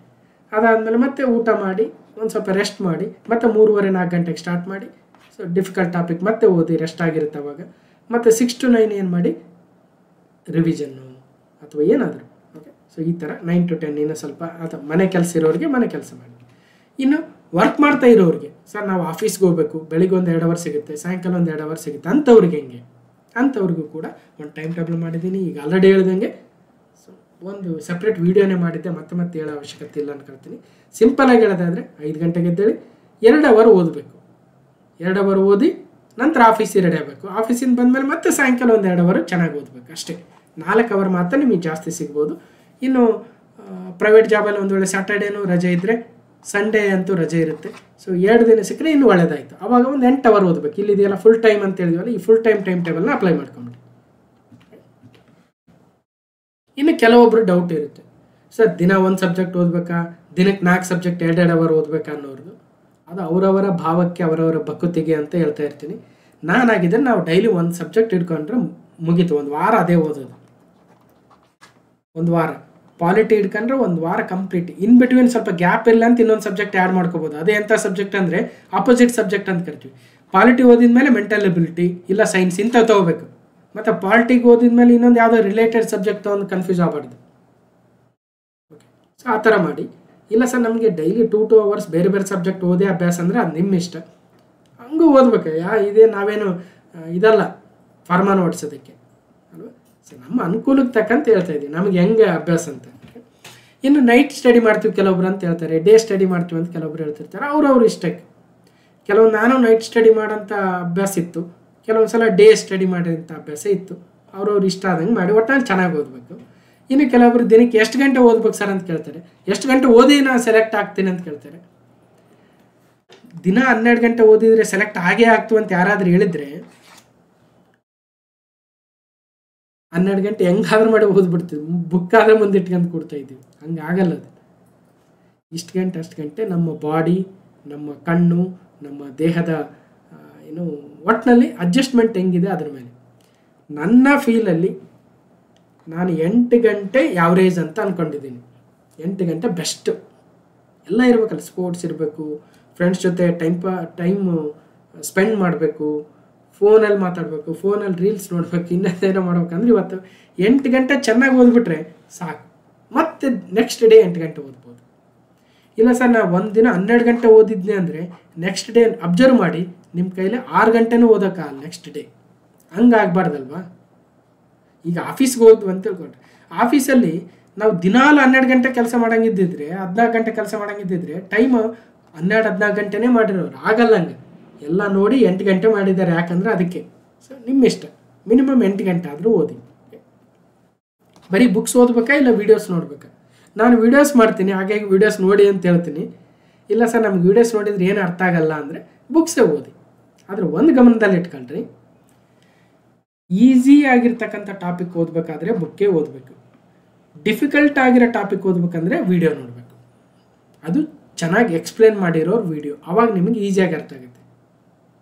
ಅದಾದಮೇಲೆ ಮತ್ತೆ ಊಟ ಮಾಡಿ ಒಂದು ಸ್ವಲ್ಪ ರೆಸ್ಟ್ ಮಾಡಿ ಮತ್ತೆ 3:30-4 ಗಂಟೆಗೆ ಸ್ಟಾರ್ಟ್ ಮಾಡಿ. ಸೊ ಡಿಫಿಕಲ್ಟ್ ಟಾಪಿಕ್ ಮತ್ತೆ ಓದಿ ರೆಸ್ಟ್ ಆಗಿರುತ್ತೆ ಅವಾಗ. ಮತ್ತು 6 to 9 ಏನು ಮಾಡಿ ರಿವಿಷನ್ನು ಅಥವಾ ಏನಾದರೂ. ಓಕೆ, ಸೊ ಈ ಥರ 9 to 10 ಇನ್ನೂ ಸ್ವಲ್ಪ ಅಥವಾ ಮನೆ ಕೆಲಸ ಇರೋರಿಗೆ ಮನೆ ಕೆಲಸ ಮಾಡಿ. ಇನ್ನು ವರ್ಕ್ ಮಾಡ್ತಾ ಇರೋರಿಗೆ, ಸರ್ ನಾವು ಆಫೀಸ್ಗೆ ಹೋಗಬೇಕು, ಬೆಳಿಗ್ಗೆ 1-2 ಅವರ್ ಸಿಗುತ್ತೆ, ಸಾಯಂಕಾಲ 1-2 ಅವರ್ ಸಿಗುತ್ತೆ ಅಂಥವ್ರಿಗೆ ಹೆಂಗೆ, ಅಂಥವ್ರಿಗೂ ಕೂಡ ಒಂದು ಟೈಮ್ ಟೇಬಲ್ ಮಾಡಿದ್ದೀನಿ. ಈಗ ಆಲ್ರೆಡಿ ಹೇಳ್ದಂಗೆ ಸೊ ಒಂದು ಸಪ್ರೇಟ್ ವೀಡಿಯೋನೇ ಮಾಡಿದ್ದೆ, ಮತ್ತೆ ಹೇಳೋ ಅವಶ್ಯಕತೆ ಇಲ್ಲ ಅನ್ಕೊಳ್ತೀನಿ. ಸಿಂಪಲಾಗಿ ಹೇಳೋದಾದರೆ 5 ಗಂಟೆಗೆ ಎದ್ದೇಳಿ 2 ಅವರ್ ಓದಬೇಕು. 2 ಅವರ್ ಓದಿ ನಂತರ ಆಫೀಸಿಗೆ ರೆಡಿ ಆಗಬೇಕು. ಆಫೀಸಿಂದ ಬಂದಮೇಲೆ ಮತ್ತೆ ಸಾಯಂಕಾಲ 1-2 ಅವರ್ ಚೆನ್ನಾಗಿ ಓದಬೇಕು ಅಷ್ಟೇ. 4 ಅವರ್ ಮಾತ್ರ ನಿಮಗೆ ಜಾಸ್ತಿ ಸಿಗ್ಬೋದು. ಇನ್ನು ಪ್ರೈವೇಟ್ ಜಾಬಲ್ಲಿ ಒಂದು ವೇಳೆ ಸ್ಯಾಟರ್ಡೇನೂ ರಜೆ ಇದ್ದರೆ ಸಂಡೇ ಅಂತೂ ರಜೆ ಇರುತ್ತೆ. ಸೊ 2 ದಿನ ಸಿಕ್ಕರೆ ಇನ್ನೂ ಒಳ್ಳೆಯದಾಯಿತು. ಆವಾಗ ಒಂದು 8 ಅವರ್ ಓದಬೇಕು. ಇಲ್ಲಿದೆಯಲ್ಲ ಫುಲ್ ಟೈಮ್ ಅಂತ ಹೇಳಿದ್ವಲ್ಲ, ಈ ಫುಲ್ ಟೈಮ್ ಟೇಬಲ್ನ ಅಪ್ಲೈ ಮಾಡ್ಕೊಂಬಿಡಿ. ಇನ್ನು ಕೆಲವೊಬ್ಬರು ಡೌಟ್ ಇರುತ್ತೆ, ಸರ್ ದಿನ 1 ಸಬ್ಜೆಕ್ಟ್ ಓದಬೇಕಾ, ದಿನಕ್ಕೆ 4 ಸಬ್ಜೆಕ್ಟ್ 2-2 ಅವರ್ ಓದಬೇಕಾ ಅನ್ನೋರ್ದು. ಅದು ಅವರವರ ಭಾವಕ್ಕೆ ಅವರವರ ಬಕುತಿಗೆ ಅಂತ ಹೇಳ್ತಾ ಇರ್ತೀನಿ. ನಾನಾಗಿದ್ದರೆ ನಾವು ಡೈಲಿ 1 ಸಬ್ಜೆಕ್ಟ್ ಇಟ್ಕೊಂಡ್ರೆ ಮುಗೀತು. 1 ವಾರ ಅದೇ ಓದೋದು. 1 ವಾರ ಪಾಲಿಟಿ ಹಿಡ್ಕೊಂಡ್ರೆ 1 ವಾರ ಕಂಪ್ಲೀಟ್. ಇನ್ ಬಿಟ್ವೀನ್ ಸ್ವಲ್ಪ ಗ್ಯಾಪ್ ಇಲ್ಲ ಅಂತ ಇನ್ನೊಂದು ಸಬ್ಜೆಕ್ಟ್ ಆ್ಯಡ್ ಮಾಡ್ಕೋಬೋದು. ಅದೇ ಎಂಥ ಸಬ್ಜೆಕ್ಟ್ ಅಂದರೆ ಆಪೋಸಿಟ್ ಸಬ್ಜೆಕ್ಟ್ ಅಂತ ಕರಿತೀವಿ. ಪಾಲಿಟಿ ಓದಿದ್ಮೇಲೆ ಮೆಂಟಲ್ ಎಬಿಲಿಟಿ ಇಲ್ಲ ಸೈನ್ಸ್ ಇಂಥ ತೊಗೋಬೇಕು. ಮತ್ತು ಪಾಲಿಟಿಗೆ ಓದಿದ್ಮೇಲೆ ಇನ್ನೊಂದು ಯಾವುದೋ ರಿಲೇಟೆಡ್ ಸಬ್ಜೆಕ್ಟ್ ತೊಗೊಂಡು ಕನ್ಫ್ಯೂಸ್ ಆಗಬಾರ್ದು. ಓಕೆ, ಸೊ ಆ ಥರ ಮಾಡಿ. ಇಲ್ಲ ಸರ್ ನಮಗೆ ಡೈಲಿ 2 ಅವರ್ಸ್ ಬೇರೆ ಬೇರೆ ಸಬ್ಜೆಕ್ಟ್ ಓದೇ ಅಭ್ಯಾಸ ಅಂದರೆ ಅದು ನಿಮ್ಮ ಇಷ್ಟ, ಹಂಗೂ ಓದ್ಬೇಕು. ಇದೇ ನಾವೇನು ಇದಲ್ಲ ಫಾರ್ಮಾನ ಓಡಿಸೋದಕ್ಕೆ ಅಲ್ವಾ. ಸೊ ನಮ್ಮ ಅನುಕೂಲಕ್ಕೆ ತಕ್ಕಂತ ಹೇಳ್ತಾ ಇದ್ದೀವಿ, ನಮಗೆ ಹೆಂಗೆ ಅಭ್ಯಾಸ ಅಂತ. ಇನ್ನು ನೈಟ್ ಸ್ಟಡಿ ಮಾಡ್ತೀವಿ ಕೆಲವೊಬ್ರು ಅಂತ ಹೇಳ್ತಾರೆ, ಡೇ ಸ್ಟಡಿ ಮಾಡ್ತೀವಿ ಅಂತ ಕೆಲವೊಬ್ರು ಹೇಳ್ತಿರ್ತಾರೆ. ಅವ್ರವ್ರ ಇಷ್ಟಕ್ಕೆ. ಕೆಲವೊಂದು ನಾನು ನೈಟ್ ಸ್ಟಡಿ ಮಾಡೋಂಥ ಅಭ್ಯಾಸ ಇತ್ತು, ಕೆಲವೊಂದು ಸಲ ಡೇ ಸ್ಟಡಿ ಮಾಡೋಂಥ ಅಭ್ಯಾಸ ಇತ್ತು. ಅವ್ರವ್ರು ಇಷ್ಟ ಆದಂಗೆ ಮಾಡಿ ಒಟ್ನಲ್ಲಿ ಚೆನ್ನಾಗಿ ಓದಬೇಕು. ಇನ್ನು ಕೆಲವೊಬ್ರು ದಿನಕ್ಕೆ ಎಷ್ಟು ಗಂಟೆ ಓದ್ಬೇಕು ಸರ್ ಅಂತ ಕೇಳ್ತಾರೆ. ಎಷ್ಟು ಗಂಟೆ ಓದಿ ನಾನು ಸೆಲೆಕ್ಟ್ ಆಗ್ತೀನಿ ಅಂತ ಕೇಳ್ತಾರೆ. ದಿನ 12 ಗಂಟೆ ಓದಿದರೆ ಸೆಲೆಕ್ಟ್ ಆಗೇ ಆಗ್ತು ಅಂತ ಯಾರಾದರೂ ಹೇಳಿದರೆ 12 ಗಂಟೆ ಹೆಂಗಾದ್ರೂ ಮಾಡಿ ಓದ್ಬಿಡ್ತೀವಿ. ಬುಕ್ ಆದರೆ ಮುಂದೆ ಇಟ್ಕೊಂಡು ಕೊಡ್ತಾ ಇದ್ದೀವಿ. ಹಂಗೆ ಆಗಲ್ಲ ಅದು. ಇಷ್ಟು ಗಂಟೆ ಅಷ್ಟು ಗಂಟೆ ನಮ್ಮ ಬಾಡಿ, ನಮ್ಮ ಕಣ್ಣು, ನಮ್ಮ ದೇಹದ ಒಟ್ಟಿನಲ್ಲಿ ಅಡ್ಜಸ್ಟ್ಮೆಂಟ್ ಹೆಂಗಿದೆ ಅದ್ರ ಮೇಲೆ. ನನ್ನ ಫೀಲಲ್ಲಿ ನಾನು 8 ಗಂಟೆ ಯಾವ್ರೇಜ್ ಅಂತ ಅಂದ್ಕೊಂಡಿದ್ದೀನಿ. 8 ಗಂಟೆ ಬೆಸ್ಟು. ಎಲ್ಲ ಇರಬೇಕಲ್ಲ, ಸ್ಪೋರ್ಟ್ಸ್ ಇರಬೇಕು, ಫ್ರೆಂಡ್ಸ್ ಜೊತೆ ಟೈಮು ಸ್ಪೆಂಡ್ ಮಾಡಬೇಕು, ಫೋನಲ್ಲಿ ಮಾತಾಡಬೇಕು, ಫೋನಲ್ಲಿ ರೀಲ್ಸ್ ನೋಡಬೇಕು, ಇನ್ನೇನೋ ಮಾಡ್ಬೇಕಂದ್ರೆ ಇವತ್ತು 8 ಗಂಟೆ ಚೆನ್ನಾಗಿ ಓದ್ಬಿಟ್ರೆ ಸಾಕು. ಮತ್ತು ನೆಕ್ಸ್ಟ್ ಡೇ 8 ಗಂಟೆ ಓದ್ಬೋದು. ಇಲ್ಲ ಸರ್ ನಾವು ಒಂದು ದಿನ 12 ಗಂಟೆ ಓದಿದ್ನಿ ಅಂದರೆ ನೆಕ್ಸ್ಟ್ ಡೇ ಅಬ್ಸರ್ವ್ ಮಾಡಿ ನಿಮ್ಮ ಕೈಲಿ 6 ಗಂಟೆನೂ ಓದೋಕ್ಕಾಗಲ್ಲ ನೆಕ್ಸ್ಟ್ ಡೇ. ಹಂಗಾಗಬಾರ್ದಲ್ವಾ. ಈಗ ಆಫೀಸ್ಗೆ ಹೋದ್ವು ಅಂತ ತಿಳ್ಕೊಂಡ್ರೆ, ಆಫೀಸಲ್ಲಿ ನಾವು ದಿನಾಲು 12 ಗಂಟೆ ಕೆಲಸ ಮಾಡೋಂಗಿದ್ದಿದ್ರೆ 14 ಗಂಟೆ ಕೆಲಸ ಮಾಡೋಂಗಿದ್ದಿದ್ರೆ ಟೈಮು 12-14 ಗಂಟೆನೇ ಮಾಡಿರೋರು. ಆಗಲ್ಲ ಹಂಗೆ. ಎಲ್ಲ ನೋಡಿ 8 ಗಂಟೆ ಮಾಡಿದ್ದಾರೆ. ಯಾಕಂದರೆ ಅದಕ್ಕೆ. ಸೊ ನಿಮ್ಮ ಇಷ್ಟ, ಮಿನಿಮಮ್ 8 ಗಂಟೆ ಆದರೂ ಓದಿ. ಬರೀ ಬುಕ್ಸ್ ಓದಬೇಕಾ ಇಲ್ಲ ವೀಡಿಯೋಸ್ ನೋಡ್ಬೇಕಾ? ನಾನು ವೀಡಿಯೋಸ್ ಮಾಡ್ತೀನಿ, ಹಾಗಾಗಿ ವೀಡಿಯೋಸ್ ನೋಡಿ ಅಂತ ಹೇಳ್ತೀನಿ. ಇಲ್ಲ ಸರ್ ನಮ್ಗೆ ವೀಡಿಯೋಸ್ ನೋಡಿದ್ರೆ ಏನು ಅರ್ಥ ಆಗಲ್ಲ ಅಂದರೆ ಬುಕ್ಸೇ ಓದಿ. ಆದರೆ ಒಂದು ಗಮನದಲ್ಲಿ ಇಟ್ಕೊಳ್ರಿ, ಈಸಿ ಆಗಿರ್ತಕ್ಕಂಥ ಟಾಪಿಕ್ ಓದಬೇಕಾದ್ರೆ ಬುಕ್ಕೇ ಓದಬೇಕು. ಡಿಫಿಕಲ್ಟ್ ಆಗಿರೋ ಟಾಪಿಕ್ ಓದಬೇಕಂದ್ರೆ ವೀಡಿಯೋ ನೋಡಬೇಕು. ಅದು ಚೆನ್ನಾಗಿ ಎಕ್ಸ್ಪ್ಲೇನ್ ಮಾಡಿರೋರು ವೀಡಿಯೋ, ಆವಾಗ ನಿಮಗೆ ಈಸಿಯಾಗಿ ಅರ್ಥ ಆಗುತ್ತೆ.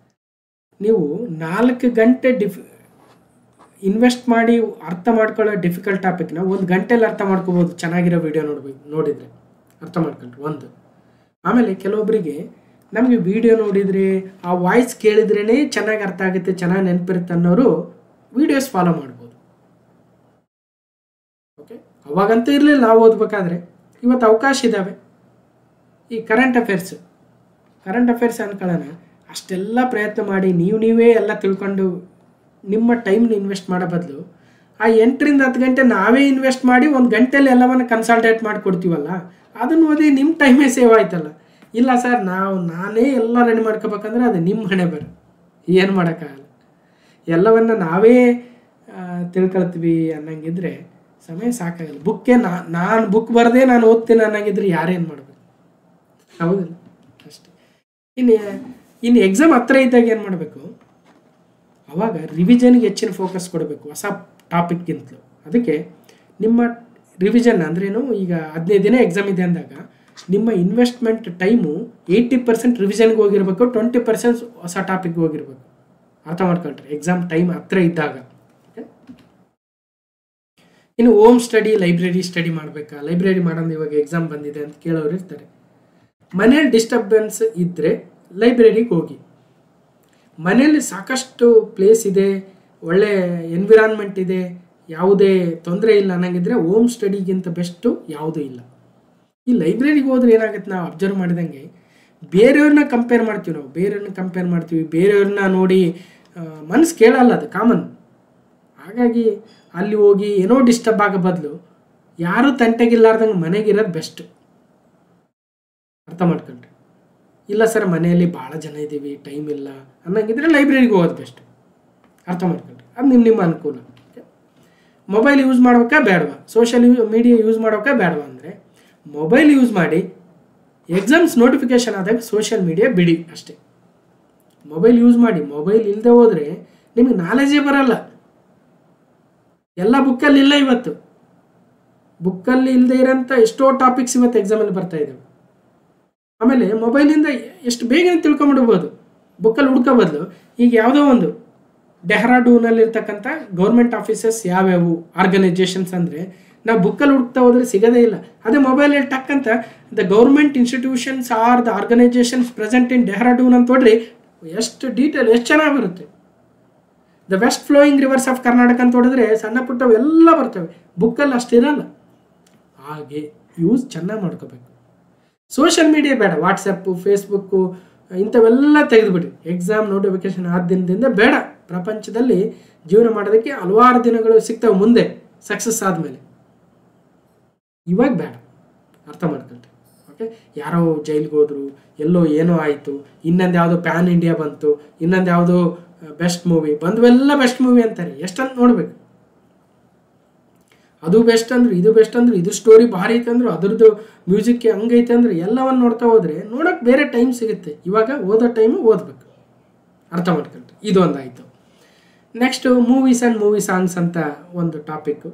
ನೀವು 4 ಗಂಟೆ ಇನ್ವೆಸ್ಟ್ ಮಾಡಿ ಅರ್ಥ ಮಾಡ್ಕೊಳ್ಳೋ ಡಿಫಿಕಲ್ಟ್ ಟಾಪಿಕ್ನ 1 ಗಂಟೆಯಲ್ಲಿ ಅರ್ಥ ಮಾಡ್ಕೋಬೋದು ಚೆನ್ನಾಗಿರೋ ವೀಡಿಯೋ ನೋಡಿದರೆ ಅರ್ಥ ಮಾಡ್ಕೊಂಡ್ರೆ ಒಂದು. ಆಮೇಲೆ ಕೆಲವೊಬ್ಬರಿಗೆ ನಮಗೆ ವೀಡಿಯೋ ನೋಡಿದರೆ ಆ ವಾಯ್ಸ್ ಕೇಳಿದ್ರೇ ಚೆನ್ನಾಗಿ ಅರ್ಥ ಆಗುತ್ತೆ, ಚೆನ್ನಾಗಿ ನೆನಪಿರುತ್ತೆ ಅನ್ನೋರು ವೀಡಿಯೋಸ್ ಫಾಲೋ ಮಾಡ್ಬೋದು. ಓಕೆ, ಅವಾಗಂತೂ ಇರಲಿಲ್ಲ ನಾವು ಓದಬೇಕಾದ್ರೆ. ಇವತ್ತು ಅವಕಾಶ ಇದ್ದಾವೆ. ಈ ಕರೆಂಟ್ ಅಫೇರ್ಸ್ ಅನ್ಕೊಳ್ಳೋಣ, ಅಷ್ಟೆಲ್ಲ ಪ್ರಯತ್ನ ಮಾಡಿ ನೀವೇ ಎಲ್ಲ ತಿಳ್ಕೊಂಡು ನಿಮ್ಮ ಟೈಮ್ನ ಇನ್ವೆಸ್ಟ್ ಮಾಡೋ ಬದಲು ಆ 8-10 ಗಂಟೆ ನಾವೇ ಇನ್ವೆಸ್ಟ್ ಮಾಡಿ 1 ಗಂಟೆಯಲ್ಲಿ ಎಲ್ಲವನ್ನು ಕನ್ಸಲ್ಟೇಟ್ ಮಾಡಿ ಕೊಡ್ತೀವಲ್ಲ, ಅದನ್ನು ಓದಿ ನಿಮ್ಮ ಟೈಮೇ ಸೇವ್ ಆಯ್ತಲ್ಲ. ಇಲ್ಲ ಸರ್ ನಾನೇ ಎಲ್ಲ ರೆಡಿ ಮಾಡ್ಕೋಬೇಕಂದ್ರೆ ಅದು ನಿಮ್ಮ ಹಣೆ ಬರ, ಏನು ಮಾಡೋಕ್ಕಾಗಲ್ಲ. ಎಲ್ಲವನ್ನು ನಾವೇ ತಿಳ್ಕೊಳ್ತೀವಿ ಅನ್ನಂಗಿದ್ರೆ ಸಮಯ ಸಾಕಾಗಲ್ಲ. ನಾನು ಬುಕ್ ಬರದೆ ನಾನು ಓದ್ತೀನಿ ಅನ್ನಂಗಿದ್ರೆ ಯಾರೇನು ಮಾಡಬೇಕು? ಹೌದಲ್ಲ? ಅಷ್ಟೇ. ಇನ್ನು ಎಕ್ಸಾಮ್ ಹತ್ರ ಇದ್ದಾಗ ಏನು ಮಾಡಬೇಕು? ಆವಾಗ ರಿವಿಷನ್ಗೆ ಹೆಚ್ಚಿನ ಫೋಕಸ್ ಕೊಡಬೇಕು ಹೊಸ ಟಾಪಿಕ್ಗಿಂತಲೂ. ಅದಕ್ಕೆ ನಿಮ್ಮ ರಿವಿಷನ್ ಅಂದ್ರೇನು, ಈಗ 15 ದಿನ ಎಕ್ಸಾಮ್ ಇದೆ ಅಂದಾಗ ನಿಮ್ಮ ಇನ್ವೆಸ್ಟ್ಮೆಂಟ್ ಟೈಮು 80% ರಿವಿಷನ್ಗೆ ಹೋಗಿರ್ಬೇಕು, 20% ಹೊಸ ಟಾಪಿಕ್ಗೆ ಹೋಗಿರ್ಬೇಕು. ಅರ್ಥ ಮಾಡ್ಕೊಳ್ರಿ, ಎಕ್ಸಾಮ್ ಟೈಮ್ ಹತ್ರ ಇದ್ದಾಗ. ಇನ್ನು ಹೋಮ್ ಸ್ಟಡಿ, ಲೈಬ್ರರಿ ಸ್ಟಡಿ ಮಾಡಬೇಕಾ? ಲೈಬ್ರರಿ ಮಾಡೋದು ಇವಾಗ ಎಕ್ಸಾಮ್ ಬಂದಿದೆ ಅಂತ ಕೇಳೋರು ಇರ್ತಾರೆ. ಮನೇಲಿ ಡಿಸ್ಟರ್ಬೆನ್ಸ್ ಇದ್ದರೆ ಲೈಬ್ರರಿಗೆ ಹೋಗಿ. ಮನೇಲಿ ಸಾಕಷ್ಟು ಪ್ಲೇಸ್ ಇದೆ, ಒಳ್ಳೆ ಎನ್ವಿರಾನ್ಮೆಂಟ್ ಇದೆ, ಯಾವುದೇ ತೊಂದರೆ ಇಲ್ಲ ಅನ್ನಂಗಿದ್ರೆ ಹೋಮ್ ಸ್ಟಡಿಗಿಂತ ಬೆಸ್ಟು ಯಾವುದೂ ಇಲ್ಲ. ಈ ಲೈಬ್ರರಿಗೆ ಹೋದ್ರೆ ಏನಾಗುತ್ತೆ, ನಾವು ಅಬ್ಸರ್ವ್ ಮಾಡಿದಂಗೆ ಬೇರೆಯವ್ರನ್ನ ಕಂಪೇರ್ ಮಾಡ್ತೀವಿ, ಬೇರೆಯವ್ರನ್ನ ನೋಡಿ ಮನಸ್ಸು ಕೇಳಲ್ಲ, ಅದು ಕಾಮನ್. ಹಾಗಾಗಿ ಅಲ್ಲಿ ಹೋಗಿ ಏನೋ ಡಿಸ್ಟರ್ಬ್ ಆಗೋ ಬದಲು ಯಾರೂ ತಂಟೆಗಿಲ್ಲಾರ್ದಂಗೆ ಮನೆಗಿರೋದು ಬೆಸ್ಟ್. ಅರ್ಥ ಮಾಡ್ಕೊಂಡ್ರಿ? ಇಲ್ಲ ಸರ್ ಮನೆಯಲ್ಲಿ ಭಾಳ ಜನ ಇದ್ದೀವಿ, ಟೈಮ್ ಇಲ್ಲ ಅನ್ನಂಗಿದ್ರೆ ಲೈಬ್ರರಿಗೆ ಹೋಗೋದು ಬೆಸ್ಟ್. ಅರ್ಥ ಮಾಡ್ಕೊಂಡ್ರಿ? ಅದು ನಿಮ್ಮ ಅನುಕೂಲ. ಮೊಬೈಲ್ ಯೂಸ್ ಮಾಡ್ಬೇಕಾ ಬೇಡವಾ? ಸೋಷಿಯಲ್ ಮೀಡಿಯಾ ಯೂಸ್ ಮಾಡ್ಬೇಕಾ ಬೇಡವಾ? ಅಂದರೆ ಮೊಬೈಲ್ ಯೂಸ್ ಮಾಡಿ, ಎಕ್ಸಾಮ್ಸ್ ನೋಟಿಫಿಕೇಶನ್ ಆದಾಗ ಸೋಷಿಯಲ್ ಮೀಡಿಯಾ ಬಿಡಿ ಅಷ್ಟೇ. ಮೊಬೈಲ್ ಯೂಸ್ ಮಾಡಿ. ಮೊಬೈಲ್ ಇಲ್ಲದೆ ಹೋದರೆ ನಿಮಗೆ ನಾಲೆಜೇ ಬರಲ್ಲ. ಎಲ್ಲ ಬುಕ್ಕಲ್ಲಿ ಇಲ್ಲ. ಇವತ್ತು ಬುಕ್ಕಲ್ಲಿ ಇಲ್ಲದೆ ಇರೋಂಥ ಎಷ್ಟೋ ಟಾಪಿಕ್ಸ್ ಇವತ್ತು ಎಕ್ಸಾಮಲ್ಲಿ ಬರ್ತಾ ಇದ್ದಾವೆ. ಆಮೇಲೆ ಮೊಬೈಲಿಂದ ಎಷ್ಟು ಬೇಗ ತಿಳ್ಕೊಂಬಿಡ್ಬೋದು. ಬುಕ್ಕಲ್ಲಿ ಹುಡ್ಕೋ ಬದಲು ಈಗ ಯಾವುದೋ ಒಂದು ಡೆಹ್ರಾಡೂನಲ್ಲಿರ್ತಕ್ಕಂಥ ಗೌರ್ಮೆಂಟ್ ಆಫೀಸಸ್ ಯಾವ್ಯಾವು ಆರ್ಗನೈಜೇಷನ್ಸ್ ಅಂದರೆ ನಾವು ಬುಕ್ಕಲ್ಲಿ ಹುಡುಕ್ತಾ ಹೋದರೆ ಸಿಗೋದೇ ಇಲ್ಲ. ಅದೇ ಮೊಬೈಲಲ್ಲಿ ಟಕ್ಕಂತ the government institutions or the organisations present in Dehradun ಅಂತ ನೋಡ್ರಿ, ಎಷ್ಟು ಡೀಟೇಲ್, ಎಷ್ಟು ಚೆನ್ನಾಗಿ ಬರುತ್ತೆ. The west flowing rivers of Karnataka ಅಂತ ಹೊಡೆದ್ರೆ ಸಣ್ಣ ಪುಟ್ಟವು ಎಲ್ಲ ಬರ್ತವೆ, ಬುಕ್ಕಲ್ಲಿ ಅಷ್ಟಿರಲ್ಲ. ಹಾಗೆ ಯೂಸ್ ಚೆನ್ನಾಗಿ ಮಾಡ್ಕೋಬೇಕು. ಸೋಷಿಯಲ್ ಮೀಡಿಯಾ ಬೇಡ, ವಾಟ್ಸಪ್ಪು, ಫೇಸ್ಬುಕ್ಕು ಇಂಥವೆಲ್ಲ ತೆಗೆದುಬಿಡಿ. ಎಕ್ಸಾಮ್ ನೋಟಿಫಿಕೇಶನ್ ಆದ ದಿನದಿಂದ ಬೇಡ. ಪ್ರಪಂಚದಲ್ಲಿ ಜೀವನ ಮಾಡೋದಕ್ಕೆ ಹಲವಾರು ದಿನಗಳು ಸಿಗ್ತವೆ ಮುಂದೆ, ಸಕ್ಸಸ್ ಆದಮೇಲೆ. ಇವಾಗ ಬೇಡ. ಅರ್ಥ ಮಾಡ್ಕೊಂಡ್ರಿ? ಓಕೆ, ಯಾರೋ ಜೈಲಿಗೆ ಹೋದ್ರು, ಎಲ್ಲೋ ಏನೋ ಆಯಿತು, ಇನ್ನೊಂದು ಯಾವುದೋ ಪ್ಯಾನ್ ಇಂಡಿಯಾ ಬಂತು, ಇನ್ನೊಂದು ಯಾವುದೋ ಬೆಸ್ಟ್ ಮೂವಿ ಬಂದವೆಲ್ಲ ಬೆಸ್ಟ್ ಮೂವಿ ಅಂತಾರೆ. ಎಷ್ಟಂತ ನೋಡ್ಬೇಕು. ಅದು ಬೆಸ್ಟ್ ಅಂದ್ರು, ಇದು ಬೆಸ್ಟ್ ಅಂದ್ರು, ಇದು ಸ್ಟೋರಿ ಭಾರಿ ಐತೆ ಅಂದ್ರು, ಅದ್ರದ್ದು ಮ್ಯೂಸಿಕ್ ಹಂಗೈತೆ ಅಂದ್ರೆ ಎಲ್ಲವನ್ನು ನೋಡ್ತಾ ಹೋದ್ರೆ ನೋಡೋಕೆ ಬೇರೆ ಟೈಮ್ ಸಿಗುತ್ತೆ. ಇವಾಗ ಓದೋ ಟೈಮು ಓದಬೇಕು. ಅರ್ಥ ಮಾಡ್ಕೊಂಡ್ರಿ? ಇದು ಒಂದಾಯಿತು. Next movies and movie songs ಅಂತ ಒಂದು ಟಾಪಿಕ್ಕು.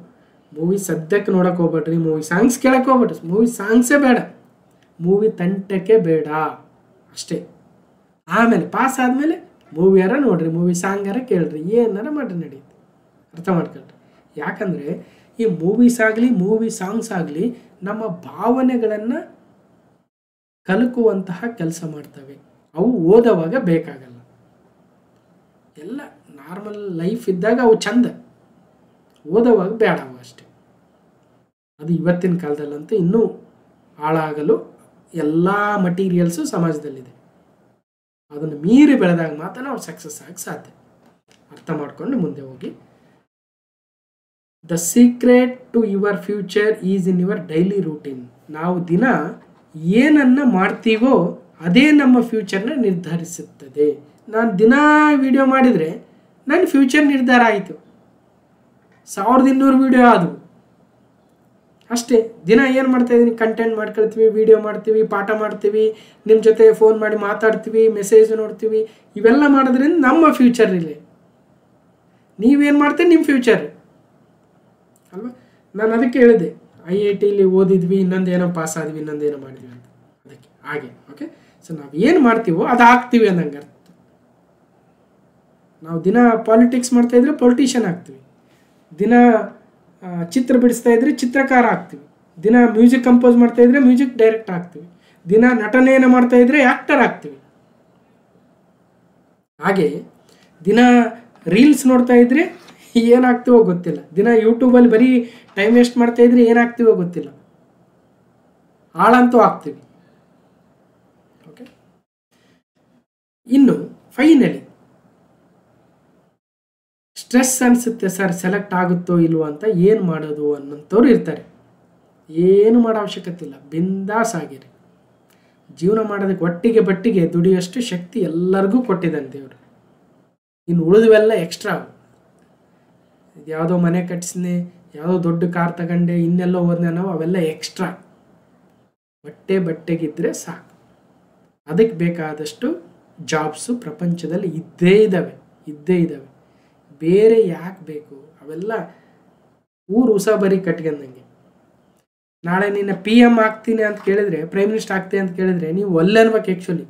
ಮೂವಿ ಸದ್ಯಕ್ಕೆ ನೋಡೋಕೆ ಹೋಗ್ಬೇಡ್ರಿ, ಮೂವಿ ಸಾಂಗ್ಸ್ ಕೇಳೋಕೆ ಹೋಗ್ಬೇಡ್ರಿ. ಮೂವಿ ಸಾಂಗ್ಸೇ ಬೇಡ, ಮೂವಿ ತಂಟಕ್ಕೆ ಬೇಡ ಅಷ್ಟೇ. ಆಮೇಲೆ ಪಾಸ್ ಆದಮೇಲೆ ಮೂವಿಯಾರ ನೋಡ್ರಿ, ಮೂವಿ ಸಾಂಗಾರ ಕೇಳ್ರಿ, ಏನಾರ ಮಾಡ್ರಿ, ನಡೀತು. ಅರ್ಥ ಮಾಡ್ಕೊಳ್ರಿ? ಯಾಕಂದರೆ ಈ ಮೂವೀಸ್ ಆಗಲಿ ಮೂವಿ ಸಾಂಗ್ಸ್ ಆಗಲಿ ನಮ್ಮ ಭಾವನೆಗಳನ್ನು ಕಲಕುವಂತಹ ಕೆಲಸ ಮಾಡ್ತವೆ. ಅವು ಓದೋವಾಗ ಬೇಕಾಗಲ್ಲ. ಎಲ್ಲ ನಾರ್ಮಲ್ ಲೈಫ್ ಇದ್ದಾಗ ಅವು ಚಂದ, ಓದೋವಾಗ ಬೇಡ ಅವು ಅಷ್ಟೇ. ಅದು ಇವತ್ತಿನ ಕಾಲದಲ್ಲಂತೂ ಇನ್ನೂ ಹಾಳಾಗಲು ಎಲ್ಲ ಮಟೀರಿಯಲ್ಸು ಸಮಾಜದಲ್ಲಿದೆ. ಅದನ್ನು ಮೀರಿ ಬೆಳೆದಾಗ ಮಾತ್ರ ನಾವು ಸಕ್ಸಸ್ ಆಗಿ ಸಾಧ್ಯ. ಅರ್ಥ ಮಾಡ್ಕೊಂಡು ಮುಂದೆ ಹೋಗಿ. The secret to your future is in your daily routine. ನಾವು ದಿನ ಏನನ್ನು ಮಾಡ್ತೀವೋ ಅದೇ ನಮ್ಮ ಫ್ಯೂಚರ್ನ ನಿರ್ಧರಿಸುತ್ತದೆ. ನಾನು ದಿನ ವಿಡಿಯೋ ಮಾಡಿದರೆ ನನ್ನ ಫ್ಯೂಚರ್ ನಿರ್ಧಾರ ಆಯಿತು. 1200 ವಿಡಿಯೋ ಆದವು ಅಷ್ಟೇ. ದಿನ ಏನು ಮಾಡ್ತಾಯಿದ್ದೀನಿ, ಕಂಟೆಂಟ್ ಮಾಡ್ಕೊಳ್ತೀವಿ, ವಿಡಿಯೋ ಮಾಡ್ತೀವಿ, ಪಾಠ ಮಾಡ್ತೀವಿ, ನಿಮ್ಮ ಜೊತೆ ಫೋನ್ ಮಾಡಿ ಮಾತಾಡ್ತೀವಿ, ಮೆಸೇಜ್ ನೋಡ್ತೀವಿ. ಇವೆಲ್ಲ ಮಾಡೋದ್ರಿಂದ ನಮ್ಮ ಫ್ಯೂಚರ್ ಇಲ್ಲ. ನೀವೇನು ಮಾಡ್ತೀರಿ, ನಿಮ್ಮ ಫ್ಯೂಚರ್ ಅಲ್ವಾ? ನಾನು ಅದಕ್ಕೆ ಹೇಳಿದೆ, IITಲಿ ಓದಿದ್ವಿ, ಇನ್ನೊಂದೇನೋ ಪಾಸ್ ಆದ್ವಿ, ಇನ್ನೊಂದೇನೋ ಮಾಡಿದ್ವಿ ಅಂತ. ಅದಕ್ಕೆ ಹಾಗೆ. ಓಕೆ, ಸೊ ನಾವು ಏನು ಮಾಡ್ತೀವೋ ಅದು ಆಗ್ತೀವಿ ಅನ್ನಂಗೆ ಅರ್ಥ. ನಾವು ದಿನ ಪಾಲಿಟಿಕ್ಸ್ ಮಾಡ್ತಾಯಿದ್ರೆ ಪೊಲಿಟಿಷಿಯನ್ ಆಗ್ತೀವಿ, ದಿನ ಚಿತ್ರ ಬಿಡಿಸ್ತಾ ಇದ್ರೆ ಚಿತ್ರಕಾರ ಆಗ್ತೀವಿ, ದಿನ ಮ್ಯೂಸಿಕ್ ಕಂಪೋಸ್ ಮಾಡ್ತಾಯಿದ್ರೆ ಮ್ಯೂಸಿಕ್ ಡೈರೆಕ್ಟ್ ಆಗ್ತೀವಿ, ದಿನ ನಟನೆಯನ್ನು ಮಾಡ್ತಾಯಿದ್ರೆ ಆ್ಯಕ್ಟರ್ ಆಗ್ತೀವಿ. ಹಾಗೆ ದಿನ ರೀಲ್ಸ್ ನೋಡ್ತಾ ಇದ್ರೆ ಏನಾಗ್ತೀವೋ ಗೊತ್ತಿಲ್ಲ, ದಿನ ಯೂಟ್ಯೂಬಲ್ಲಿ ಬರೀ ಟೈಮ್ ವೇಸ್ಟ್ ಮಾಡ್ತಾ ಇದ್ರೆ ಏನಾಗ್ತೀವೋ ಗೊತ್ತಿಲ್ಲ, ಹಾಳಂತೂ ಆಗ್ತೀವಿ. ಓಕೆ, ಇನ್ನು ಫೈನಲಿ ಸ್ಟ್ರೆಸ್ ಅನಿಸುತ್ತೆ ಸರ್, ಸೆಲೆಕ್ಟ್ ಆಗುತ್ತೋ ಇಲ್ವೋ ಅಂತ ಏನು ಮಾಡೋದು ಅನ್ನೋಂಥವ್ರು ಇರ್ತಾರೆ. ಏನು ಮಾಡೋ ಅವಶ್ಯಕತೆ ಇಲ್ಲ, ಬಿಂದಾಸ್ ಆಗಿರಿ. ಜೀವನ ಮಾಡೋದಕ್ಕೆ ಒಟ್ಟಿಗೆ ಬಟ್ಟಿಗೆ ದುಡಿಯೋಷ್ಟು ಶಕ್ತಿ ಎಲ್ಲರಿಗೂ ಕೊಟ್ಟಿದ್ದಾನೆ ದೇವರು. ಇನ್ನು ಉಳಿದುವೆಲ್ಲ ಎಕ್ಸ್ಟ್ರಾ. ಇದು ಯಾವುದೋ ಮನೆ ಕಟ್ಸಿನೆ, ಯಾವುದೋ ದೊಡ್ಡ ಕಾರ್ ತಗೊಂಡೆ, ಇನ್ನೆಲ್ಲೋ ಹೋದ್ನೆ ನಾವು, ಅವೆಲ್ಲ ಎಕ್ಸ್ಟ್ರಾ. ಬಟ್ಟೆಗಿದ್ದರೆ ಸಾಕು. ಅದಕ್ಕೆ ಬೇಕಾದಷ್ಟು ಜಾಬ್ಸು ಪ್ರಪಂಚದಲ್ಲಿ ಇದ್ದೇ ಇದ್ದಾವೆ. ಬೇರೆ ಯಾಕೆ ಬೇಕು? ಅವೆಲ್ಲ ಉಸಾಬರಿ ಕಟ್ಕೊಂಡಂಗೆ. ನಾಳೆ ನಿನ್ನ PM ಆಗ್ತೀನಿ ಅಂತ ಕೇಳಿದ್ರೆ, ಪ್ರೈಮ್ ಮಿನಿಸ್ಟರ್ ಆಗ್ತೀನಿ ಅಂತ ಕೇಳಿದ್ರೆ ನೀವು ಒಲ್ಲೆ ಅನ್ಬೇಕು. ಆ್ಯಕ್ಚುಲಿ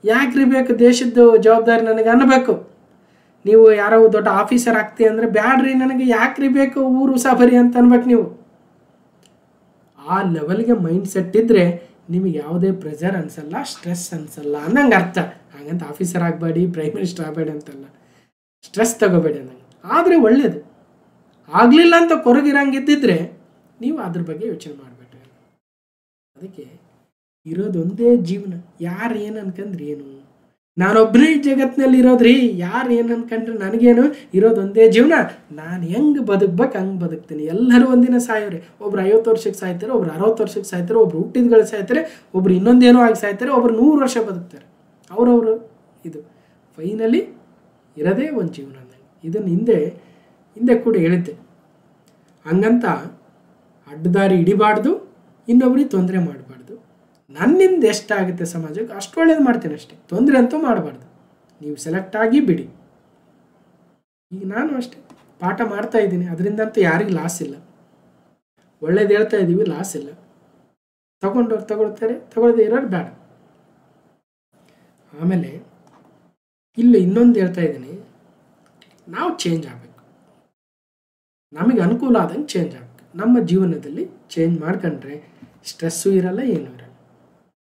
ಯಾಕ್ರಿ ಬೇಕು? ದೇಶದ ಜವಾಬ್ದಾರಿ ನನಗೆ ಅನ್ನಬೇಕು. ನೀವು ಯಾರೋ ದೊಡ್ಡ ಆಫೀಸರ್ ಆಗ್ತೀವಿ ಅಂದರೆ ಬ್ಯಾಡ್ರಿ, ನನಗೆ ಯಾಕ್ರಿ ಬೇಕು ಉಸಾಬರಿ ಅಂತ ಅನ್ಬೇಕು ನೀವು. ಆ ಲೆವೆಲ್ಗೆ ಮೈಂಡ್ ಸೆಟ್ ಇದ್ದರೆ ನಿಮಗೆ ಯಾವುದೇ ಪ್ರೆಷರ್ ಅನಿಸಲ್ಲ, ಸ್ಟ್ರೆಸ್ ಅನಿಸಲ್ಲ ಅನ್ನಂಗೆ ಅರ್ಥ. ಹಾಗಂತ ಆಫೀಸರ್ ಆಗಬೇಡಿ, ಪ್ರೈಮ್ ಮಿನಿಸ್ಟರ್ ಆಗಬೇಡಿ ಅಂತಲ್ಲ, ಸ್ಟ್ರೆಸ್ ತಗೋಬೇಡಿ ಅನ್ನಂಗೆ. ಆದರೆ ಒಳ್ಳೆಯದು. ಆಗಲಿಲ್ಲ ಅಂತ ಕೊರಗಿರಂಗಿದ್ದಿದ್ರೆ ನೀವು ಅದ್ರ ಬಗ್ಗೆ ಯೋಚನೆ ಮಾಡಬೇಡ್ರಿ. ಅದಕ್ಕೆ ಇರೋದೊಂದೇ ಜೀವನ. ಯಾರು ಏನು ಅನ್ಕಂದ್ರೆ ಏನು? ನಾನೊಬ್ಬನೇ ಜಗತ್ತಿನಲ್ಲಿ ಇರೋದ್ರಿ, ಯಾರು ಏನು ಅನ್ಕೊಂಡ್ರೆ ನನಗೇನು? ಇರೋದೊಂದೇ ಜೀವನ, ನಾನು ಹೆಂಗೆ ಬದುಕ್ಬೇಕು ಹಂಗೆ ಬದುಕ್ತೀನಿ. ಎಲ್ಲರೂ ಒಂದಿನ ಸಾಯೋರಿ. ಒಬ್ರು 50 ವರ್ಷಕ್ಕೆ ಸಾಯ್ತಾರೆ, ಒಬ್ರು 60 ವರ್ಷಕ್ಕೆ ಸಾಯ್ತಾರೆ, ಒಬ್ರು ಹುಟ್ಟಿದ್ಗಳು ಸಾಯ್ತಾರೆ, ಒಬ್ರು ಇನ್ನೊಂದೇನೋ ಆಗಿ ಸಾಯ್ತಾರೆ, ಒಬ್ರು 100 ವರ್ಷ ಬದುಕ್ತಾರೆ. ಅವ್ರವರು ಇದು ಫೈನಲಿ ಇರೋದೇ ಒಂದು ಜೀವನ. ಇದನ್ನು ಹಿಂದೆ ಕೂಡ ಹೇಳಿದ್ದೆ. ಹಂಗಂತ ಅಡ್ಡದಾರಿ ಹಿಡಿಬಾರ್ದು, ಇನ್ನೊಬ್ರಿಗೆ ತೊಂದರೆ ಮಾಡಬಾರ್ದು. ನನ್ನಿಂದ ಎಷ್ಟಾಗುತ್ತೆ ಸಮಾಜಕ್ಕೆ ಅಷ್ಟು ಒಳ್ಳೇದು ಮಾಡ್ತೀನಿ ಅಷ್ಟೇ, ತೊಂದರೆ ಅಂತೂ ಮಾಡಬಾರ್ದು. ನೀವು ಸೆಲೆಕ್ಟ್ ಆಗಿ ಬಿಡಿ. ಈಗ ನಾನು ಅಷ್ಟೇ ಪಾಠ ಮಾಡ್ತಾ ಇದ್ದೀನಿ, ಅದರಿಂದಂತೂ ಯಾರಿಗೂ ಲಾಸ್ ಇಲ್ಲ. ಒಳ್ಳೇದು ಹೇಳ್ತಾ ಇದ್ದೀವಿ, ಲಾಸ್ ಇಲ್ಲ. ತಗೊಂಡವ್ರು ತಗೊಳ್ತಾರೆ, ತಗೊಳ್ಳದೆ ಇರೋರು ಬೇಡ. ಆಮೇಲೆ ಇಲ್ಲಿ ಇನ್ನೊಂದು ಹೇಳ್ತಾ ಇದ್ದೀನಿ, ನಾವು ಚೇಂಜ್ ಆಗಬೇಕು. ನಮಗೆ ಅನುಕೂಲ ಆದಂಗೆ ಚೇಂಜ್ ಆಗಬೇಕು. ನಮ್ಮ ಜೀವನದಲ್ಲಿ ಚೇಂಜ್ ಮಾಡ್ಕೊಂಡ್ರೆ ಸ್ಟ್ರೆಸ್ಸು ಇರಲ್ಲ, ಏನೂ ಇರಲ್ಲ.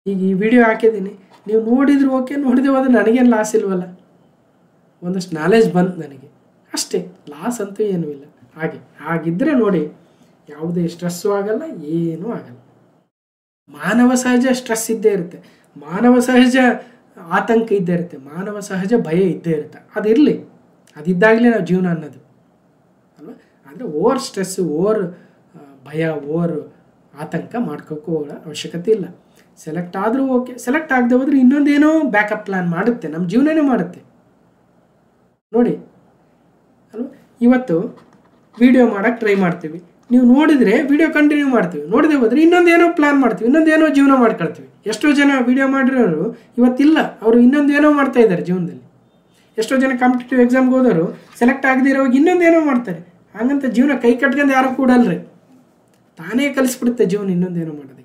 ಈಗ ಈ ವಿಡಿಯೋ ಹಾಕಿದ್ದೀನಿ, ನೀವು ನೋಡಿದ್ರು ಓಕೆ, ನೋಡಿದೆ ಹೋದ್ರೆ ನನಗೇನು ಲಾಸ್ ಇಲ್ವಲ್ಲ. ಒಂದಷ್ಟು ನಾಲೆಜ್ ಬಂತು ನನಗೆ ಅಷ್ಟೇ, ಲಾಸ್ ಅಂತೂ ಏನೂ ಇಲ್ಲ. ಹಾಗಿದ್ದರೆ ನೋಡಿ, ಯಾವುದೇ ಸ್ಟ್ರೆಸ್ಸು ಆಗಲ್ಲ, ಏನೂ ಆಗಲ್ಲ. ಮಾನವ ಸಹಜ ಸ್ಟ್ರೆಸ್ ಇದ್ದೇ ಇರುತ್ತೆ, ಮಾನವ ಸಹಜ ಆತಂಕ ಇದ್ದೇ ಇರುತ್ತೆ, ಮಾನವ ಸಹಜ ಭಯ ಇದ್ದೇ ಇರುತ್ತೆ. ಅದಿರಲಿ, ಅದಿದ್ದಾಗಲೇ ನಾವು ಜೀವನ ಅನ್ನೋದು ಅಲ್ವಾ. ಅಂದರೆ ಓವರ್ ಸ್ಟ್ರೆಸ್ಸು, ಓವರ್ ಭಯ, ಓವರ್ ಆತಂಕ ಮಾಡ್ಕೋಕ್ಕೂ ಅವಶ್ಯಕತೆ ಇಲ್ಲ. ಸೆಲೆಕ್ಟ್ ಆದರೂ ಓಕೆ, ಸೆಲೆಕ್ಟ್ ಆಗದೆ ಹೋದರೆ ಇನ್ನೊಂದೇನೋ ಬ್ಯಾಕಪ್ ಪ್ಲ್ಯಾನ್ ಮಾಡುತ್ತೆ, ನಮ್ಮ ಜೀವನನೇ ಮಾಡುತ್ತೆ ನೋಡಿ ಅಲ್ವಾ. ಇವತ್ತು ವಿಡಿಯೋ ಮಾಡೋಕ್ಕೆ ಟ್ರೈ ಮಾಡ್ತೀವಿ, ನೀವು ನೋಡಿದರೆ ವಿಡಿಯೋ ಕಂಟಿನ್ಯೂ ಮಾಡ್ತೀವಿ, ನೋಡದೆ ಹೋದರೆ ಇನ್ನೊಂದೇನೋ ಪ್ಲ್ಯಾನ್ ಮಾಡ್ತೀವಿ, ಇನ್ನೊಂದೇನೋ ಜೀವನ ಮಾಡ್ಕೊಳ್ತೀವಿ. ಎಷ್ಟೋ ಜನ ವಿಡಿಯೋ ಮಾಡಿರೋರು ಇವತ್ತಿಲ್ಲ, ಅವರು ಇನ್ನೊಂದೇನೋ ಮಾಡ್ತಾ ಇದ್ದಾರೆ ಜೀವನದಲ್ಲಿ. ಎಷ್ಟೋ ಜನ ಕಾಂಪಿಟೇಟಿವ್ ಎಕ್ಸಾಮ್ಗೆ ಹೋದವರು ಸೆಲೆಕ್ಟ್ ಆಗದೆ ಇರೋವಾಗ ಇನ್ನೊಂದೇನೋ ಮಾಡ್ತಾರೆ. ಹಾಗಂತ ಜೀವನ ಕೈ ಕಟ್ಕೊಂಡು ಯಾರೋ ಕೂಡಲ್ರಿ, ತಾನೇ ಕಲಿಸ್ಬಿಡುತ್ತೆ ಜೀವನ ಇನ್ನೊಂದೇನೋ ಮಾಡೋದಕ್ಕೆ.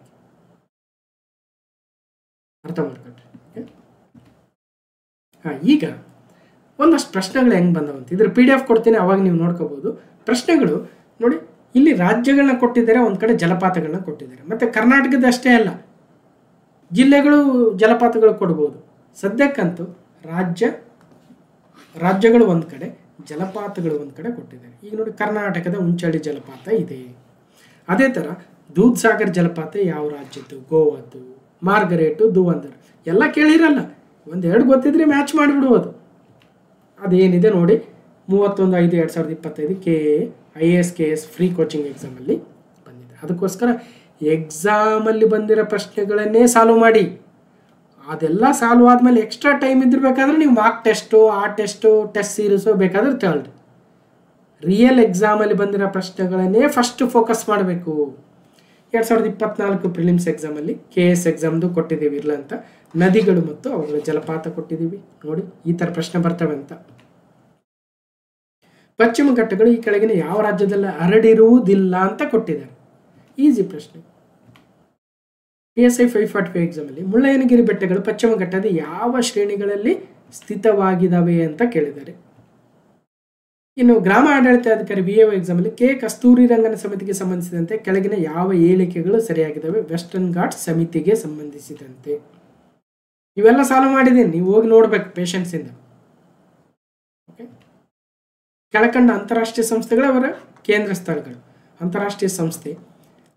ಅರ್ಥ ಮಾಡ್ಕೊಂಡ್ರೆ ಈಗ ಒಂದಷ್ಟು ಪ್ರಶ್ನೆಗಳು ಹೆಂಗೆ ಬಂದವಂತ ಇದ್ರ PDF ಕೊಡ್ತೀನಿ, ಅವಾಗ ನೀವು ನೋಡ್ಕೋಬೋದು. ಪ್ರಶ್ನೆಗಳು ನೋಡಿ, ಇಲ್ಲಿ ರಾಜ್ಯಗಳನ್ನ ಕೊಟ್ಟಿದ್ದಾರೆ, ಒಂದು ಕಡೆ ಜಲಪಾತಗಳನ್ನ ಕೊಟ್ಟಿದ್ದಾರೆ. ಮತ್ತು ಕರ್ನಾಟಕದ ಅಷ್ಟೇ ಅಲ್ಲ, ಜಿಲ್ಲೆಗಳು ಜಲಪಾತಗಳು ಕೊಡ್ಬೋದು. ಸದ್ಯಕ್ಕಂತೂ ರಾಜ್ಯಗಳು ಒಂದು ಕಡೆ, ಜಲಪಾತಗಳು ಒಂದು ಕಡೆ ಕೊಟ್ಟಿದ್ದಾರೆ. ಈಗ ನೋಡಿ, ಕರ್ನಾಟಕದ ಉಂಚಳ್ಳಿ ಜಲಪಾತ ಇದೆ. ಅದೇ ಥರ ದೂದ್ ಸಾಗರ್ ಜಲಪಾತ ಯಾವ ರಾಜ್ಯದ್ದು? ಗೋವಾದ್ದು. ಮಾರ್ಗರೇಟು, ಧುವಂಧರ್ ಎಲ್ಲ ಕೇಳಿರಲ್ಲ, 1-2 ಗೊತ್ತಿದ್ರೆ ಮ್ಯಾಚ್ ಮಾಡಿಬಿಡ್ಬೋದು. ಅದೇನಿದೆ ನೋಡಿ, 31/5/2025 IAS KS ಫ್ರೀ ಕೋಚಿಂಗ್ ಎಕ್ಸಾಮಲ್ಲಿ ಬಂದಿದೆ. ಅದಕ್ಕೋಸ್ಕರ ಎಕ್ಸಾಮಲ್ಲಿ ಬಂದಿರೋ ಪ್ರಶ್ನೆಗಳನ್ನೇ ಸಾಲ್ವ್ ಮಾಡಿ. ಅದೆಲ್ಲ ಸಾಲ್ವ್ ಆದಮೇಲೆ ಎಕ್ಸ್ಟ್ರಾ ಟೈಮ್ ಇದ್ದಿರಬೇಕಾದ್ರೆ ನೀವು ಮಾರ್ಕ್ ಟೆಸ್ಟು, ಆ ಟೆಸ್ಟು, ಟೆಸ್ಟ್ ಸೀರೀಸು ಬೇಕಾದ್ರೆ ತಗೊಳ್ಳಿ. ರಿಯಲ್ ಎಕ್ಸಾಮಲ್ಲಿ ಬಂದಿರೋ ಪ್ರಶ್ನೆಗಳನ್ನೇ ಫಸ್ಟ್ ಫೋಕಸ್ ಮಾಡಬೇಕು. 2024 ಪ್ರಿಲಿಮ್ಸ್ ಎಕ್ಸಾಮಲ್ಲಿ KS ಎಕ್ಸಾಮ್ದು ಕೊಟ್ಟಿದ್ದೀವಿ ಇರಲ್ಲ ಅಂತ, ನದಿಗಳು ಮತ್ತು ಅವುಗಳ ಜಲಪಾತ ಕೊಟ್ಟಿದ್ದೀವಿ ನೋಡಿ, ಈ ಥರ ಪ್ರಶ್ನೆ ಬರ್ತವೆ ಅಂತ. ಪಶ್ಚಿಮ ಘಟ್ಟಗಳು ಈ ಕೆಳಗಿನ ಯಾವ ರಾಜ್ಯದಲ್ಲಿ ಹರಡಿರುವುದಿಲ್ಲ ಅಂತ ಕೊಟ್ಟಿದ್ದಾರೆ. ಈಸಿ ಪ್ರಶ್ನೆ. PSI 545 ಎಕ್ಸಾಮಲ್ಲಿ ಮುಳ್ಳಯ್ಯನಗಿರಿ ಬೆಟ್ಟಗಳು ಪಶ್ಚಿಮ ಘಟ್ಟದ ಯಾವ ಶ್ರೇಣಿಗಳಲ್ಲಿ ಸ್ಥಿತವಾಗಿದ್ದಾವೆ ಅಂತ ಕೇಳಿದ್ದಾರೆ. ಇನ್ನು ಗ್ರಾಮ ಆಡಳಿತಾಧಿಕಾರಿ VAO ಎಕ್ಸಾಮಲ್ಲಿ ಕಸ್ತೂರಿ ರಂಗನ ಸಮಿತಿಗೆ ಸಂಬಂಧಿಸಿದಂತೆ ಕೆಳಗಿನ ಯಾವ ಹೇಳಿಕೆಗಳು ಸರಿಯಾಗಿದ್ದಾವೆ ವೆಸ್ಟರ್ನ್ ಘಾಟ್ಸ್ ಸಮಿತಿಗೆ ಸಂಬಂಧಿಸಿದಂತೆ. ಇವೆಲ್ಲ ಸಾಲ್ವ್ ಮಾಡಿದ್ದೀನಿ, ನೀವು ಹೋಗಿ ನೋಡ್ಬೇಕು ಪೇಷನ್ಸಿಂದ. ಓಕೆ, ಕೆಳಕಂಡ ಅಂತಾರಾಷ್ಟ್ರೀಯ ಸಂಸ್ಥೆಗಳ ಅವರ ಕೇಂದ್ರ ಸ್ಥಳಗಳು. ಅಂತಾರಾಷ್ಟ್ರೀಯ ಸಂಸ್ಥೆ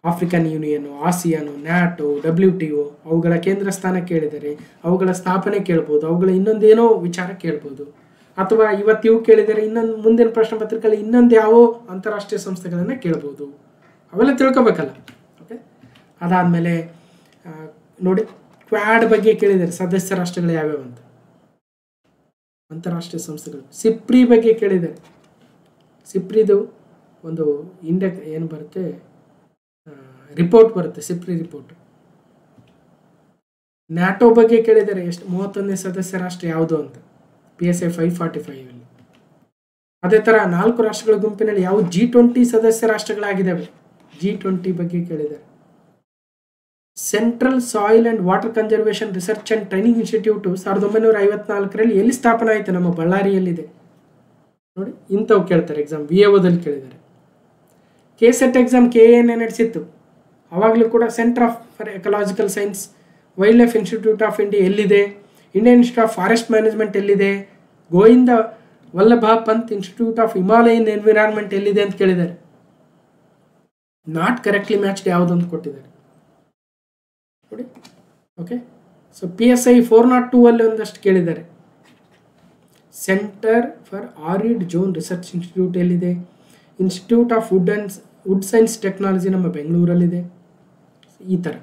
ಆಫ್ರಿಕನ್ ಯೂನಿಯನು, ಆಸಿಯಾನು, ನ್ಯಾಟೋ, WTO ಅವುಗಳ ಕೇಂದ್ರ ಸ್ಥಾನ ಕೇಳಿದರೆ ಅವುಗಳ ಸ್ಥಾಪನೆ ಕೇಳ್ಬೋದು, ಅವುಗಳ ಇನ್ನೊಂದೇನೋ ವಿಚಾರ ಕೇಳ್ಬೋದು. ಅಥವಾ ಇವತ್ತು ಕೇಳಿದರೆ ಇನ್ನೊಂದು ಮುಂದಿನ ಪ್ರಶ್ನೆ ಪತ್ರಿಕೆಯಲ್ಲಿ ಇನ್ನೊಂದು ಯಾವ ಅಂತಾರಾಷ್ಟ್ರೀಯ ಸಂಸ್ಥೆಗಳನ್ನು ಕೇಳ್ಬೋದು. ಅವೆಲ್ಲ ತಿಳ್ಕೊಬೇಕಲ್ಲ. ಓಕೆ, ಅದಾದಮೇಲೆ ನೋಡಿ, ಕ್ವಾಡ್ ಬಗ್ಗೆ ಕೇಳಿದ್ದಾರೆ, ಸದಸ್ಯ ರಾಷ್ಟ್ರಗಳು ಯಾವ್ಯಾವ ಅಂತ ಅಂತಾರಾಷ್ಟ್ರೀಯ ಸಂಸ್ಥೆಗಳು. ಸಿಪ್ರಿ ಬಗ್ಗೆ ಕೇಳಿದ್ದಾರೆ, ಸಿಪ್ರಿದು ಒಂದು ಏನು ಬರುತ್ತೆ, ರಿಪೋರ್ಟ್ ಬರುತ್ತೆ, ಸಿಪ್ರಿ ರಿಪೋರ್ಟ್. ನ್ಯಾಟೋ ಬಗ್ಗೆ ಕೇಳಿದ್ದಾರೆ, ಎಷ್ಟು 31ನೇ ಸದಸ್ಯ ರಾಷ್ಟ್ರ ಯಾವುದು ಅಂತ, PSI 545 ಅಲ್ಲಿ. ಅದೇ ಥರ 4 ರಾಷ್ಟ್ರಗಳ ಗುಂಪಿನಲ್ಲಿ ಯಾವ G20 ಸದಸ್ಯ ರಾಷ್ಟ್ರಗಳಾಗಿದ್ದಾವೆ, G20 ಬಗ್ಗೆ ಕೇಳಿದ್ದಾರೆ. Central soil and water conservation research and training institute 1954ರಲ್ಲಿ ಎಲ್ಲಿ ಸ್ಥಾಪನೆ ಆಯಿತು, ನಮ್ಮ ಬಳ್ಳಾರಿಯಲ್ಲಿದೆ ನೋಡಿ. ಇಂಥವು ಕೇಳ್ತಾರೆ ಎಕ್ಸಾಮ್, VAOದಲ್ಲಿ ಕೇಳಿದ್ದಾರೆ. KSET ಎಕ್ಸಾಮ್ KANA ನಡೆಸಿತ್ತು, ಆವಾಗಲೂ ಕೂಡ centre for ecological science wildlife institute of India ಎಲ್ಲಿದೆ, Indian institute of forest management ಎಲ್ಲಿದೆ, Govind Vallabh Pant institute of Himalayan environment ಎಲ್ಲಿದೆ ಅಂತ ಕೇಳಿದ್ದಾರೆ. ನಾಟ್ ಕರೆಕ್ಟ್ಲಿ ಮ್ಯಾಚ್ಡ್ ಯಾವುದು ಅಂತ ಕೊಟ್ಟಿದ್ದಾರೆ ನೋಡಿ. ಓಕೆ, ಸೊ PSI 402 ಅಲ್ಲಿ ಒಂದಷ್ಟು ಕೇಳಿದ್ದಾರೆ. Centre for arid zone research institute ಎಲ್ಲಿದೆ, institute of wood science technology ನಮ್ಮ ಬೆಂಗಳೂರಲ್ಲಿದೆ. ಈ ಥರ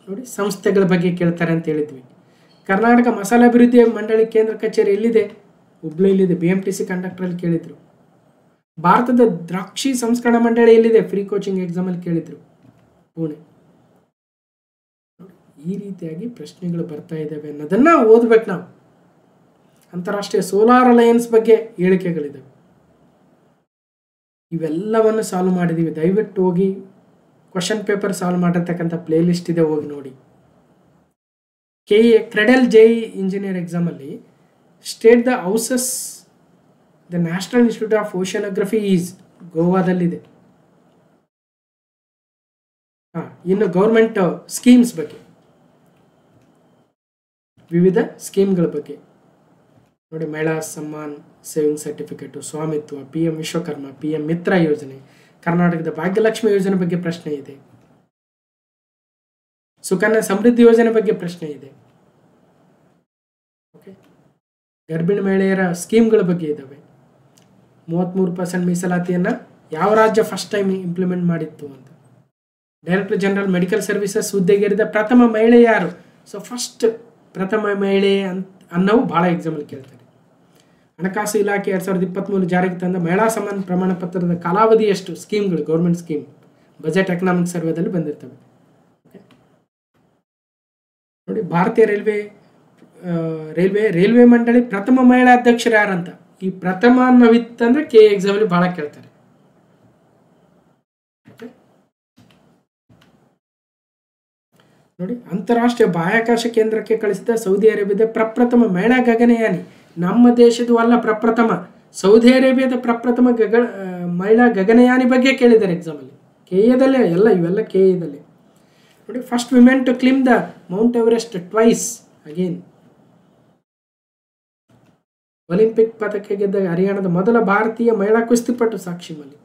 ನೋಡಿ ಸಂಸ್ಥೆಗಳ ಬಗ್ಗೆ ಕೇಳ್ತಾರೆ ಅಂತ ಹೇಳಿದ್ವಿ. ಕರ್ನಾಟಕ ಮಸಾಲೆ ಅಭಿವೃದ್ಧಿ ಮಂಡಳಿ ಕೇಂದ್ರ ಕಚೇರಿ ಎಲ್ಲಿದೆ, ಹುಬ್ಳಿಯಲ್ಲಿದೆ, BMTC ಕಂಡಕ್ಟರಲ್ಲಿ ಕೇಳಿದರು. ಭಾರತದ ದ್ರಾಕ್ಷಿ ಸಂಸ್ಕರಣಾ ಮಂಡಳಿ ಎಲ್ಲಿದೆ, ಫ್ರೀ ಕೋಚಿಂಗ್ ಎಕ್ಸಾಮಲ್ಲಿ ಕೇಳಿದರು, ಪುಣೆ. ಈ ರೀತಿಯಾಗಿ ಪ್ರಶ್ನೆಗಳು ಬರ್ತಾ ಇದ್ದಾವೆ ಅನ್ನೋದನ್ನು ಓದ್ಬೇಕು ನಾವು. ಅಂತಾರಾಷ್ಟ್ರೀಯ ಸೋಲಾರ್ ಅಲಯನ್ಸ್ ಬಗ್ಗೆ ಹೇಳಿಕೆಗಳಿದ್ದಾವೆ. ಇವೆಲ್ಲವನ್ನು ಸಾಲ್ವ್ ಮಾಡಿದ್ದೀವಿ. ದಯವಿಟ್ಟು ಹೋಗಿ ಕ್ವಶನ್ ಪೇಪರ್ ಸಾಲ್ವ್ ಮಾಡಿರ್ತಕ್ಕಂಥ ಪ್ಲೇ ಲಿಸ್ಟ್ ಇದೆ, ಹೋಗಿ ನೋಡಿ. ಕ್ರೆಡೆಲ್ JEE ಇಂಜಿನಿಯರ್ ಎಕ್ಸಾಮಲ್ಲಿ state the houses the national institute of oceanography is ಗೋವಾದಲ್ಲಿದೆ. ಇನ್ನು ಗೌರ್ಮೆಂಟ್ ಸ್ಕೀಮ್ಸ್ ಬಗ್ಗೆ, ವಿವಿಧ ಸ್ಕೀಮ್ಗಳ ಬಗ್ಗೆ ನೋಡಿ. Mahila Samman saving certificate, Swamitva, PM Vishwakarma, PM Mitra Yojana, ಕರ್ನಾಟಕದ ಭಾಗ್ಯಲಕ್ಷ್ಮಿ ಯೋಜನೆ ಬಗ್ಗೆ ಪ್ರಶ್ನೆ ಇದೆ, ಸುಕನ್ಯಾ ಸಮೃದ್ಧಿ ಯೋಜನೆ ಬಗ್ಗೆ ಪ್ರಶ್ನೆ ಇದೆ. ಓಕೆ, ಗರ್ಭಿಣಿ ಮಹಿಳೆಯರ ಸ್ಕೀಮ್ಗಳ ಬಗ್ಗೆ ಇದ್ದಾವೆ. 33% ಮೀಸಲಾತಿಯನ್ನು ಯಾವ ರಾಜ್ಯ ಫಸ್ಟ್ ಟೈಮ್ ಇಂಪ್ಲಿಮೆಂಟ್ ಮಾಡಿತ್ತು ಅಂತ. ಡೈರೆಕ್ಟರ್ ಜನರಲ್ ಮೆಡಿಕಲ್ ಸರ್ವಿಸಸ್ ಹುದ್ದೆಗೇರಿದ ಪ್ರಥಮ ಮಹಿಳೆ ಯಾರು, ಸೊ ಫಸ್ಟ್ ಪ್ರಥಮ ಮಹಿಳೆ ಅನ್ನೋವು ಭಾಳ ಎಕ್ಸಾಮಲ್ಲಿ ಕೇಳ್ತಾರೆ. ಹಣಕಾಸು ಇಲಾಖೆ 2023 ಜಾರಿಗೆ ತಂದ ಮಹಿಳಾ ಸಮಾನ ಪ್ರಮಾಣ ಪತ್ರದ ಕಾಲಾವಧಿ ಎಷ್ಟು, ಸ್ಕೀಮ್ಗಳು, ಗೌರ್ಮೆಂಟ್ ಸ್ಕೀಮ್, ಬಜೆಟ್ ಎಕನಾಮಿಕ್ ಸರ್ವೆದಲ್ಲಿ ಬಂದಿರ್ತವೆ. ನೋಡಿ, ಭಾರತೀಯ ರೈಲ್ವೆ ಮಂಡಳಿ ಪ್ರಥಮ ಮಹಿಳಾ ಅಧ್ಯಕ್ಷರು ಯಾರಂತ. ಈ ಪ್ರಥಮ ಅನ್ನೋವಿತ್ತಂದ್ರೆ KA ಎಕ್ಸಾಮಲ್ಲಿ ಭಾಳ ಕೇಳ್ತಾರೆ. ನೋಡಿ, ಅಂತಾರಾಷ್ಟ್ರೀಯ ಬಾಹ್ಯಾಕಾಶ ಕೇಂದ್ರಕ್ಕೆ ಕಳಿಸಿದ ಸೌದಿ ಅರೇಬಿಯಾದ ಪ್ರಪ್ರಥಮ ಮಹಿಳಾ ಗಗನಯಾನಿ. ನಮ್ಮ ದೇಶದ ಅಲ್ಲ ಪ್ರಪ್ರಥಮ, ಸೌದಿ ಅರೇಬಿಯಾದ ಪ್ರಪ್ರಥಮ ಮಹಿಳಾ ಗಗನಯಾನಿ ಬಗ್ಗೆ ಕೇಳಿದ್ದಾರೆ ಎಕ್ಸಾಮಲ್ಲಿ. KAದಲ್ಲೇ ಎಲ್ಲ, ಇವೆಲ್ಲ KAದಲ್ಲೇ ನೋಡಿ. First women to climb the mount Everest twice again. Olympic ಪದಕ ಗೆದ್ದ ಹರಿಯಾಣದ ಮೊದಲ ಭಾರತೀಯ ಮಹಿಳಾ ಕುಸ್ತಿಪಟು ಸಾಕ್ಷಿ ಮಲಿಕ್.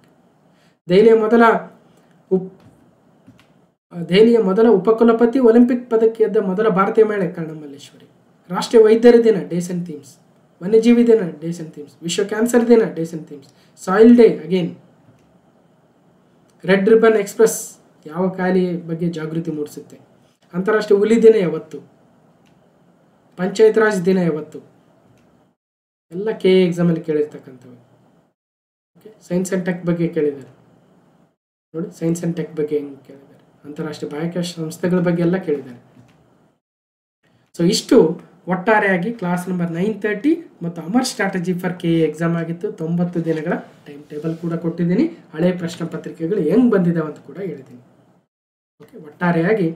ದೆಹಲಿಯ ಮೊದಲ ಉಪಕುಲಪತಿ, ಒಲಿಂಪಿಕ್ ಪದಕ ಗೆದ್ದ ಮೊದಲ ಭಾರತೀಯ ಮಹಿಳೆ ಕರ್ಣ ಮಲ್ಲೇಶ್ವರಿ. ರಾಷ್ಟ್ರೀಯ ವೈದ್ಯರ ದಿನ, ಡೇಸ್ ಅಂಡ್ ಥೀಮ್ಸ್. ವನ್ಯಜೀವಿ ದಿನ, ಡೇಸ್ ಅಂಡ್ ಥೀಮ್ಸ್. ವಿಶ್ವ ಕ್ಯಾನ್ಸರ್ ದಿನ, days and themes. Soil day again. Red ribbon express ಯಾವ ಕಾಯಿಲೆ ಬಗ್ಗೆ ಜಾಗೃತಿ ಮೂಡಿಸುತ್ತೆ. ಅಂತಾರಾಷ್ಟ್ರೀಯ ಹುಲಿ ದಿನ ಯಾವತ್ತು, ಪಂಚಾಯತ್ ರಾಜ್ ದಿನ ಯಾವತ್ತು, ಎಲ್ಲ KA ಎಕ್ಸಾಮಲ್ಲಿ ಕೇಳಿರ್ತಕ್ಕಂಥವು. ಓಕೆ, ಸೈನ್ಸ್ ಆ್ಯಂಡ್ ಟೆಕ್ ಬಗ್ಗೆ ಕೇಳಿದ್ದಾರೆ ನೋಡಿ. ಸೈನ್ಸ್ ಆ್ಯಂಡ್ ಟೆಕ್ ಬಗ್ಗೆ ಹೆಂಗೆ ಕೇಳಿದ್ದಾರೆ, ಅಂತಾರಾಷ್ಟ್ರೀಯ ಬಾಹ್ಯಾಕಾಶ ಸಂಸ್ಥೆಗಳ ಬಗ್ಗೆ ಎಲ್ಲ ಕೇಳಿದ್ದಾರೆ. ಸೊ ಇಷ್ಟು ಒಟ್ಟಾರೆಯಾಗಿ ಕ್ಲಾಸ್ ನಂಬರ್ 930 ಮತ್ತು Amar strategy for KA exam ಆಗಿತ್ತು. 90 ದಿನಗಳ ಟೈಮ್ ಟೇಬಲ್ ಕೂಡ ಕೊಟ್ಟಿದ್ದೀನಿ. ಹಳೆಯ ಪ್ರಶ್ನೆ ಪತ್ರಿಕೆಗಳು ಹೆಂಗೆ ಬಂದಿದ್ದಾವೆ ಅಂತ ಕೂಡ ಹೇಳಿದ್ದೀನಿ. ಓಕೆ, ಒಟ್ಟಾರೆಯಾಗಿ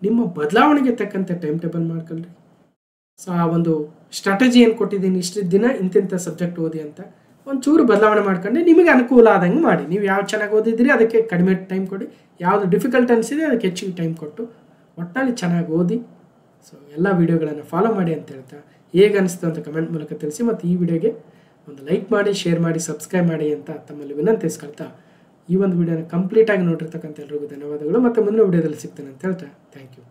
ನಿಮ್ಮ ಬದಲಾವಣೆಗೆ ತಕ್ಕಂತೆ ಟೈಮ್ ಟೇಬಲ್ ಮಾಡ್ಕೊಳ್ರಿ. ಸೊ ಆ ಒಂದು ಸ್ಟ್ರಾಟಜಿ ಏನು ಕೊಟ್ಟಿದ್ದೀನಿ, ಇಷ್ಟು ದಿನ ಇಂತಿಂಥ ಸಬ್ಜೆಕ್ಟ್ ಓದಿ ಅಂತ ಒಂಚೂರು ಬದಲಾವಣೆ ಮಾಡ್ಕೊಂಡು ನಿಮಗೆ ಅನುಕೂಲ ಆದಂಗೆ ಮಾಡಿ. ನೀವು ಯಾವ ಚೆನ್ನಾಗಿ ಓದಿದ್ರಿ ಅದಕ್ಕೆ ಕಡಿಮೆ ಟೈಮ್ ಕೊಡಿ, ಯಾವುದು ಡಿಫಿಕಲ್ಟ್ ಅನಿಸಿದೆ ಅದಕ್ಕೆ ಹೆಚ್ಚಿಗೆ ಟೈಮ್ ಕೊಟ್ಟು ಒಟ್ಟಲ್ಲಿ ಚೆನ್ನಾಗಿ ಓದಿ. ಸೊ ಎಲ್ಲ ವೀಡಿಯೋಗಳನ್ನು ಫಾಲೋ ಮಾಡಿ ಅಂತ ಹೇಳ್ತಾ, ಹೇಗೆ ಅನಿಸ್ತು ಅಂತ ಕಮೆಂಟ್ ಮೂಲಕ ತಿಳಿಸಿ. ಮತ್ತು ಈ ವಿಡಿಯೋಗೆ ಒಂದು ಲೈಕ್ ಮಾಡಿ, ಶೇರ್ ಮಾಡಿ, ಸಬ್ಸ್ಕ್ರೈಬ್ ಮಾಡಿ ಅಂತ ತಮ್ಮಲ್ಲಿ ವಿನಂತಿಸ್ಕೊಳ್ತಾ ಈ ಒಂದು ವಿಡಿಯೋನ ಕಂಪ್ಲೀಟಾಗಿ ನೋಡಿರ್ತಕ್ಕಂಥ ಎಲ್ರಿಗೂ ಧನ್ಯವಾದಗಳು. ಮತ್ತು ಮುಂದಿನ ವಿಡಿಯೋದಲ್ಲಿ ಸಿಗ್ತೇನೆ ಅಂತ ಹೇಳ್ತಾ ಥ್ಯಾಂಕ್ ಯು.